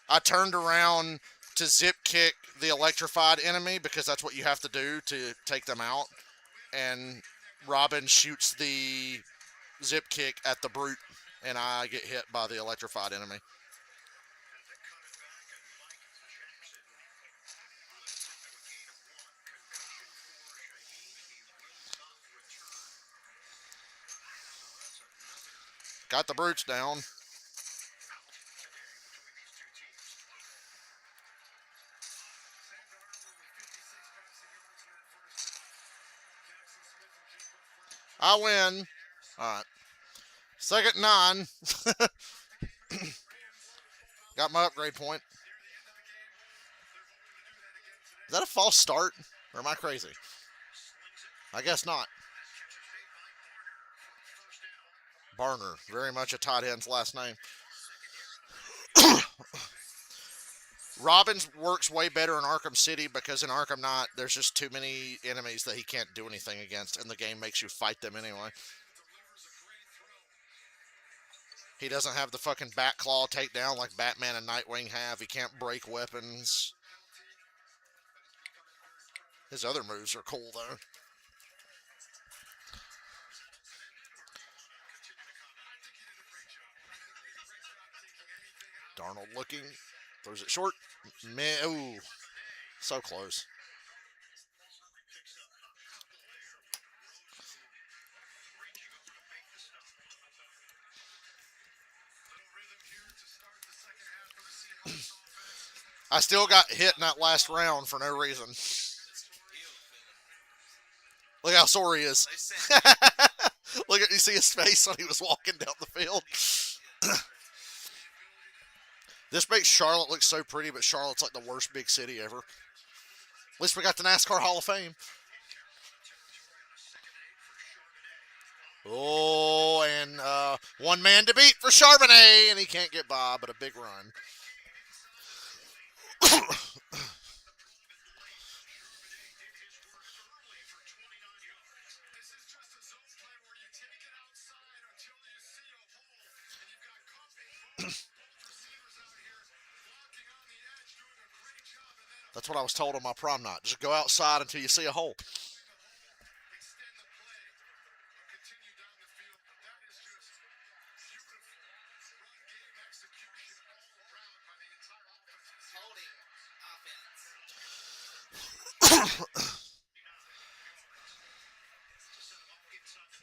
[SPEAKER 1] I turned around to zip kick the electrified enemy because that's what you have to do to take them out. And Robin shoots the zip kick at the brute, and I get hit by the electrified enemy. Got the brutes down. I win. All right. Second 9. Got my upgrade point. Is that a false start? Or am I crazy? I guess not. Barner. Very much a tight end's last name. Robbins works way better in Arkham City because in Arkham Knight, there's just too many enemies that he can't do anything against, and the game makes you fight them anyway. He doesn't have the fucking bat claw takedown like Batman and Nightwing have. He can't break weapons. His other moves are cool, though. Darnold looking. Throws it short. Ooh. So close. I still got hit in that last round for no reason. Look how sore he is. Look at you see his face when he was walking down the field. This makes Charlotte look so pretty, but Charlotte's like the worst big city ever. At least we got the NASCAR Hall of Fame. Oh, and one man to beat for Charbonnet, and he can't get by, but a big run. That's what I was told on my prom night. Just go outside until you see a hole.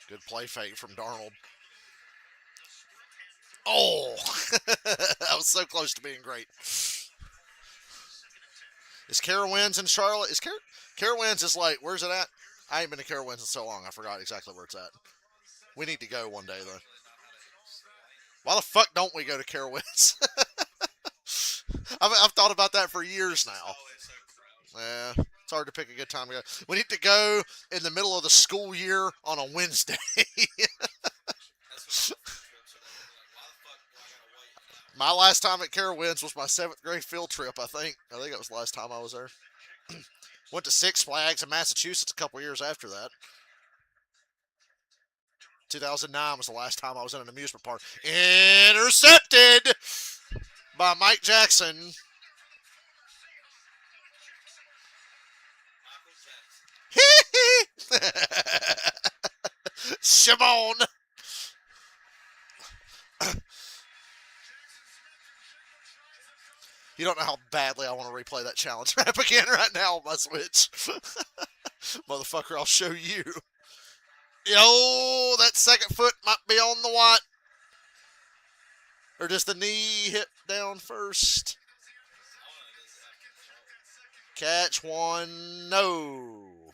[SPEAKER 1] Good play fake from Darnold. Oh, that was so close to being great. Is Carowinds in Charlotte? Is Carowinds is like, where's it at? I ain't been to Carowinds in so long. I forgot exactly where it's at. We need to go one day though. Why the fuck don't we go to Carowinds? I've thought about that for years now. Yeah, it's hard to pick a good time to go. We need to go in the middle of the school year on a Wednesday. My last time at Carowinds was my 7th grade field trip, I think. I think it was the last time I was there. Went to Six Flags in Massachusetts a couple years after that. 2009 was the last time I was in an amusement park. Intercepted by Mike Jackson. Shimon. You don't know how badly I want to replay that challenge map again right now on my Switch. Motherfucker, I'll show you. Yo, that second foot might be on the what? Or does the knee hit down first? Catch one. No.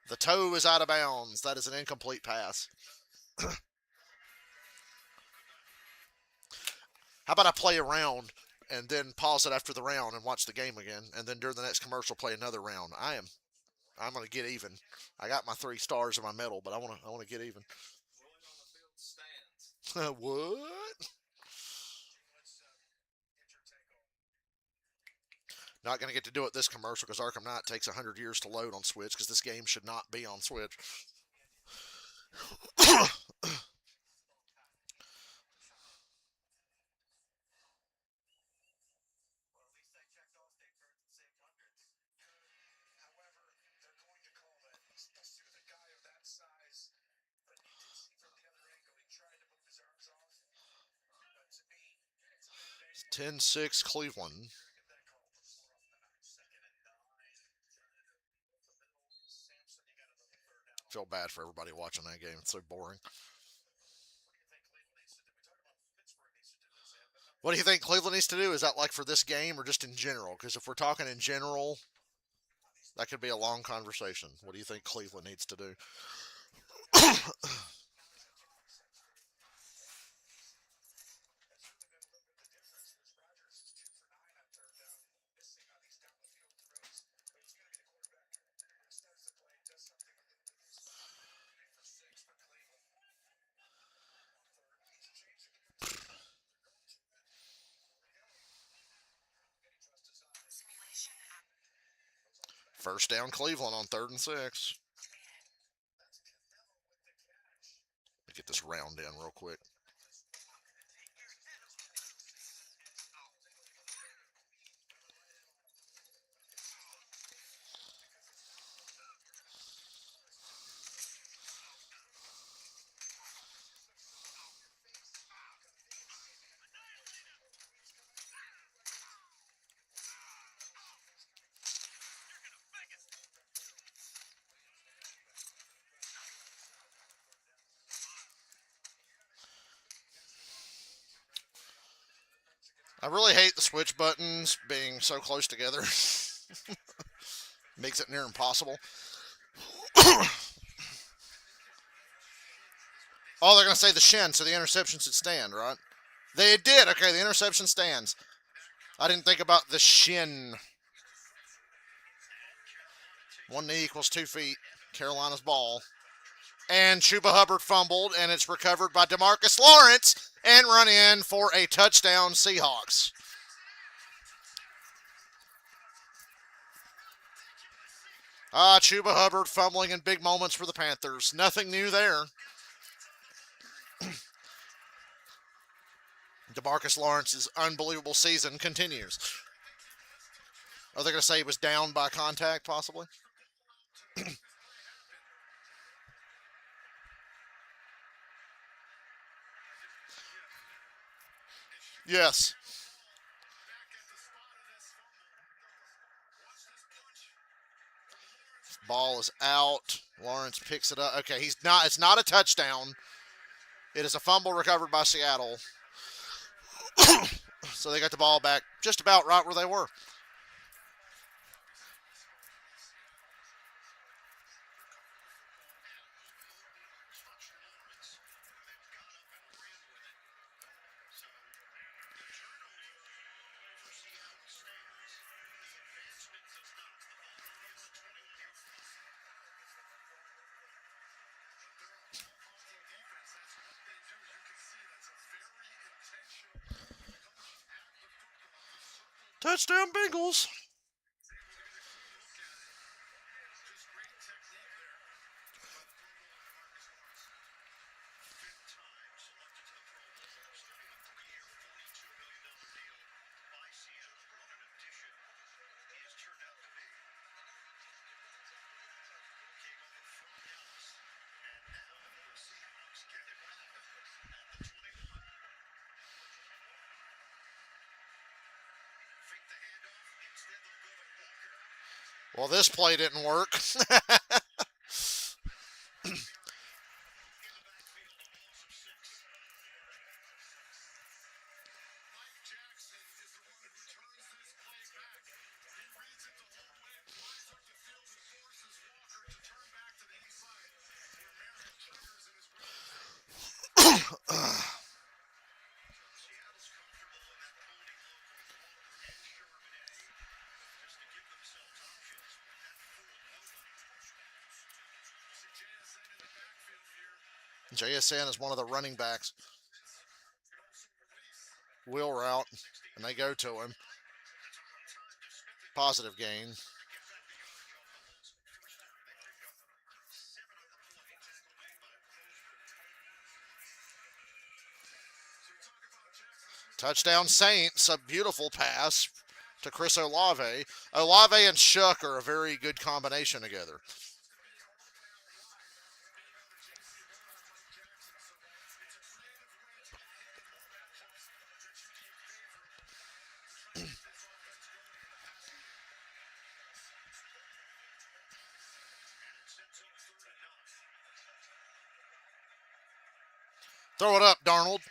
[SPEAKER 1] The toe is out of bounds. That is an incomplete pass. How about I play a round and then pause it after the round and watch the game again, and then during the next commercial play another round? I'm gonna get even. I got my 3 stars in my medal, but I wanna get even. What? Not gonna get to do it this commercial because Arkham Knight takes 100 years to load on Switch because this game should not be on Switch. It's 10-6 Cleveland. Feel bad for everybody watching that game. It's so boring. What do you think Cleveland needs to do? Is that like for this game or just in general? Because if we're talking in general, that could be a long conversation. What do you think Cleveland needs to do? First down Cleveland on 3rd and 6. Let me get this round in real quick. I really hate the switch buttons being so close together. Makes it near impossible. Oh, they're going to say the shin, so the interception should stand, right? They did. Okay, the interception stands. I didn't think about the shin. 1 knee equals 2 feet. Carolina's ball. And Chuba Hubbard fumbled, and it's recovered by DeMarcus Lawrence and run in for a touchdown Seahawks. Chuba Hubbard fumbling in big moments for the Panthers. Nothing new there. DeMarcus Lawrence's unbelievable season continues. Are they going to say he was down by contact, possibly? Yes. Ball is out. Lawrence picks it up. Okay, he's not. It's not a touchdown. It is a fumble recovered by Seattle. So they got the ball back just about right where they were. Touchdown Bengals. Well, this play didn't work. JSN is one of the running backs. Wheel route, and they go to him. Positive gain. Touchdown Saints, a beautiful pass to Chris Olave. Olave and Shuck are a very good combination together. Throw it up, Darnold.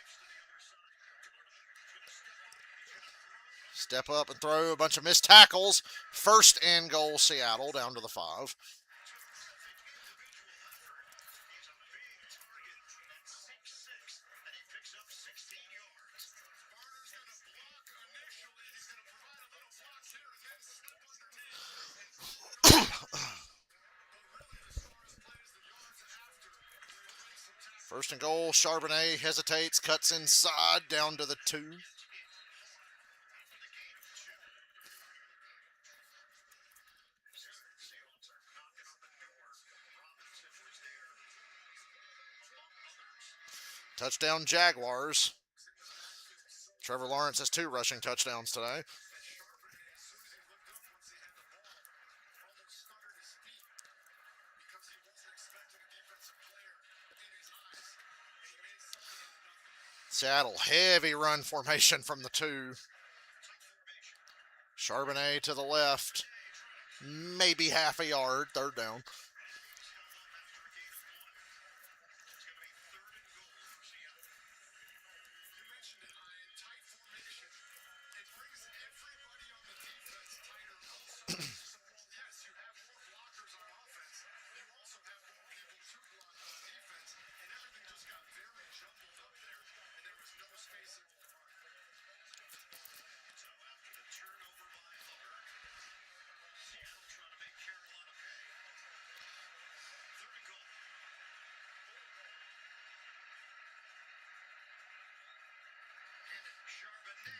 [SPEAKER 1] Step up and throw. A bunch of missed tackles. First and goal, Seattle, down to the 5. First and goal, Charbonnet hesitates, cuts inside, down to the 2. Touchdown Jaguars. Trevor Lawrence has 2 rushing touchdowns today. Seattle, heavy run formation from the 2. Charbonnet to the left. Maybe half a yard. Third down.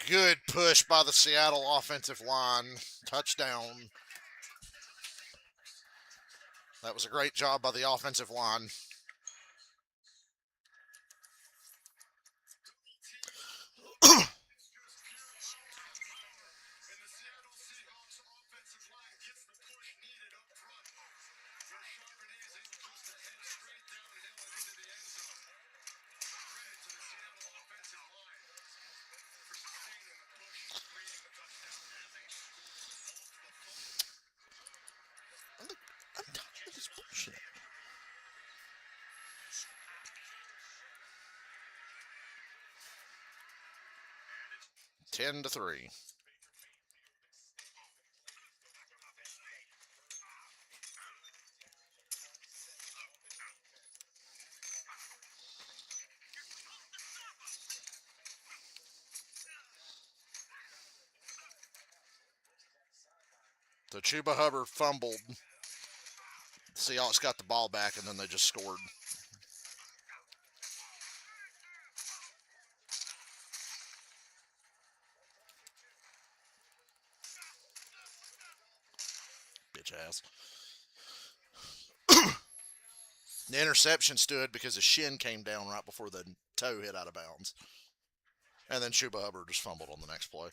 [SPEAKER 1] Good push by the Seattle offensive line. Touchdown. That was a great job by the offensive line. I'm tired of this bullshit. Ten to 3. So Chuba Hubbard fumbled. Seahawks got the ball back, and then they just scored. Bitch ass. The interception stood because the shin came down right before the toe hit out of bounds. And then Chuba Hubbard just fumbled on the next play.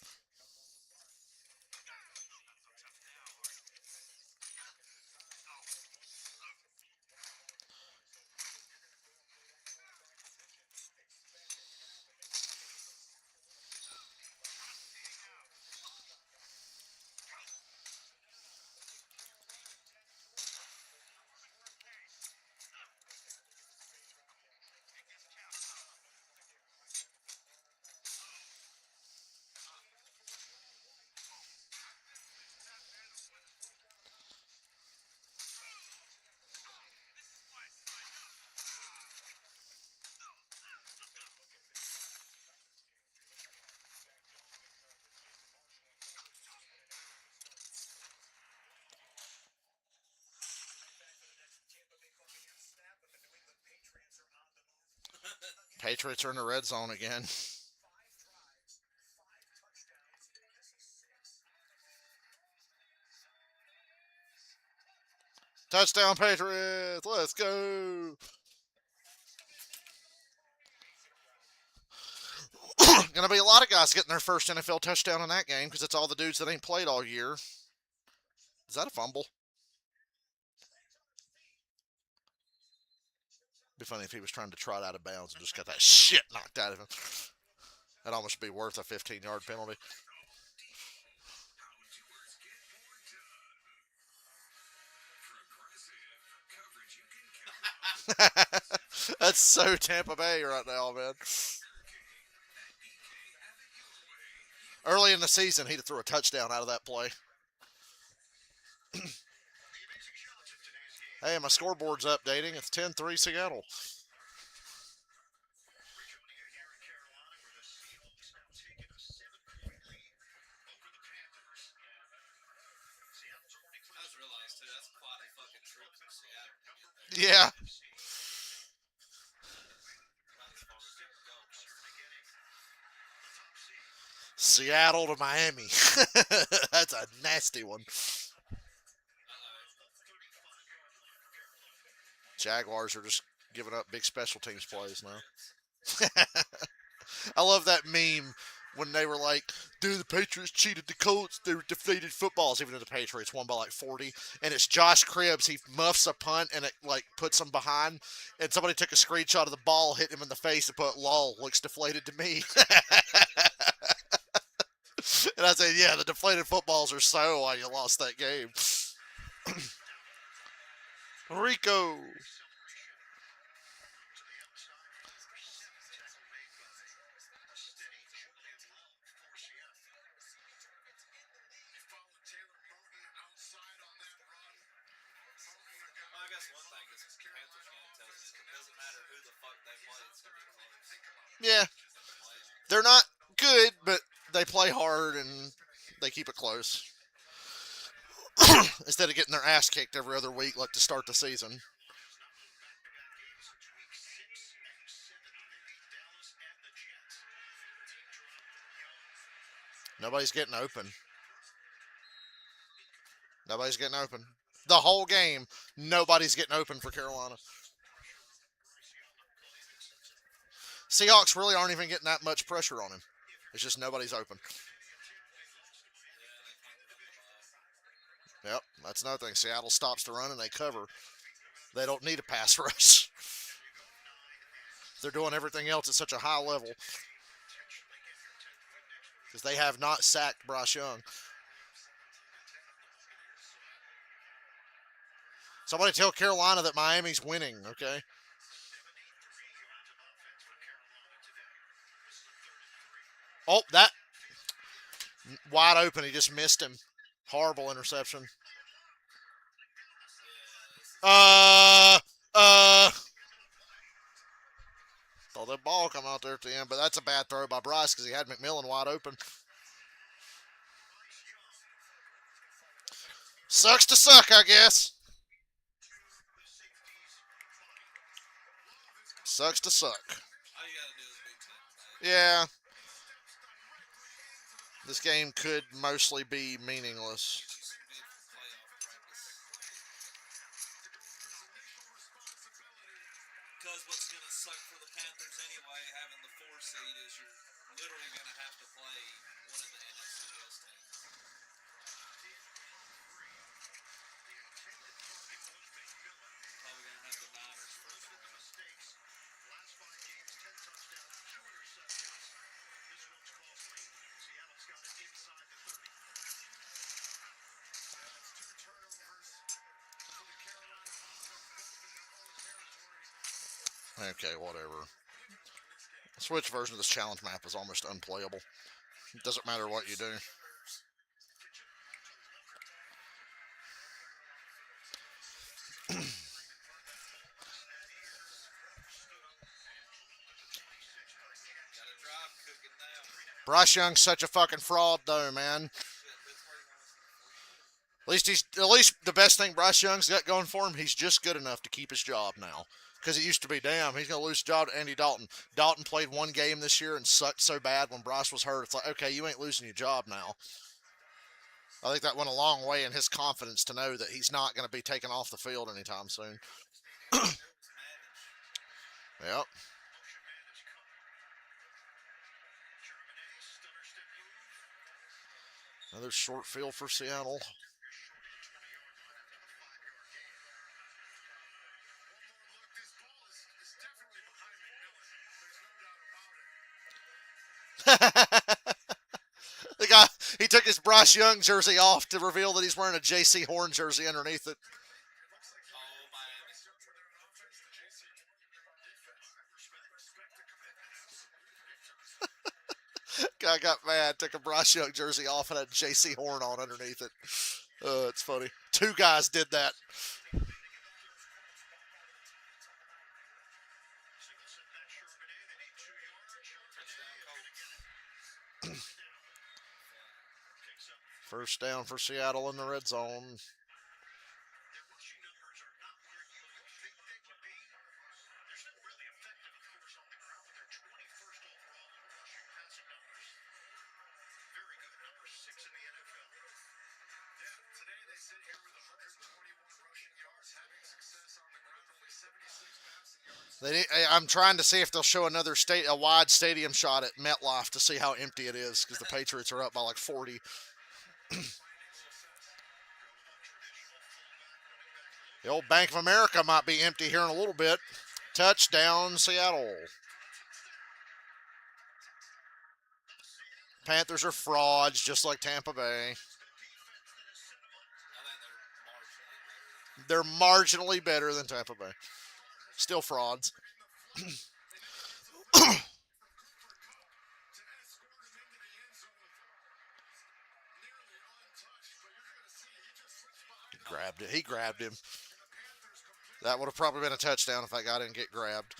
[SPEAKER 1] Patriots are in the red zone again. Touchdown, Patriots! Let's go! Gonna be a lot of guys getting their first NFL touchdown in that game because it's all the dudes that ain't played all year. Is that a fumble? Be funny if he was trying to trot out of bounds and just got that shit knocked out of him. That'd almost be worth a 15-yard penalty. That's so Tampa Bay right now, man. Early in the season, he'd have threw a touchdown out of that play. Hey, my scoreboard's updating. It's 10-3 Seattle.
[SPEAKER 2] I just realized too, that's quite a fucking trip from Seattle to get there.
[SPEAKER 1] Yeah.
[SPEAKER 2] About as far as you can go.
[SPEAKER 1] Seattle to Miami. That's a nasty one. Jaguars are just giving up big special teams plays now. I love that meme when they were like, dude, the Patriots cheated the Colts. They were defeated footballs, even though the Patriots won by like 40. And it's Josh Cribbs. He muffs a punt and it like puts him behind. And somebody took a screenshot of the ball, hit him in the face, and put, lol, looks deflated to me. And I said, yeah, the deflated footballs are so why you lost that game. Rico.
[SPEAKER 2] Well, I guess one thing this Panthers game tells me is it doesn't matter who the fuck they play, it's going to be close.
[SPEAKER 1] Yeah, they're not good, but they play hard and they keep it close. Instead of getting their ass kicked every other week like to start the season. Nobody's getting open. Nobody's getting open. The whole game, nobody's getting open for Carolina. Seahawks really aren't even getting that much pressure on him. It's just nobody's open. Yep, that's another thing. Seattle stops the run and they cover. They don't need a pass rush. They're doing everything else at such a high level. Because they have not sacked Bryce Young. Somebody tell Carolina that Miami's winning, okay? Oh, that wide open. He just missed him. Horrible interception. Thought that ball come out there at the end, but that's a bad throw by Bryce because he had McMillan wide open. Sucks to suck, I guess. Sucks to suck.
[SPEAKER 2] All you got to do is beat Tampa Bay.
[SPEAKER 1] Yeah. This game could mostly be meaningless.
[SPEAKER 2] Get you some good playoff practice. Because what's going to suck for the Panthers anyway, having the 4 seed, is you're literally going to have to play one of the NFC West teams. Probably going to have the Niners first round.
[SPEAKER 1] Okay, whatever. The Switch version of this challenge map is almost unplayable. It doesn't matter what you do.
[SPEAKER 2] Got a drive cooking now.
[SPEAKER 1] Bryce Young's such a fucking fraud, though, man. At least the best thing Bryce Young's got going for him. He's just good enough to keep his job now. Because it used to be, damn, he's going to lose his job to Andy Dalton. Dalton played one game this year and sucked so bad when Bryce was hurt. It's like, okay, you ain't losing your job now. I think that went a long way in his confidence to know that he's not going to be taken off the field anytime soon. Yep. Another short field for Seattle. The guy, he took his Bryce Young jersey off to reveal that he's wearing a J.C. Horn jersey underneath it.
[SPEAKER 2] Oh, Miami.
[SPEAKER 1] Guy got mad, took a Bryce Young jersey off and had J.C. Horn on underneath it. It's funny. Two guys did that. First down for Seattle in the red zone. I'm trying to see if they'll show another a wide stadium shot at MetLife to see how empty it is because the Patriots are up by like 40. The old Bank of America might be empty here in a little bit. Touchdown, Seattle. Panthers are frauds, just like Tampa Bay. They're marginally better than Tampa Bay. Still frauds. Grabbed it. He grabbed him. That would have probably been a touchdown if that guy didn't get grabbed.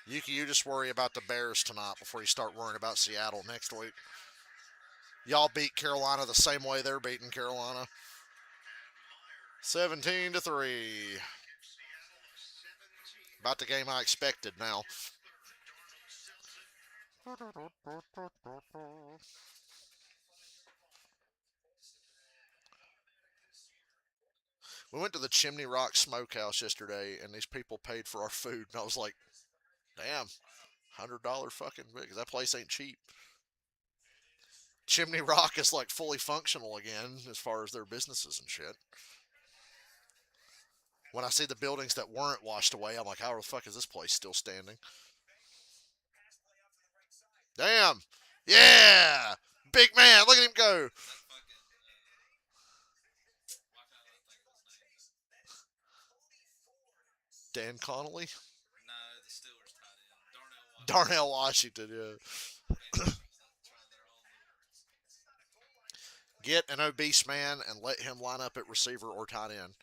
[SPEAKER 1] You just worry about the Bears tonight before you start worrying about Seattle next week. Y'all beat Carolina the same way they're beating Carolina. 17-3. About the game I expected now. We went to the Chimney Rock Smokehouse yesterday, and these people paid for our food, and I was like, damn, $100 fucking, because that place ain't cheap. Chimney Rock is like fully functional again as far as their businesses and shit. When I see the buildings that weren't washed away, I'm like, how the fuck is this place still standing? Damn. Yeah. Big man. Look at him go. Dan Connolly?
[SPEAKER 2] No, the Steelers tight end.
[SPEAKER 1] Darnell Washington, yeah. Get an obese man and let him line up at receiver or tight end.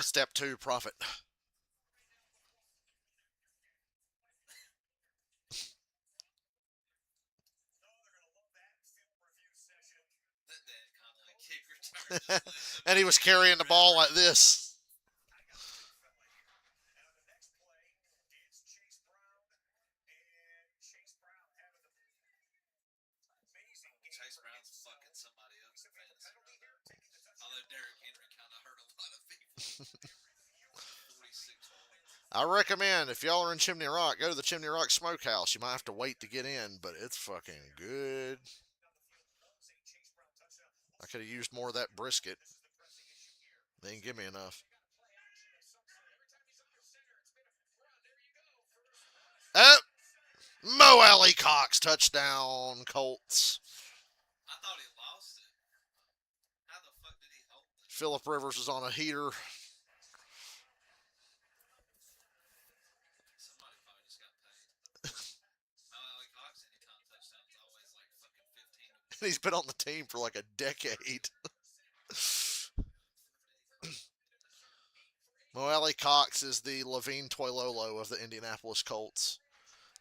[SPEAKER 1] Step 2, profit. And he was carrying the ball like this.
[SPEAKER 2] Chase Brown's fucking somebody else in fantasy. Although Derrick Henry kind of hurt a lot of people. 46 points.
[SPEAKER 1] I recommend if y'all are in Chimney Rock, go to the Chimney Rock Smokehouse. You might have to wait to get in, but it's fucking good. I could have used more of that brisket. They didn't give me enough. Oh, Mo Alley Cox touchdown, Colts.
[SPEAKER 2] I thought he lost it. How the fuck did he hold it?
[SPEAKER 1] Phillip Rivers is on a heater.
[SPEAKER 2] Somebody probably just got paid. Mallory Cox, anytime touchdown's always like fucking 15.
[SPEAKER 1] He's been on the team for like a decade. Mo Alley Cox is the Levine Toilolo of the Indianapolis Colts.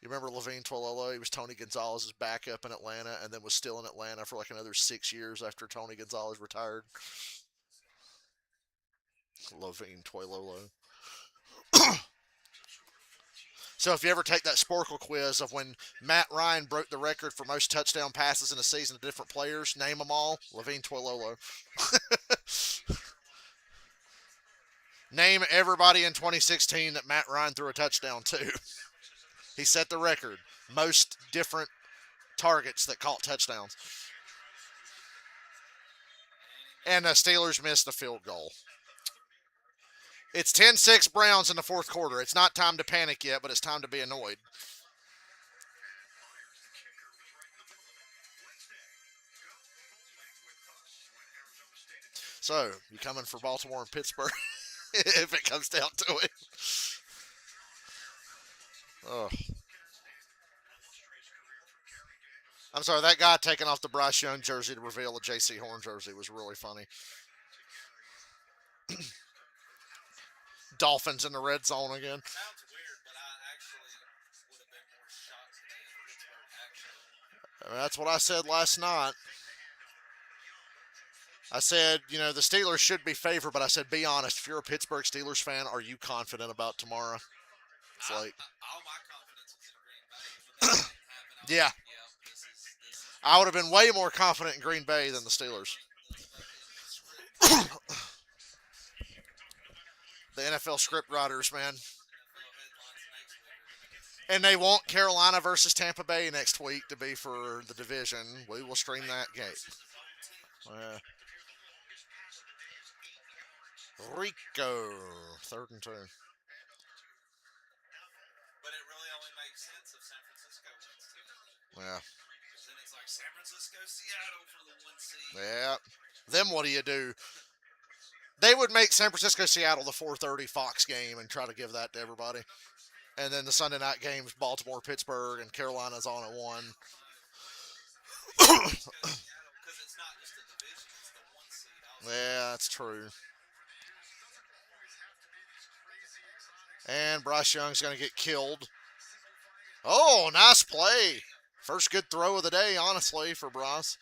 [SPEAKER 1] You remember Levine Toilolo? He was Tony Gonzalez's backup in Atlanta and then was still in Atlanta for like another 6 years after Tony Gonzalez retired. Levine Toilolo. So if you ever take that Sporkle quiz of when Matt Ryan broke the record for most touchdown passes in a season to different players, name them all. Levine Toilolo. Name everybody in 2016 that Matt Ryan threw a touchdown to. He set the record. Most different targets that caught touchdowns. And the Steelers missed a field goal. It's 10-6 Browns in the fourth quarter. It's not time to panic yet, but it's time to be annoyed. So, you coming for Baltimore and Pittsburgh if it comes down to it? Oh. I'm sorry, that guy taking off the Bryce Young jersey to reveal a J.C. Horn jersey was really funny. Dolphins in the red zone again.
[SPEAKER 2] Sounds weird, but I actually would have been more shocked today if Pittsburgh actually.
[SPEAKER 1] I mean, that's what I said last night. I said, the Steelers should be favored, but I said, be honest. If you're a Pittsburgh Steelers fan, are you confident about tomorrow? It's like,
[SPEAKER 2] All my confidence was in Green Bay. When that didn't happen, I was
[SPEAKER 1] yeah,
[SPEAKER 2] like, yep, this is
[SPEAKER 1] I would have been way more confident in Green Bay than the Steelers. The NFL script writers, man.
[SPEAKER 2] NFL headlines next week are going to get
[SPEAKER 1] And they want Carolina versus Tampa Bay next week to be for the division. We will stream that game. Rico, 3rd and 2.
[SPEAKER 2] But it really only makes sense if San Francisco wins too.
[SPEAKER 1] Yeah.
[SPEAKER 2] Because then it's like San Francisco, Seattle for the 1 seed.
[SPEAKER 1] Yeah. Then what do you do? They would make San Francisco Seattle the 4:30 Fox game and try to give that to everybody. And then the Sunday night games, Baltimore, Pittsburgh, and Carolina's on at 1.
[SPEAKER 2] Because it's not just a division, it's the 1 seed.
[SPEAKER 1] Yeah, that's true. And Bryce Young's going to get killed. Oh, nice play. First good throw of the day, honestly, for Bryce.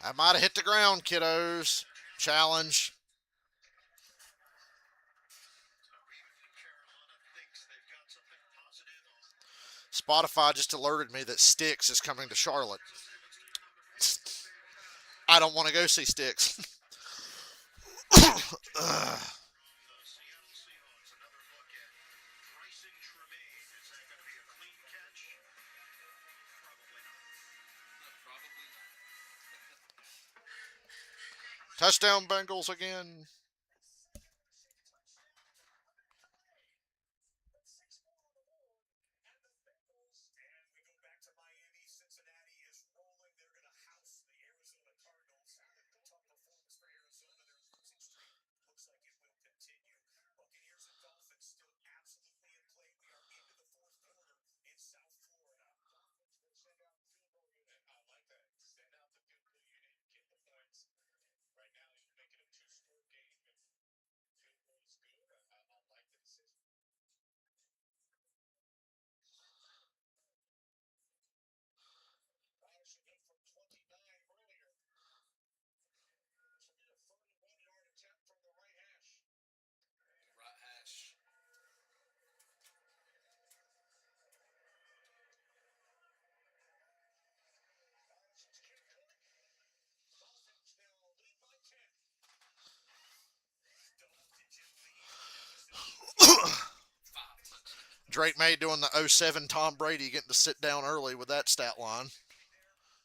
[SPEAKER 1] I might have hit the ground, kiddos. Challenge. Spotify just alerted me that Styx is coming to Charlotte. I don't want to go see Styx. Touchdown Bengals again.
[SPEAKER 2] Right hash.
[SPEAKER 1] Drake May doing the '07 Tom Brady getting to sit down early with that stat line.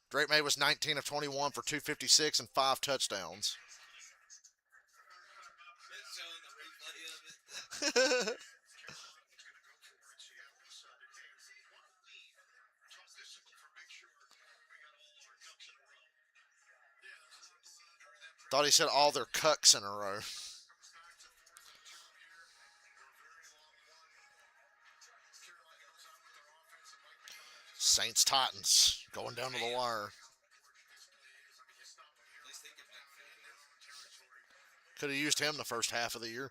[SPEAKER 1] Drake May was 19 of 21 for 256 and 5 touchdowns.
[SPEAKER 2] It's showing the replay of it.
[SPEAKER 1] Thought he said all their cucks in a row. Saints Titans going down to the wire.
[SPEAKER 2] At least he can make field goals.
[SPEAKER 1] Could have used him the first half of the year.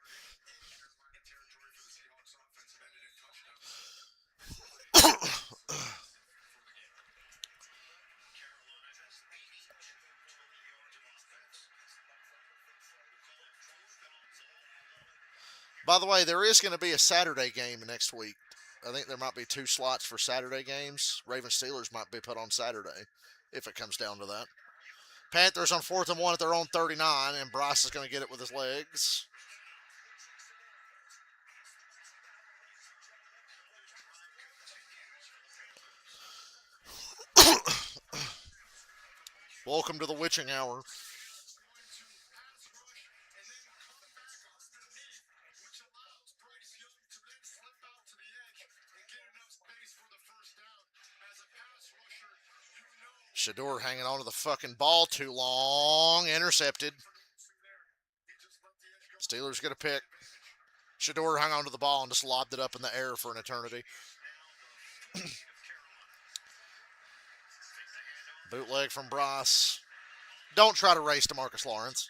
[SPEAKER 1] By the way, there is going to be a Saturday game next week. I think there might be two slots for Saturday games. Ravens Steelers might be put on Saturday if it comes down to that. Panthers on 4th and 1 at their own 39, and Bryce is going to get it with his legs. Welcome to the witching hour. Shador hanging on to the fucking ball too long. Intercepted. Steelers get a pick. Shador hung on to the ball and just lobbed it up in the air for an eternity. Bootleg from Bryce. Don't try to race to Marcus Lawrence.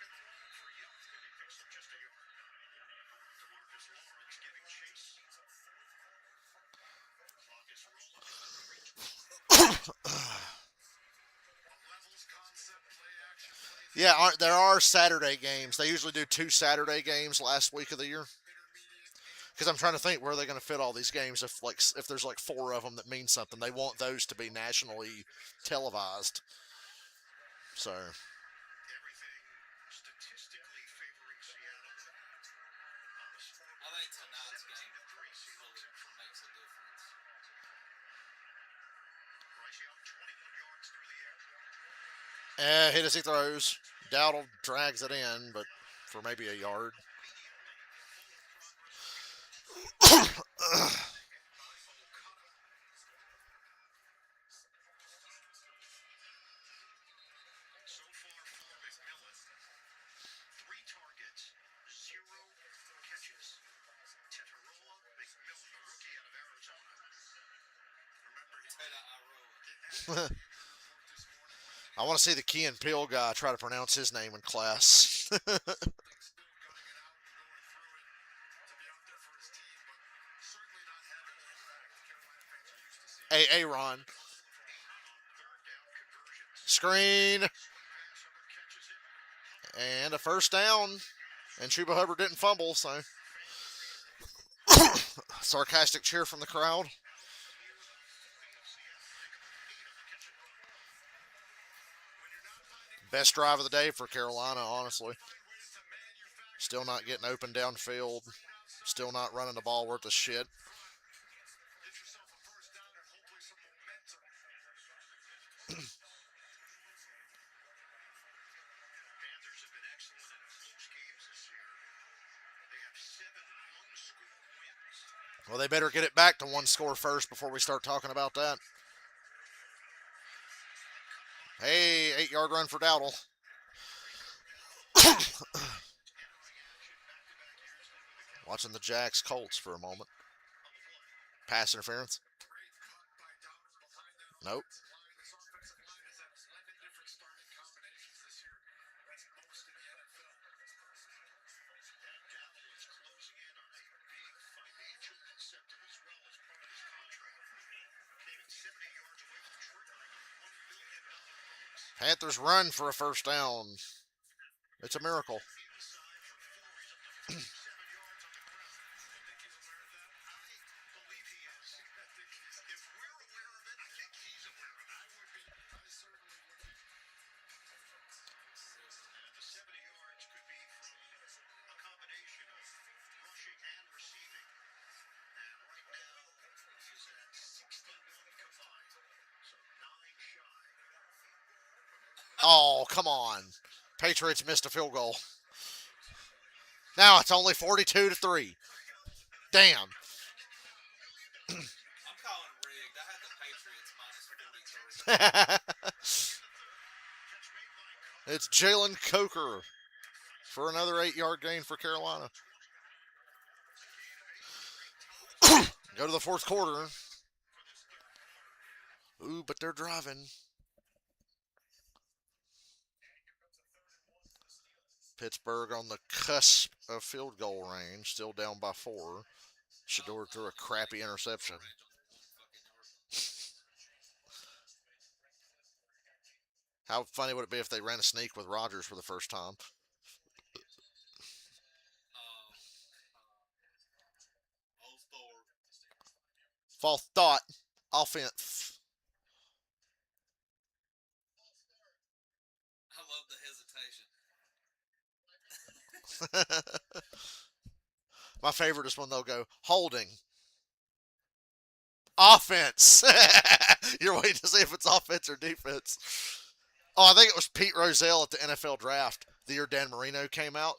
[SPEAKER 1] Yeah, there are Saturday games. They usually do two Saturday games last week of the year. Because I'm trying to think where they're going to fit all these games. If there's like four of them that mean something, they want those to be nationally televised. So
[SPEAKER 2] I think tonight's game really makes a difference.
[SPEAKER 1] hit as he throws. Dowdle drags it in, but for maybe a yard. I want to see the Key and Peele guy try to pronounce his name in class. Aaron. Screen. And a first down. And Chuba Hubbard didn't fumble, so. Sarcastic cheer from the crowd. Best drive of the day for Carolina, honestly. Still not getting open downfield. Still not running the ball worth a shit. Well, they better get it back to one score first before we start talking about that. Hey, 8-yard run for Dowdle. Watching the Jacks Colts for a moment. Pass interference. Nope. Panthers run for a first down. It's a miracle. Oh, come on. Patriots missed a field goal. Now it's only 42-3. Damn.
[SPEAKER 2] I'm calling rigged. I had the Patriots minus 43.
[SPEAKER 1] It's Jalen Coker for another 8-yard gain for Carolina. Go to the fourth quarter. Ooh, but they're driving. Pittsburgh on the cusp of field goal range, still down by 4. Shador threw a crappy interception. How funny would it be if they ran a sneak with Rodgers for the first time? False thought. Offense.
[SPEAKER 2] I love the hesitation.
[SPEAKER 1] My favorite is when they'll go holding. Offense. You're waiting to see if it's offense or defense. Oh, I think it was Pete Rozelle at the NFL draft the year Dan Marino came out.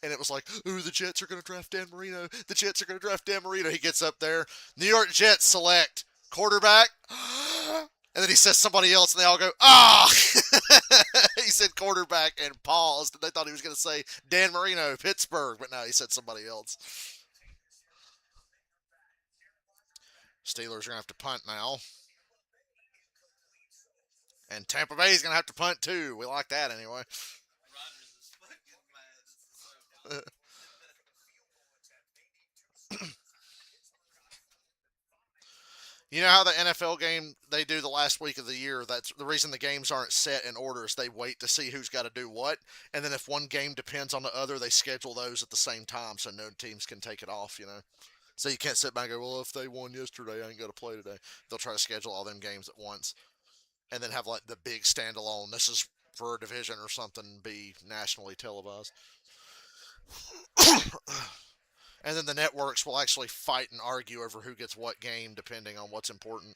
[SPEAKER 1] And it was like, ooh, the Jets are going to draft Dan Marino. The Jets are going to draft Dan Marino. He gets up there. New York Jets select quarterback. And then he says somebody else, and they all go, ah! He said quarterback and paused. And they thought he was going to say Dan Marino, Pittsburgh. But no, he said somebody else. Steelers are going to have to punt now. And Tampa Bay's going to have to punt too. We like that anyway.
[SPEAKER 2] Rodgers is fucking mad. This is so funny.
[SPEAKER 1] You know how the NFL game they do the last week of the year? That's the reason the games aren't set in order is they wait to see who's got to do what, and then if one game depends on the other, they schedule those at the same time so no teams can take it off. So you can't sit back and go, well, if they won yesterday, I ain't got to play today. They'll try to schedule all them games at once, and then have like the big standalone. This is for a division or something be nationally televised. And then the networks will actually fight and argue over who gets what game depending on what's important.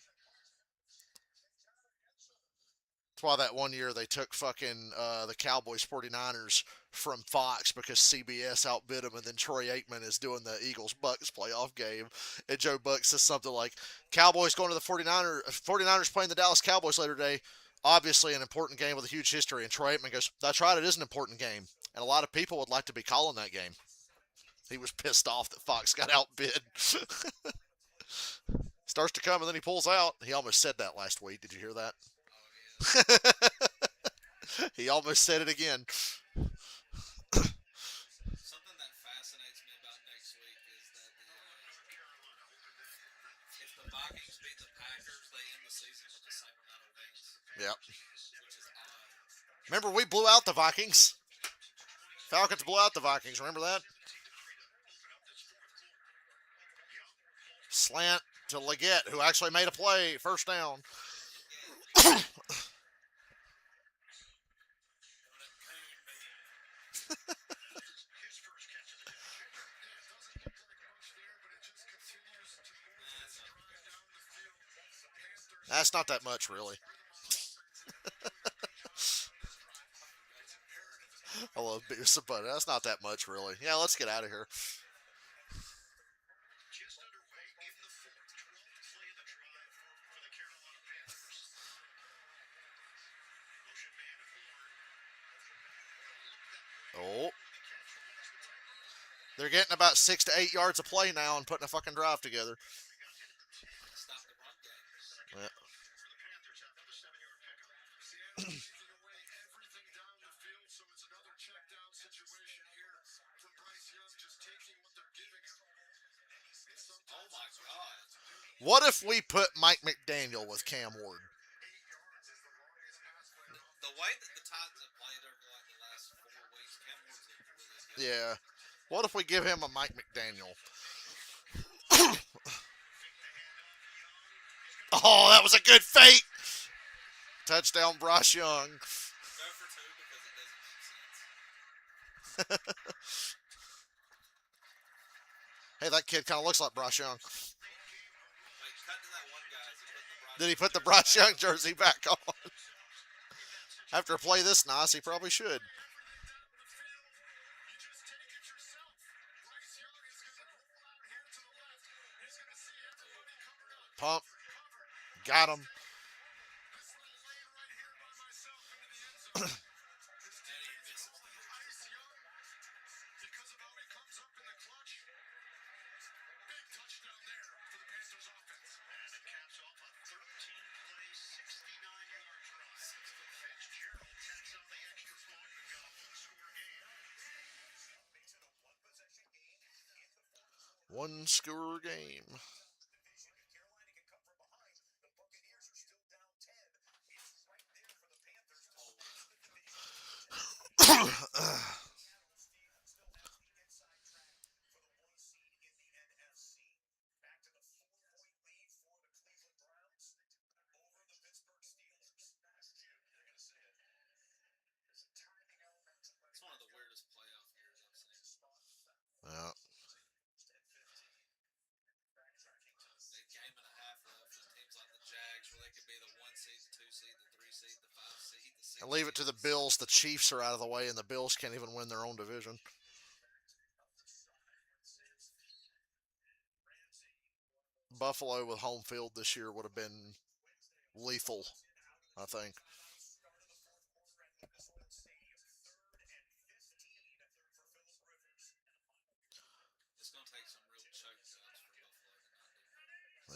[SPEAKER 1] That's why that one year they took fucking the Cowboys 49ers from Fox because CBS outbid them, and then Troy Aikman is doing the Eagles Bucks playoff game. And Joe Buck says something like, Cowboys going to the 49ers playing the Dallas Cowboys later today. Obviously an important game with a huge history. And Troy Aikman goes, that's right, it is an important game. And a lot of people would like to be calling that game. He was pissed off that Fox got outbid. Starts to come and then he pulls out. He almost said that last week. Did you hear that?
[SPEAKER 2] Oh, yeah.
[SPEAKER 1] He almost said it again.
[SPEAKER 2] Something that fascinates me about next week is that if the Vikings beat the Packers, they end the season with the same amount of wins,
[SPEAKER 1] Yep.
[SPEAKER 2] which is odd.
[SPEAKER 1] Remember, we blew out the Vikings. Falcons blew out the Vikings. Remember that? Slant to Leggett, who actually made a play. First down. That's not that much, really. I love Beavis and Butter. That's not that much, really. Yeah, let's get out of here. Oh. They're getting about 6 to 8 yards of play now and putting a fucking drive together.
[SPEAKER 2] Stop the run game.
[SPEAKER 1] Yeah.
[SPEAKER 2] Oh my god.
[SPEAKER 1] What if we put Mike McDaniel with Cam Ward?
[SPEAKER 2] The way that the Titans have played over like the last 4 weeks, Cam Ward's looked really good.
[SPEAKER 1] Yeah. What if we give him a Mike McDaniel? Oh, that was a good fake. Touchdown, Bryce Young.
[SPEAKER 2] Go for two because it doesn't make sense.
[SPEAKER 1] Hey, that kid kind of looks like Bryce Young.
[SPEAKER 2] Wait, cut to that one guy.
[SPEAKER 1] Did he put the Bryce Young jersey back on? After a play this nice, he probably should. Pump. Got him. One score game. Leave it to the Bills. The Chiefs are out of the way, and the Bills can't even win their own division. Buffalo with home field this year would have been lethal, I think.
[SPEAKER 2] It's gonna take some real choke jobs for Buffalo to not do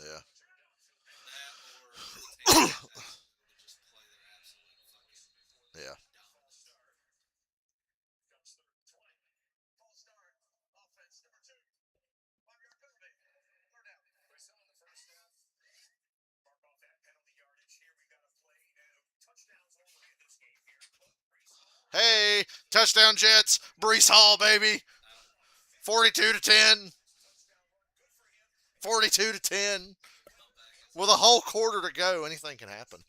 [SPEAKER 1] Yeah.
[SPEAKER 2] that, or the team like Jacksonville to just play their absolute fucking
[SPEAKER 1] Yeah.
[SPEAKER 2] dominance.
[SPEAKER 1] Hey, touchdown Jets. Bryce Hall, baby.
[SPEAKER 2] Now,
[SPEAKER 1] 42 to 10. 42 to 10.
[SPEAKER 2] comeback is
[SPEAKER 1] With a whole quarter to go, anything can happen.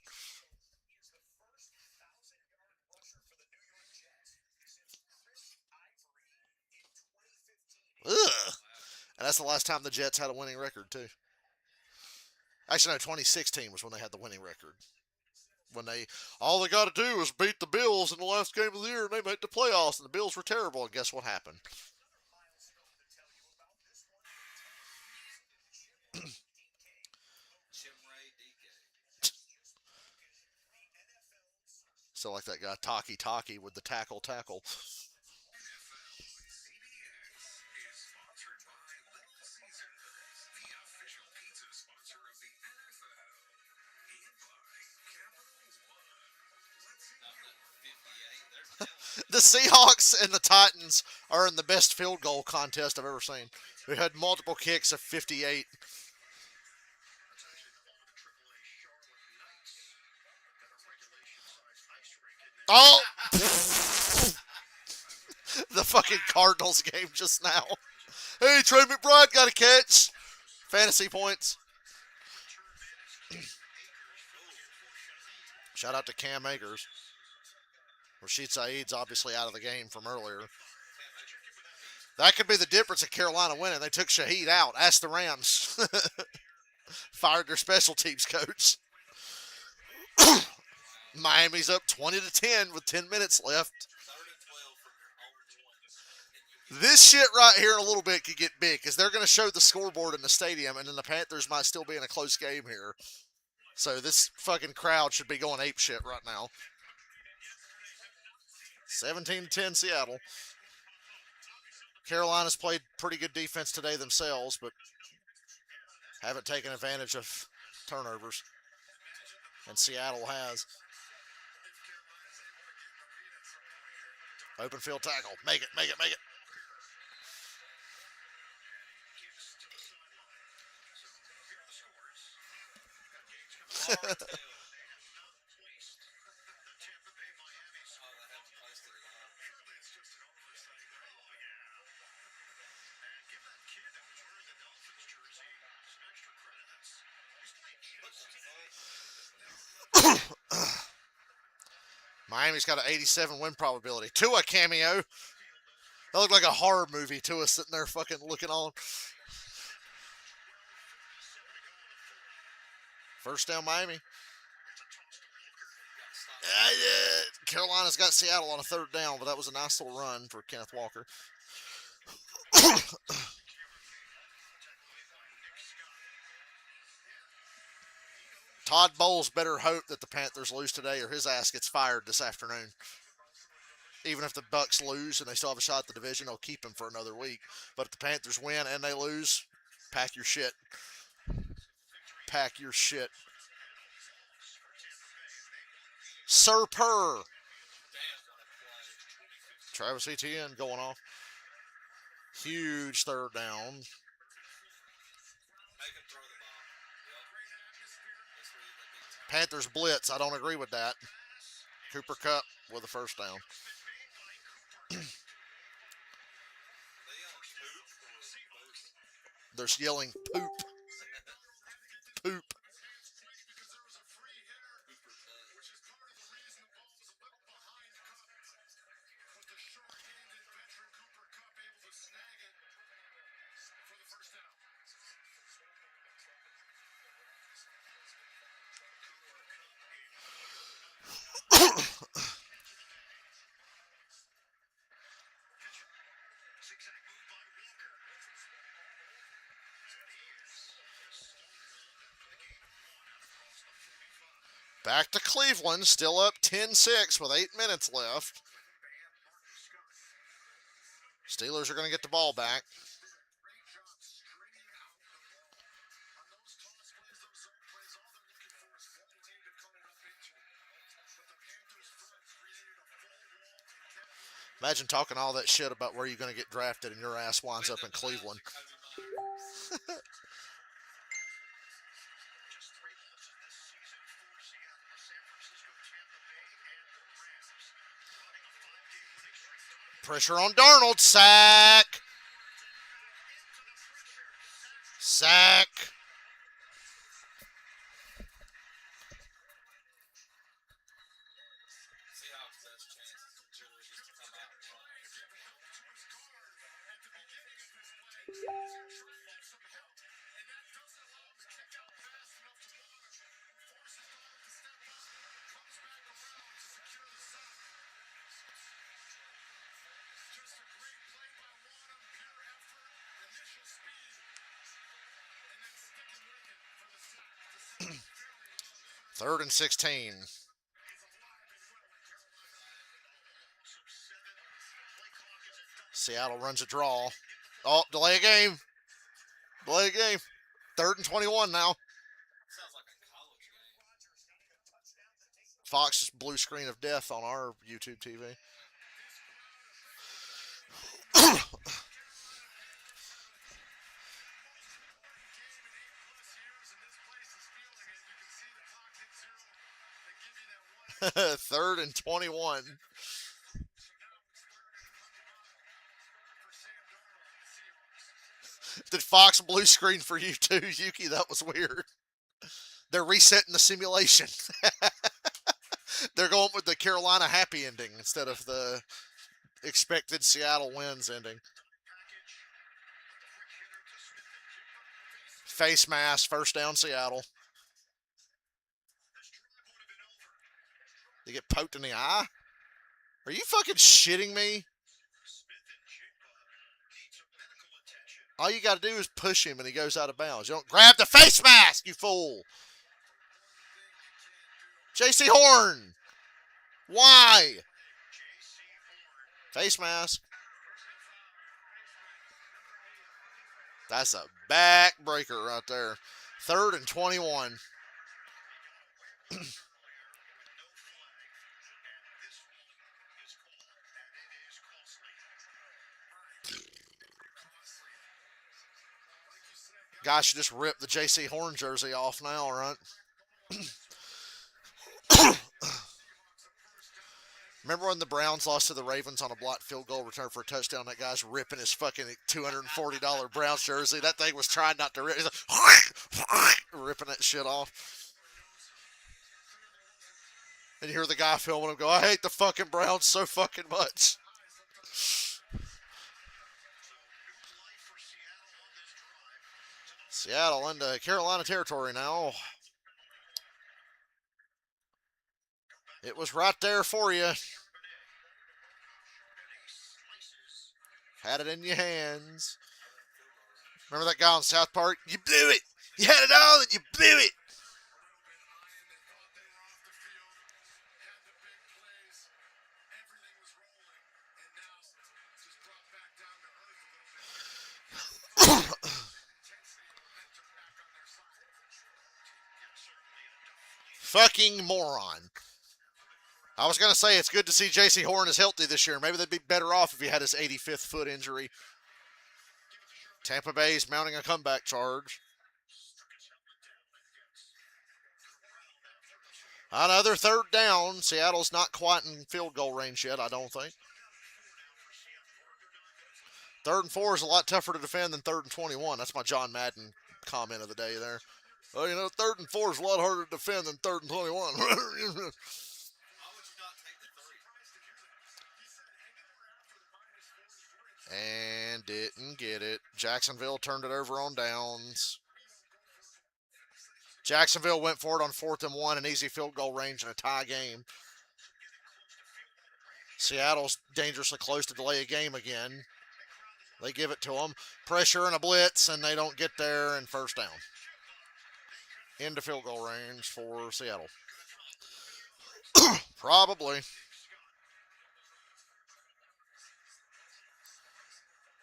[SPEAKER 1] Ugh. And that's the last time the Jets had a winning record, too. Actually, no, 2016 was when they had the winning record. When all they got to do is beat the Bills in the last game of the year and they make the playoffs, and the Bills were terrible. And guess what happened?
[SPEAKER 2] Chimray DK.
[SPEAKER 1] So like that guy Taki with the tackle.
[SPEAKER 2] Not 58. They're killing
[SPEAKER 1] The Seahawks and the Titans are in the best field goal contest I've ever seen. We had multiple kicks of 58. Oh, the fucking Cardinals game just now. Hey, Trey McBride got a catch. Fantasy points. Shout out to Cam Akers. Rashid Saeed's obviously out of the game from earlier. That could be the difference in Carolina winning. They took Shaheed out. Ask the Rams. Fired their special teams coach. Miami's up 20 to 10 with 10 minutes left.
[SPEAKER 2] 3rd and 12 from your own 20.
[SPEAKER 1] This shit right here in a little bit could get big because they're going to show the scoreboard in the stadium, and then the Panthers might still be in a close game here. So this fucking crowd should be going ape shit right now. 17 to 10 Seattle. Carolina's played pretty good defense today themselves, but haven't taken advantage of turnovers. And Seattle has. Open field tackle. Make it.
[SPEAKER 2] RTO. Oh, they haven't posted it all.
[SPEAKER 1] Miami's got an 87 win probability. Tua cameo. That looked like a horror movie. Tua sitting there fucking looking on. First down, Miami. Carolina's got Seattle on a 3rd down, but that was a nice little run for Kenneth Walker. Todd Bowles better hope that the Panthers lose today or his ass gets fired this afternoon. Even if the Bucks lose and they still have a shot at the division, they'll keep him for another week. But if the Panthers win and they lose, pack your shit. Pack your shit. Sir Purr.
[SPEAKER 2] Damn, what a play.
[SPEAKER 1] Travis Etienne going off. Huge 3rd down.
[SPEAKER 2] Make him throw the ball. Yep. That's where you let me
[SPEAKER 1] Panthers blitz. I don't agree with that. Cooper Kupp with a 1st down.
[SPEAKER 2] They yelling poop or poop?
[SPEAKER 1] They're yelling poop. Poop. Back to Cleveland, still up 10-6 with 8 minutes left. Steelers are going to get the ball back. Imagine talking all that shit about where you're going to get drafted and your ass winds up in Cleveland. Pressure on Darnold. Sack. Sack.
[SPEAKER 2] Seahawks' best chance is literally just to come out and run.
[SPEAKER 1] Third and 16. Seattle runs a draw. Oh, delay a game. Delay a game. Third and 21 now.
[SPEAKER 2] Sounds like a college game.
[SPEAKER 1] Fox's blue screen of death on our YouTube TV. Third and 21. Did Fox blue screen for you too, Yuki? That was weird. They're resetting the simulation. They're going with the Carolina happy ending instead of the expected Seattle wins ending. Face mask, first down Seattle. They get poked in the eye? Are you fucking shitting me? All you got to do is push him and he goes out of bounds. You don't grab the face mask, you fool. J.C. Horn. Why? Face mask. That's a backbreaker right there. Third and 21. Guy should just rip the J.C. Horn jersey off now, right? Remember when the Browns lost to the Ravens on a blocked field goal return for a touchdown? That guy's ripping his fucking $240 Browns jersey. That thing was trying not to rip. He's like, ripping that shit off. And you hear the guy filming him go, I hate the fucking Browns so fucking much. Seattle into Carolina territory now. It was right there for you. Had it in your hands. Remember that guy on South Park? You blew it. You had it all and you blew it. Fucking moron. I was going to say it's good to see J.C. Horn is healthy this year. Maybe they'd be better off if he had his 85th foot injury. Tampa Bay is mounting a comeback charge. Another third down. Seattle's not quite in field goal range yet, I don't think. Third and 4 is a lot tougher to defend than third and 21. That's my John Madden comment of the day there. Well, you know, third and 4 is a lot harder to defend than third and 21. And didn't get it. Jacksonville turned it over on downs. Jacksonville went for it on 4th and 1, an easy field goal range in a tie game. Seattle's dangerously close to delay a game again. They give it to them. Pressure and a blitz, and they don't get there, and first down. Into field goal range for Seattle. Probably.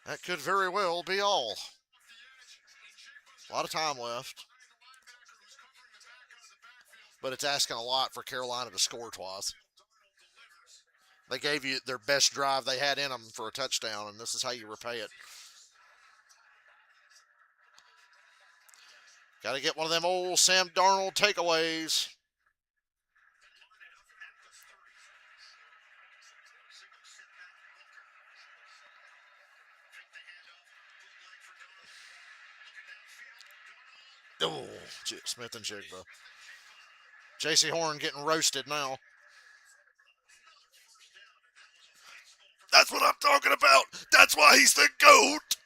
[SPEAKER 1] That could very well be all. A lot of time left. But it's asking a lot for Carolina to score twice. They gave you their best drive they had in them for a touchdown, and this is how you repay it. Got to get one of them old Sam Darnold takeaways. Oh, Smith and Jigba. J.C. Horn getting roasted now. That's what I'm talking about. That's why he's the GOAT.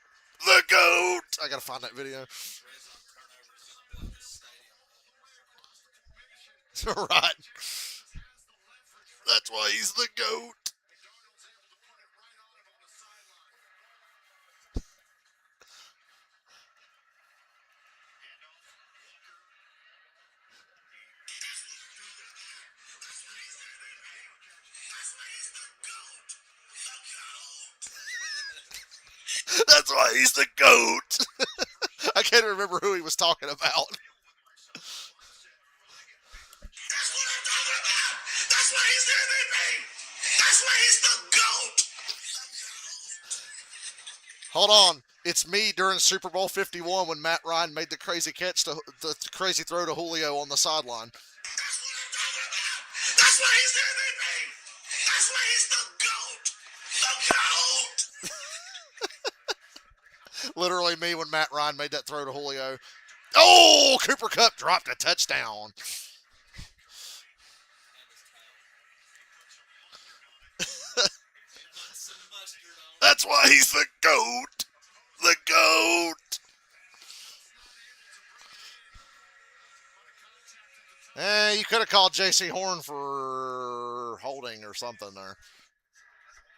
[SPEAKER 1] The GOAT. I got to find that video.
[SPEAKER 2] Red zone turnover is going to blow this stadium up.
[SPEAKER 1] Right. That's why he's the GOAT. That's why he's the GOAT. I can't remember who he was talking about. That's what I'm talking about. That's why he's the MVP. That's why he's the GOAT. Hold on. It's me during Super Bowl 51 when Matt Ryan made the crazy catch, the crazy throw to Julio on the sideline. That's what I'm talking about. That's why he's the MVP. That's why he's the GOAT. The GOAT. Literally me when Matt Ryan made that throw to Julio. Oh, Cooper Kupp dropped a touchdown. That's why he's the GOAT. The GOAT. You could have called J.C. Horn for holding or something there.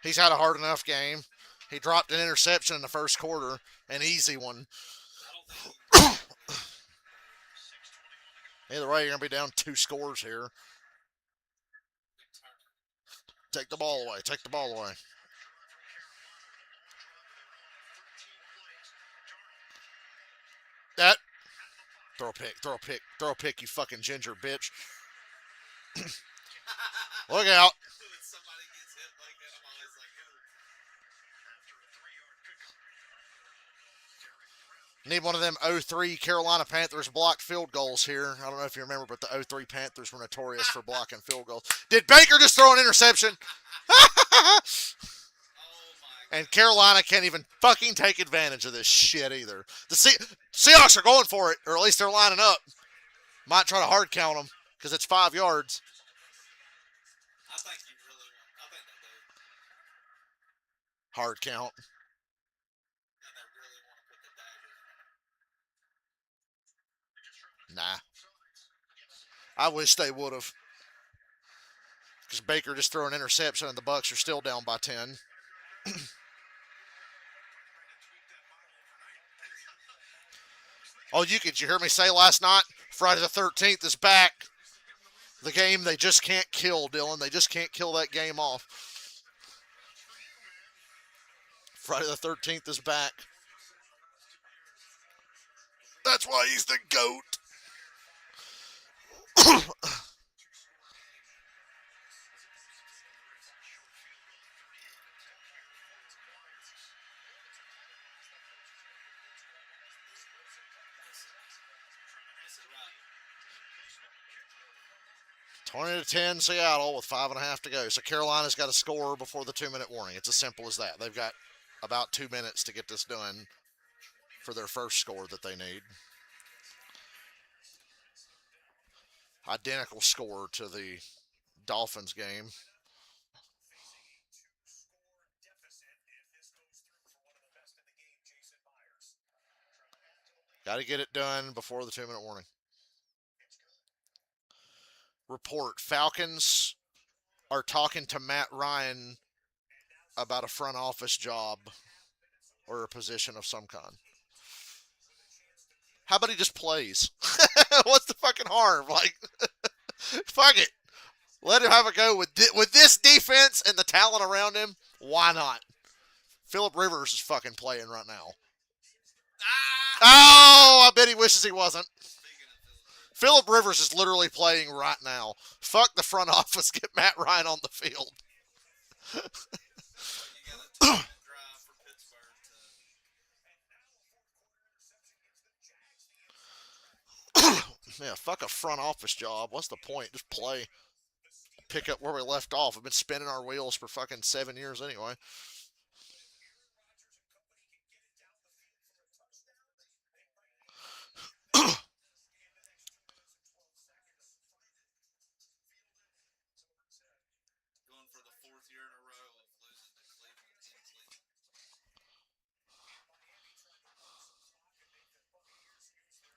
[SPEAKER 1] He's had a hard enough game. He dropped an interception in the first quarter, an easy one. Either way, you're going to be down 2 scores here. Take the ball away. Take the ball away. That. Throw a pick. Throw a pick. Throw a pick, you fucking ginger bitch. Look out. Need one of them 03 Carolina Panthers blocked field goals here. I don't know if you remember, but the 03 Panthers were notorious for blocking field goals. Did Baker just throw an interception? And Carolina can't even fucking take advantage of this shit either. The Seahawks are going for it, or at least they're lining up. Might try to hard count them because it's 5 yards.
[SPEAKER 2] I think you really want. I think they do.
[SPEAKER 1] Hard count.
[SPEAKER 2] And they really want to put the dagger.
[SPEAKER 1] Nah. I wish they would have. Because Baker just threw an interception and the Bucks are still down by 10. Oh, you hear me say last night? Friday the 13th is back. The game they just can't kill, Dylan. They just can't kill that game off. Friday the 13th is back. That's why he's the GOAT.
[SPEAKER 2] This is right.
[SPEAKER 1] 20-10 Seattle with 5.5 to go. So Carolina's got to score before the 2-minute warning. It's as simple as that. They've got about 2 minutes to get this done for their first score that they need. Identical score to the Dolphins game. Got to get it done before the 2-minute warning. Report: Falcons are talking to Matt Ryan about a front office job or a position of some kind. How about he just plays? What's the fucking harm? Like, fuck it. Let him have a go with this defense and the talent around him. Why not? Philip Rivers is fucking playing right now.
[SPEAKER 2] Ah!
[SPEAKER 1] Oh, I bet he wishes he wasn't.
[SPEAKER 2] Speaking of
[SPEAKER 1] Philip Rivers is literally playing right now. Fuck the front office. Get Matt Ryan on the field.
[SPEAKER 2] well, you got a 2-minute drive for Pittsburgh to.
[SPEAKER 1] Yeah, fuck a front office job. What's the point? Just play. Pick up where we left off. We've been spinning our wheels for fucking 7 years anyway.
[SPEAKER 2] Going for the 4th year in a row of losing to Cleveland in Cleveland.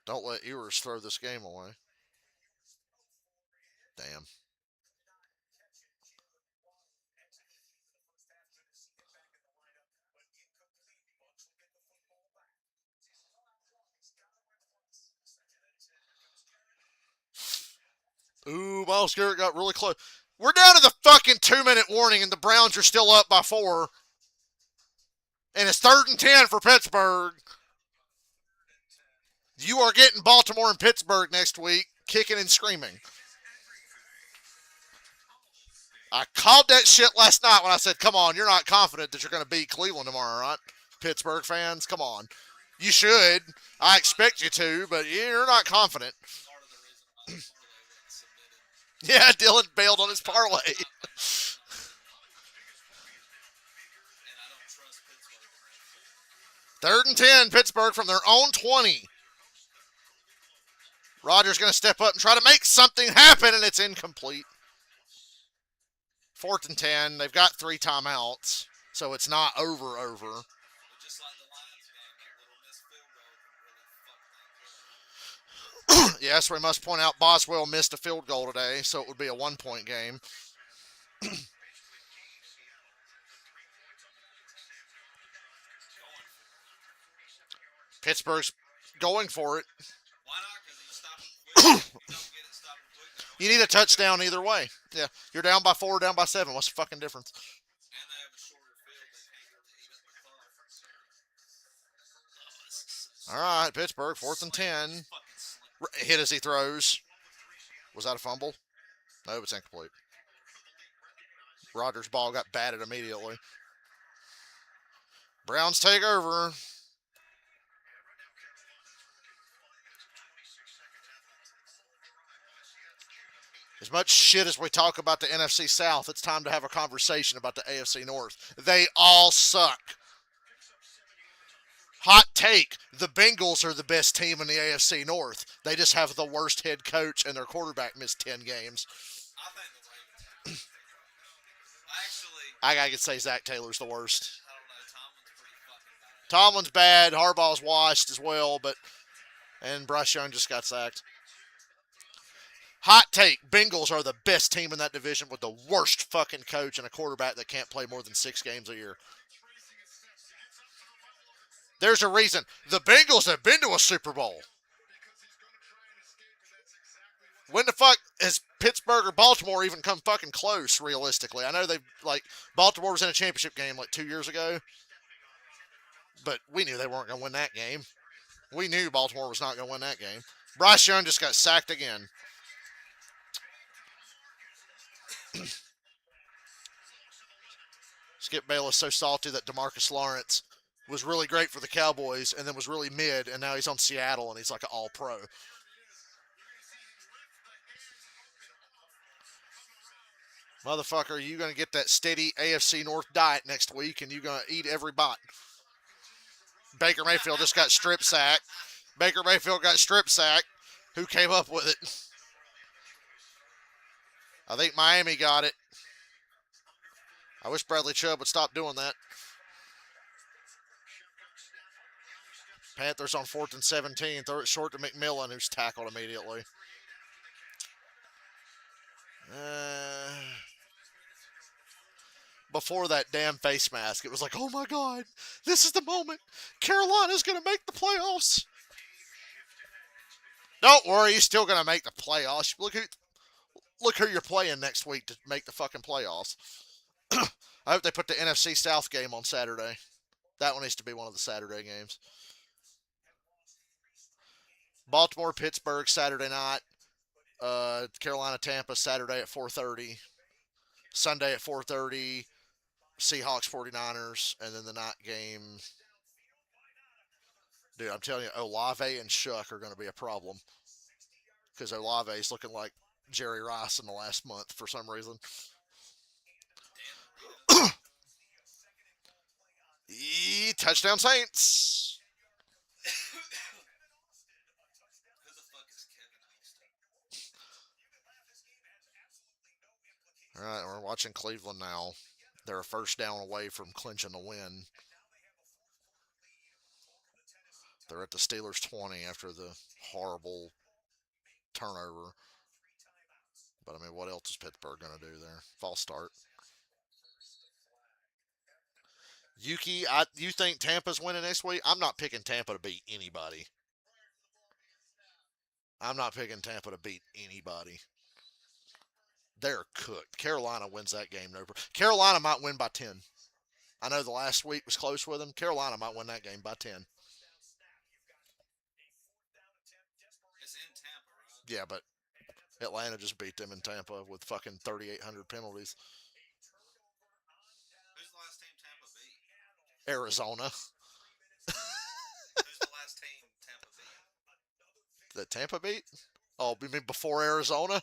[SPEAKER 1] Don't let Ewers throw this game away. Damn. Ooh, Miles Garrett got really close. We're down to the fucking 2-minute warning, and the Browns are still up by 4. And it's 3rd and 10 for Pittsburgh. You are getting Baltimore and Pittsburgh next week, kicking and screaming. I called that shit last night when I said, come on, you're not confident that you're going to beat Cleveland tomorrow, right? Pittsburgh fans, come on. You should. I expect you to, but you're not confident.
[SPEAKER 2] Part of the reason why the parlay wasn't submitted.
[SPEAKER 1] Yeah, Dylan bailed on his parlay.
[SPEAKER 2] And I don't trust Pittsburgh.
[SPEAKER 1] 3rd and 10, Pittsburgh from their own 20. Rodgers going to step up and try to make something happen, and it's incomplete. 4th and 10. They've got 3 timeouts, so it's not over.
[SPEAKER 2] But just like the Lions game, that little missed field goal can really fuck things up.
[SPEAKER 1] Yes, we must point out Boswell missed a field goal today, so it would be a 1-point game. Pittsburgh's going for it.
[SPEAKER 2] Why not? Because you stop him quick. You don't get it, stop him quick.
[SPEAKER 1] You need a touchdown either way. Yeah, you're down by 4, down by 7. What's the fucking difference?
[SPEAKER 2] And they have a shorter field. They can't really even the clock. Oh, this is
[SPEAKER 1] All right, Pittsburgh, 4th and 10.
[SPEAKER 2] fucking slick.
[SPEAKER 1] Hit as he throws. Was that a fumble? No, it's incomplete. Rodgers' ball got batted immediately. Browns take over. As much shit as we talk about the NFC South, it's time to have a conversation about the AFC North. They all suck. Hot take, the Bengals are the best team in the AFC North. They just have the worst head coach and their quarterback missed 10 games.
[SPEAKER 2] I think the Ravens have to take over. Actually,
[SPEAKER 1] I gotta say Zach Taylor's the worst.
[SPEAKER 2] I don't know. Tomlin's pretty fucking bad.
[SPEAKER 1] Tomlin's bad. Harbaugh's washed as well, and Bryce Young just got sacked. Hot take, Bengals are the best team in that division with the worst fucking coach and a quarterback that can't play more than 6 games a year. There's a reason. The Bengals have been to a Super Bowl. When the fuck has Pittsburgh or Baltimore even come fucking close, realistically? I know Baltimore was in a championship game 2 years ago, but we knew they weren't going to win that game. We knew Baltimore was not going to win that game. Bryce Young just got sacked again. Skip Bayless so salty that DeMarcus Lawrence was really great for the Cowboys and then was really mid, and now he's on Seattle and he's like an all-pro. Motherfucker, you going to get that steady AFC North diet next week, and you going to eat every bite. Baker Mayfield just got strip sacked. Baker Mayfield got strip sacked. Who came up with it? I think Miami got it. I wish Bradley Chubb would stop doing that. Panthers on 4th and 17. Throw it short to McMillan, who's tackled immediately. Before that damn face mask, it was like, oh my God, this is the moment. Carolina's going to make the playoffs. Don't worry, he's still going to make the playoffs. look who you're playing next week to make the fucking playoffs. I hope they put the NFC South game on Saturday. That one needs to be one of the Saturday games. Baltimore, Pittsburgh, Saturday night. Carolina, Tampa, Saturday at 4:30. Sunday at 4:30. Seahawks, 49ers, and then the night game. Dude, I'm telling you, Olave and Shuck are going to be a problem because Olave is looking like Jerry Rice in the last month for some reason. Touchdown Saints.
[SPEAKER 2] Who the fuck is Kevin Austin?
[SPEAKER 1] All right, we're watching Cleveland now. They're a first down away from clinching the win. They're at the Steelers 20 after the horrible turnover. But I mean, what else is Pittsburgh going to do there? False start. Yuki, you think Tampa's winning this week? I'm not picking Tampa to beat anybody. I'm not picking Tampa to beat anybody. They're cooked. Carolina wins that game. Carolina might win by 10. I know the last week was close with them. Carolina might win that game by 10.
[SPEAKER 2] It's in Tampa, right?
[SPEAKER 1] Yeah, but Atlanta just beat them in Tampa with fucking 3,800 penalties.
[SPEAKER 2] Who's the last team Tampa beat?
[SPEAKER 1] Arizona.
[SPEAKER 2] Who's the last team Tampa beat?
[SPEAKER 1] That Tampa beat? Oh, you mean before Arizona?
[SPEAKER 2] Well,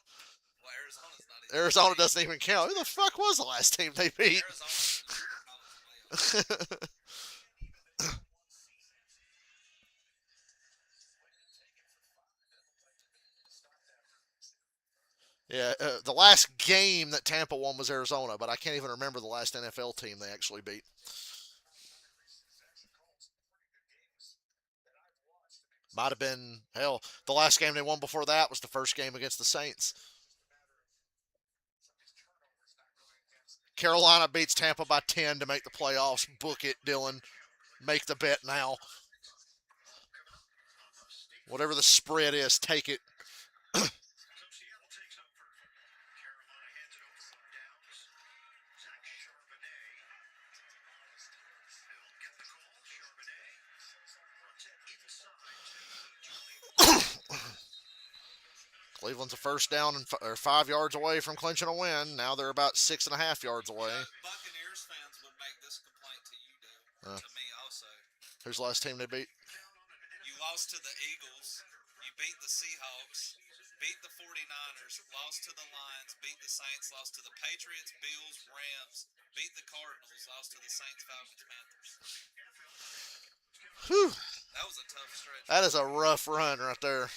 [SPEAKER 2] Arizona's not even.
[SPEAKER 1] Arizona doesn't even count. Who the fuck was the last team they beat?
[SPEAKER 2] Arizona's in the college playoffs.
[SPEAKER 1] Yeah, the last game that Tampa won was Arizona, but I can't even remember the last NFL team they actually beat. Might have been, hell, the last game they won before that was the first game against the Saints. Carolina beats Tampa by 10 to make the playoffs. Book it, Dylan. Make the bet now. Whatever the spread is, take it. Cleveland's a first down and or 5 yards away from clinching a win. Now they're about 6.5 yards away.
[SPEAKER 2] Buccaneers fans would make this complaint to you, though. To me, also.
[SPEAKER 1] Who's the last team they beat?
[SPEAKER 2] You lost to the Eagles. You beat the Seahawks. Beat the 49ers. Lost to the Lions. Beat the Saints. Lost to the Patriots, Bills, Rams. Beat the Cardinals. Lost to the Saints, Falcons, Panthers.
[SPEAKER 1] Whew.
[SPEAKER 2] That was a tough stretch.
[SPEAKER 1] That is a rough run right there.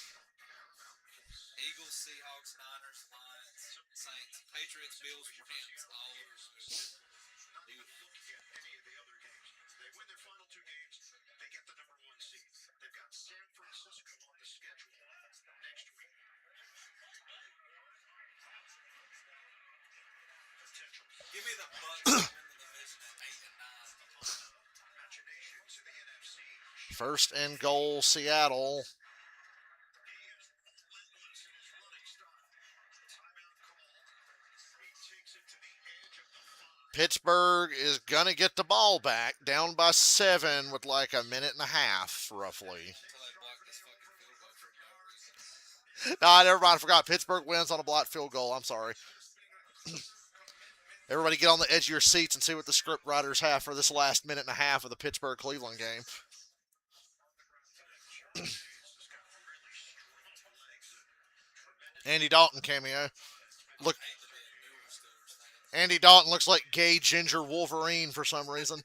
[SPEAKER 2] Eagles, Seahawks, Niners, Lions, Saints, Patriots, Bills, Rams, all over the road. Give me the Bucks to win the division at 8 and 9.
[SPEAKER 1] First and goal, Seattle. Pittsburgh is going to get the ball back, down by 7 with like a minute and a half, roughly.
[SPEAKER 2] Until they block this fucking field goal for no reason.
[SPEAKER 1] No, never mind. I forgot. Pittsburgh wins on a blocked field goal. I'm sorry. Everybody get on the edge of your seats and see what the script writers have for this last minute and a half of the Pittsburgh-Cleveland game. Andy Dalton cameo. Look, Andy Dalton looks like gay ginger Wolverine for some reason.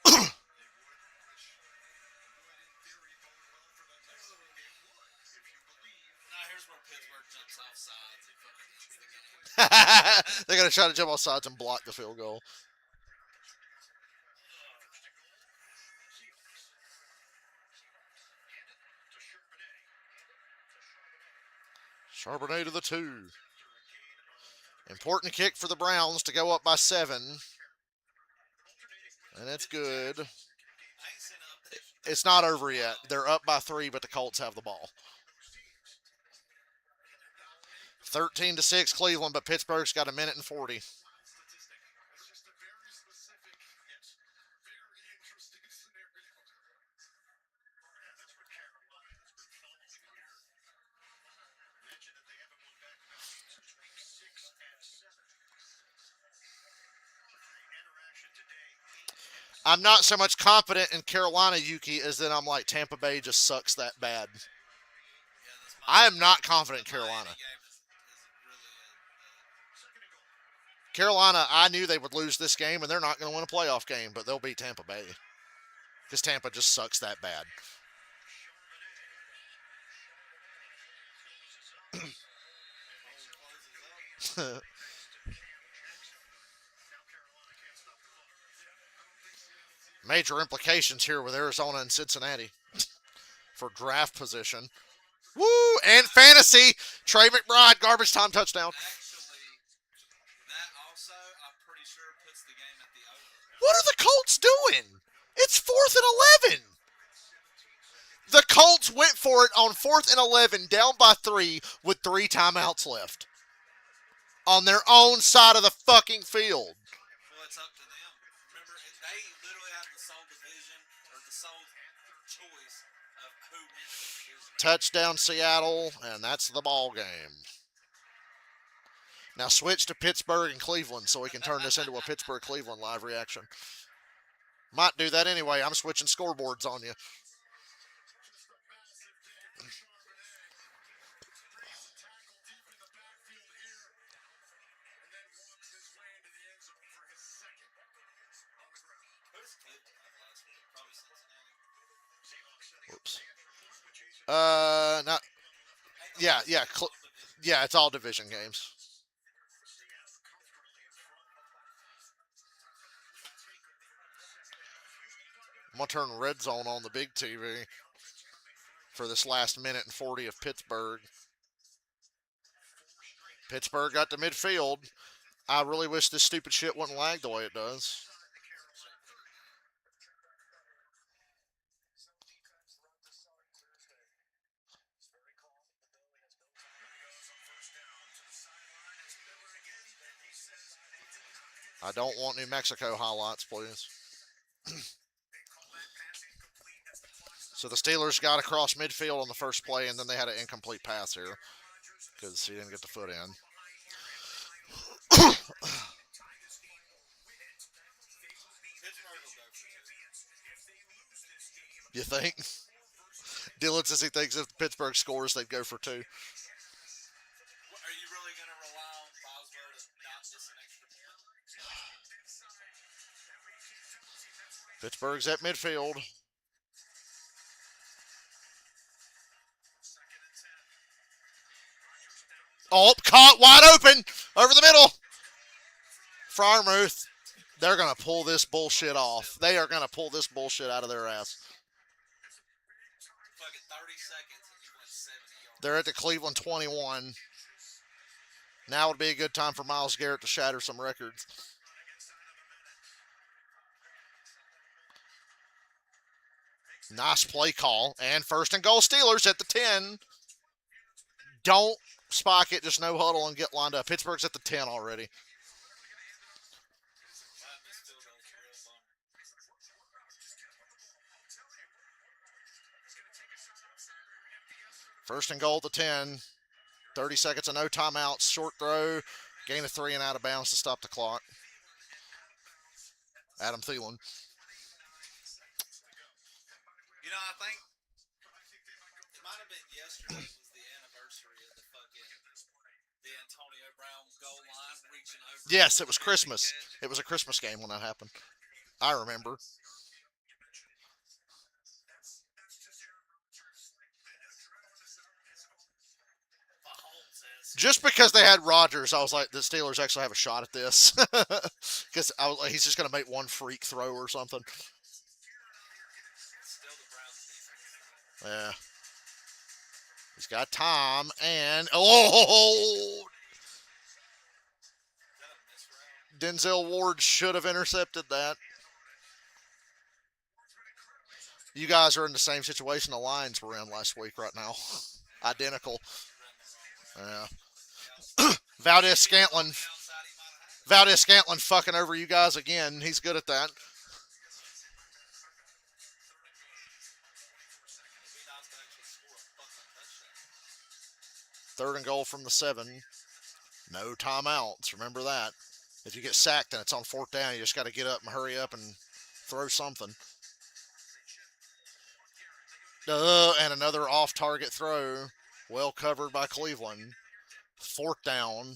[SPEAKER 2] Now here's where Pittsburgh jumps off sides and fucking ends the game.
[SPEAKER 1] They're going to try to jump off sides and block the field goal. Charbonnet to the 2. Important kick for the Browns to go up by 7. And it's good.
[SPEAKER 2] I ain't seen an update from
[SPEAKER 1] It's not over yet. They're up by 3, but the Colts have the ball. 13-6 Cleveland, but Pittsburgh's got a minute and 40. I'm not so much confident in Carolina, Yuki, as that I'm like Tampa Bay just sucks that bad.
[SPEAKER 2] Yeah, this
[SPEAKER 1] I am
[SPEAKER 2] Miami,
[SPEAKER 1] not confident
[SPEAKER 2] the
[SPEAKER 1] in Carolina.
[SPEAKER 2] Miami game is really
[SPEAKER 1] Carolina, I knew they would lose this game, and they're not going to win a playoff game, but they'll beat Tampa Bay because Tampa just sucks that bad. Major implications here with Arizona and Cincinnati for draft position. Woo! And fantasy. Trey McBride, garbage time touchdown.
[SPEAKER 2] actually, that also, I'm pretty sure, puts the game at the over.
[SPEAKER 1] What are the Colts doing? It's 4th and 11. The Colts went for it on 4th and 11, down by 3 with 3 timeouts left. On their own side of the fucking field.
[SPEAKER 2] Well, it's up to them. Remember, they literally have the sole division, or the sole choice of who wins the division.
[SPEAKER 1] Touchdown Seattle, and that's the ball game. Now switch to Pittsburgh and Cleveland so we can turn this into a Pittsburgh-Cleveland live reaction. Might do that anyway. I'm switching scoreboards on you.
[SPEAKER 2] Who's Cleveland have last week? Probably Cincinnati.
[SPEAKER 1] Whoops. Not. Yeah, yeah, yeah. It's all division games. I'm gonna turn red zone on the big TV for this last minute and 40 of Pittsburgh. Pittsburgh got to midfield. I really wish this stupid shit wouldn't lag the way it does. I don't want New Mexico highlights, please. So the Steelers got across midfield on the first play, and then they had an incomplete pass here because he didn't get the foot in. You think? Dylan says he thinks if Pittsburgh scores, they'd go for 2.
[SPEAKER 2] Are you really going to rely on Boswell to not miss an extra point?
[SPEAKER 1] Pittsburgh's at midfield. Oh, caught wide open over the middle. Friermuth, they're going to pull this bullshit off. They are going to pull this bullshit out of their ass.
[SPEAKER 2] Fucking 30 seconds and you went 70 yards.
[SPEAKER 1] They're at the Cleveland 21. Now would be a good time for Myles Garrett to shatter some records. Nice play call. And 1st and goal Steelers at the 10. Don't spike it, just no huddle and get lined up. Pittsburgh's at the 10 already. First and goal at the 10. 30 seconds and no timeouts. Short throw. Gain of 3 and out of bounds to stop the clock. Adam Thielen.
[SPEAKER 2] You know, I think it might have been yesterday was the anniversary of the Antonio Brown goal line reaching over.
[SPEAKER 1] Yes, it was Christmas. It was a Christmas game when that happened. I remember. Just because they had Rodgers, I was like, the Steelers actually have a shot at this. Because he's just going to make one freak throw or something. Yeah. He's got time and Denzel Ward should have intercepted that. You guys are in the same situation the Lions were in last week right now. Identical. Yeah. Valdez Scantlin. Valdez Scantlin fucking over you guys again. He's good at that. Third and goal from the 7. No timeouts. Remember that. If you get sacked and it's on fourth down, you just got to get up and hurry up and throw something. And another off-target throw. Well covered by Cleveland. Fourth down.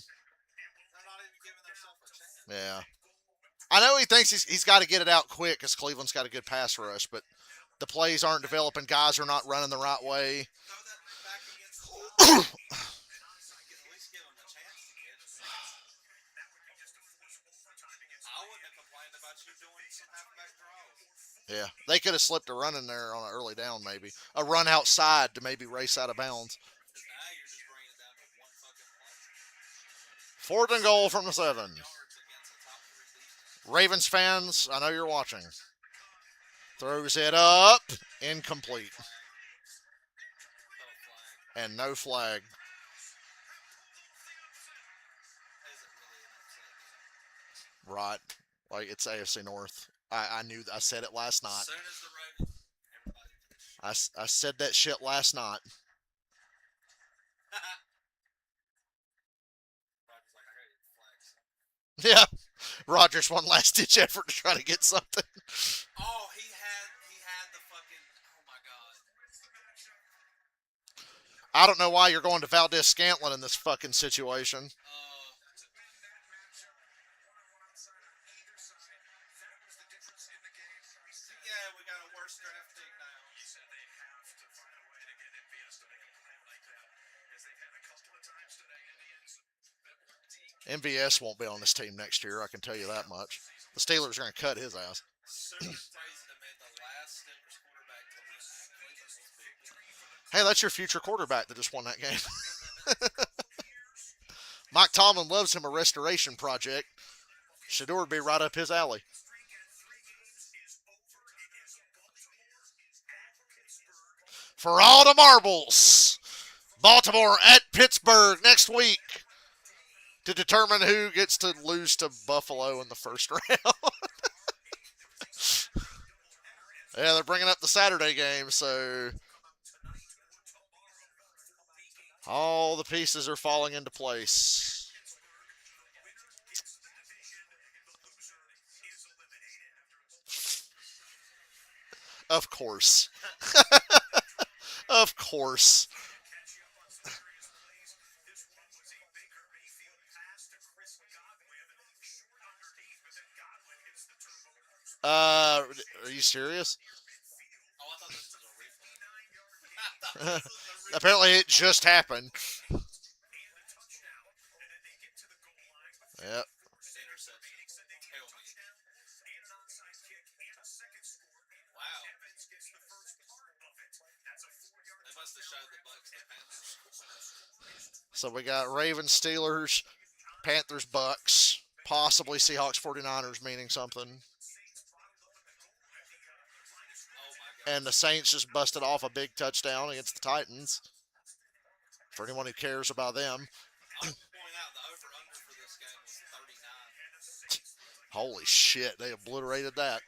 [SPEAKER 1] Yeah. I know he thinks he's got to get it out quick because Cleveland's got a good pass rush, but the plays aren't developing. Guys are not running the right way. Yeah, they could have slipped a run in there on an early down, maybe a run outside to maybe race out of bounds. Fourth and goal from the 7. Ravens fans, I know you're watching. Throws it up, incomplete, and no flag. Right, like it's AFC North. I knew. I said it last night. I said that shit last night. Yeah, Rodgers one last ditch effort to try to get something.
[SPEAKER 2] Oh, he had the fucking. Oh my god.
[SPEAKER 1] I don't know why you're going to Valdez Scantlin in this fucking situation.
[SPEAKER 2] Yeah, we got a worse draft pick now.
[SPEAKER 1] MVS won't be on this team next year. I can tell you that much. The Steelers are going to cut his ass. Hey, that's your future quarterback that just won that game. Mike Tomlin loves him a restoration project. Shador would be right up his alley. For all the marbles, Baltimore at Pittsburgh next week to determine who gets to lose to Buffalo in the first round. Yeah, they're bringing up the Saturday game, so all the pieces are falling into place. Of course. Of course. Are you serious? Apparently it just happened. Yep. So we got Ravens, Steelers, Panthers, Bucks, possibly Seahawks, 49ers, meaning something. And the Saints just busted off a big touchdown against the Titans. For anyone who cares about them. Holy shit, they obliterated that.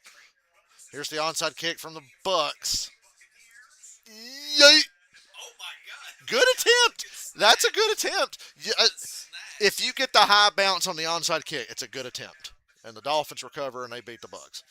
[SPEAKER 1] Here's the onside kick from the Bucks. Yay!
[SPEAKER 2] Oh my god!
[SPEAKER 1] Good attempt. That's a good attempt. If you get the high bounce on the onside kick, it's a good attempt. And the Dolphins recover and they beat the Bucks.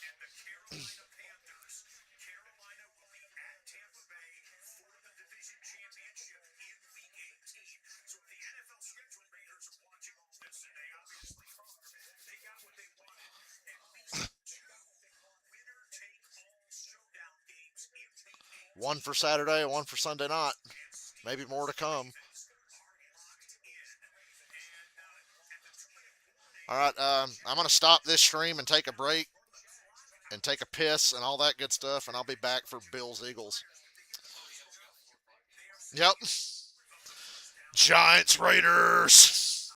[SPEAKER 1] One for Saturday, one for Sunday night. Maybe more to come. All right, I'm going to stop this stream and take a break and take a piss and all that good stuff, and I'll be back for Bills Eagles. Yep. Giants Raiders.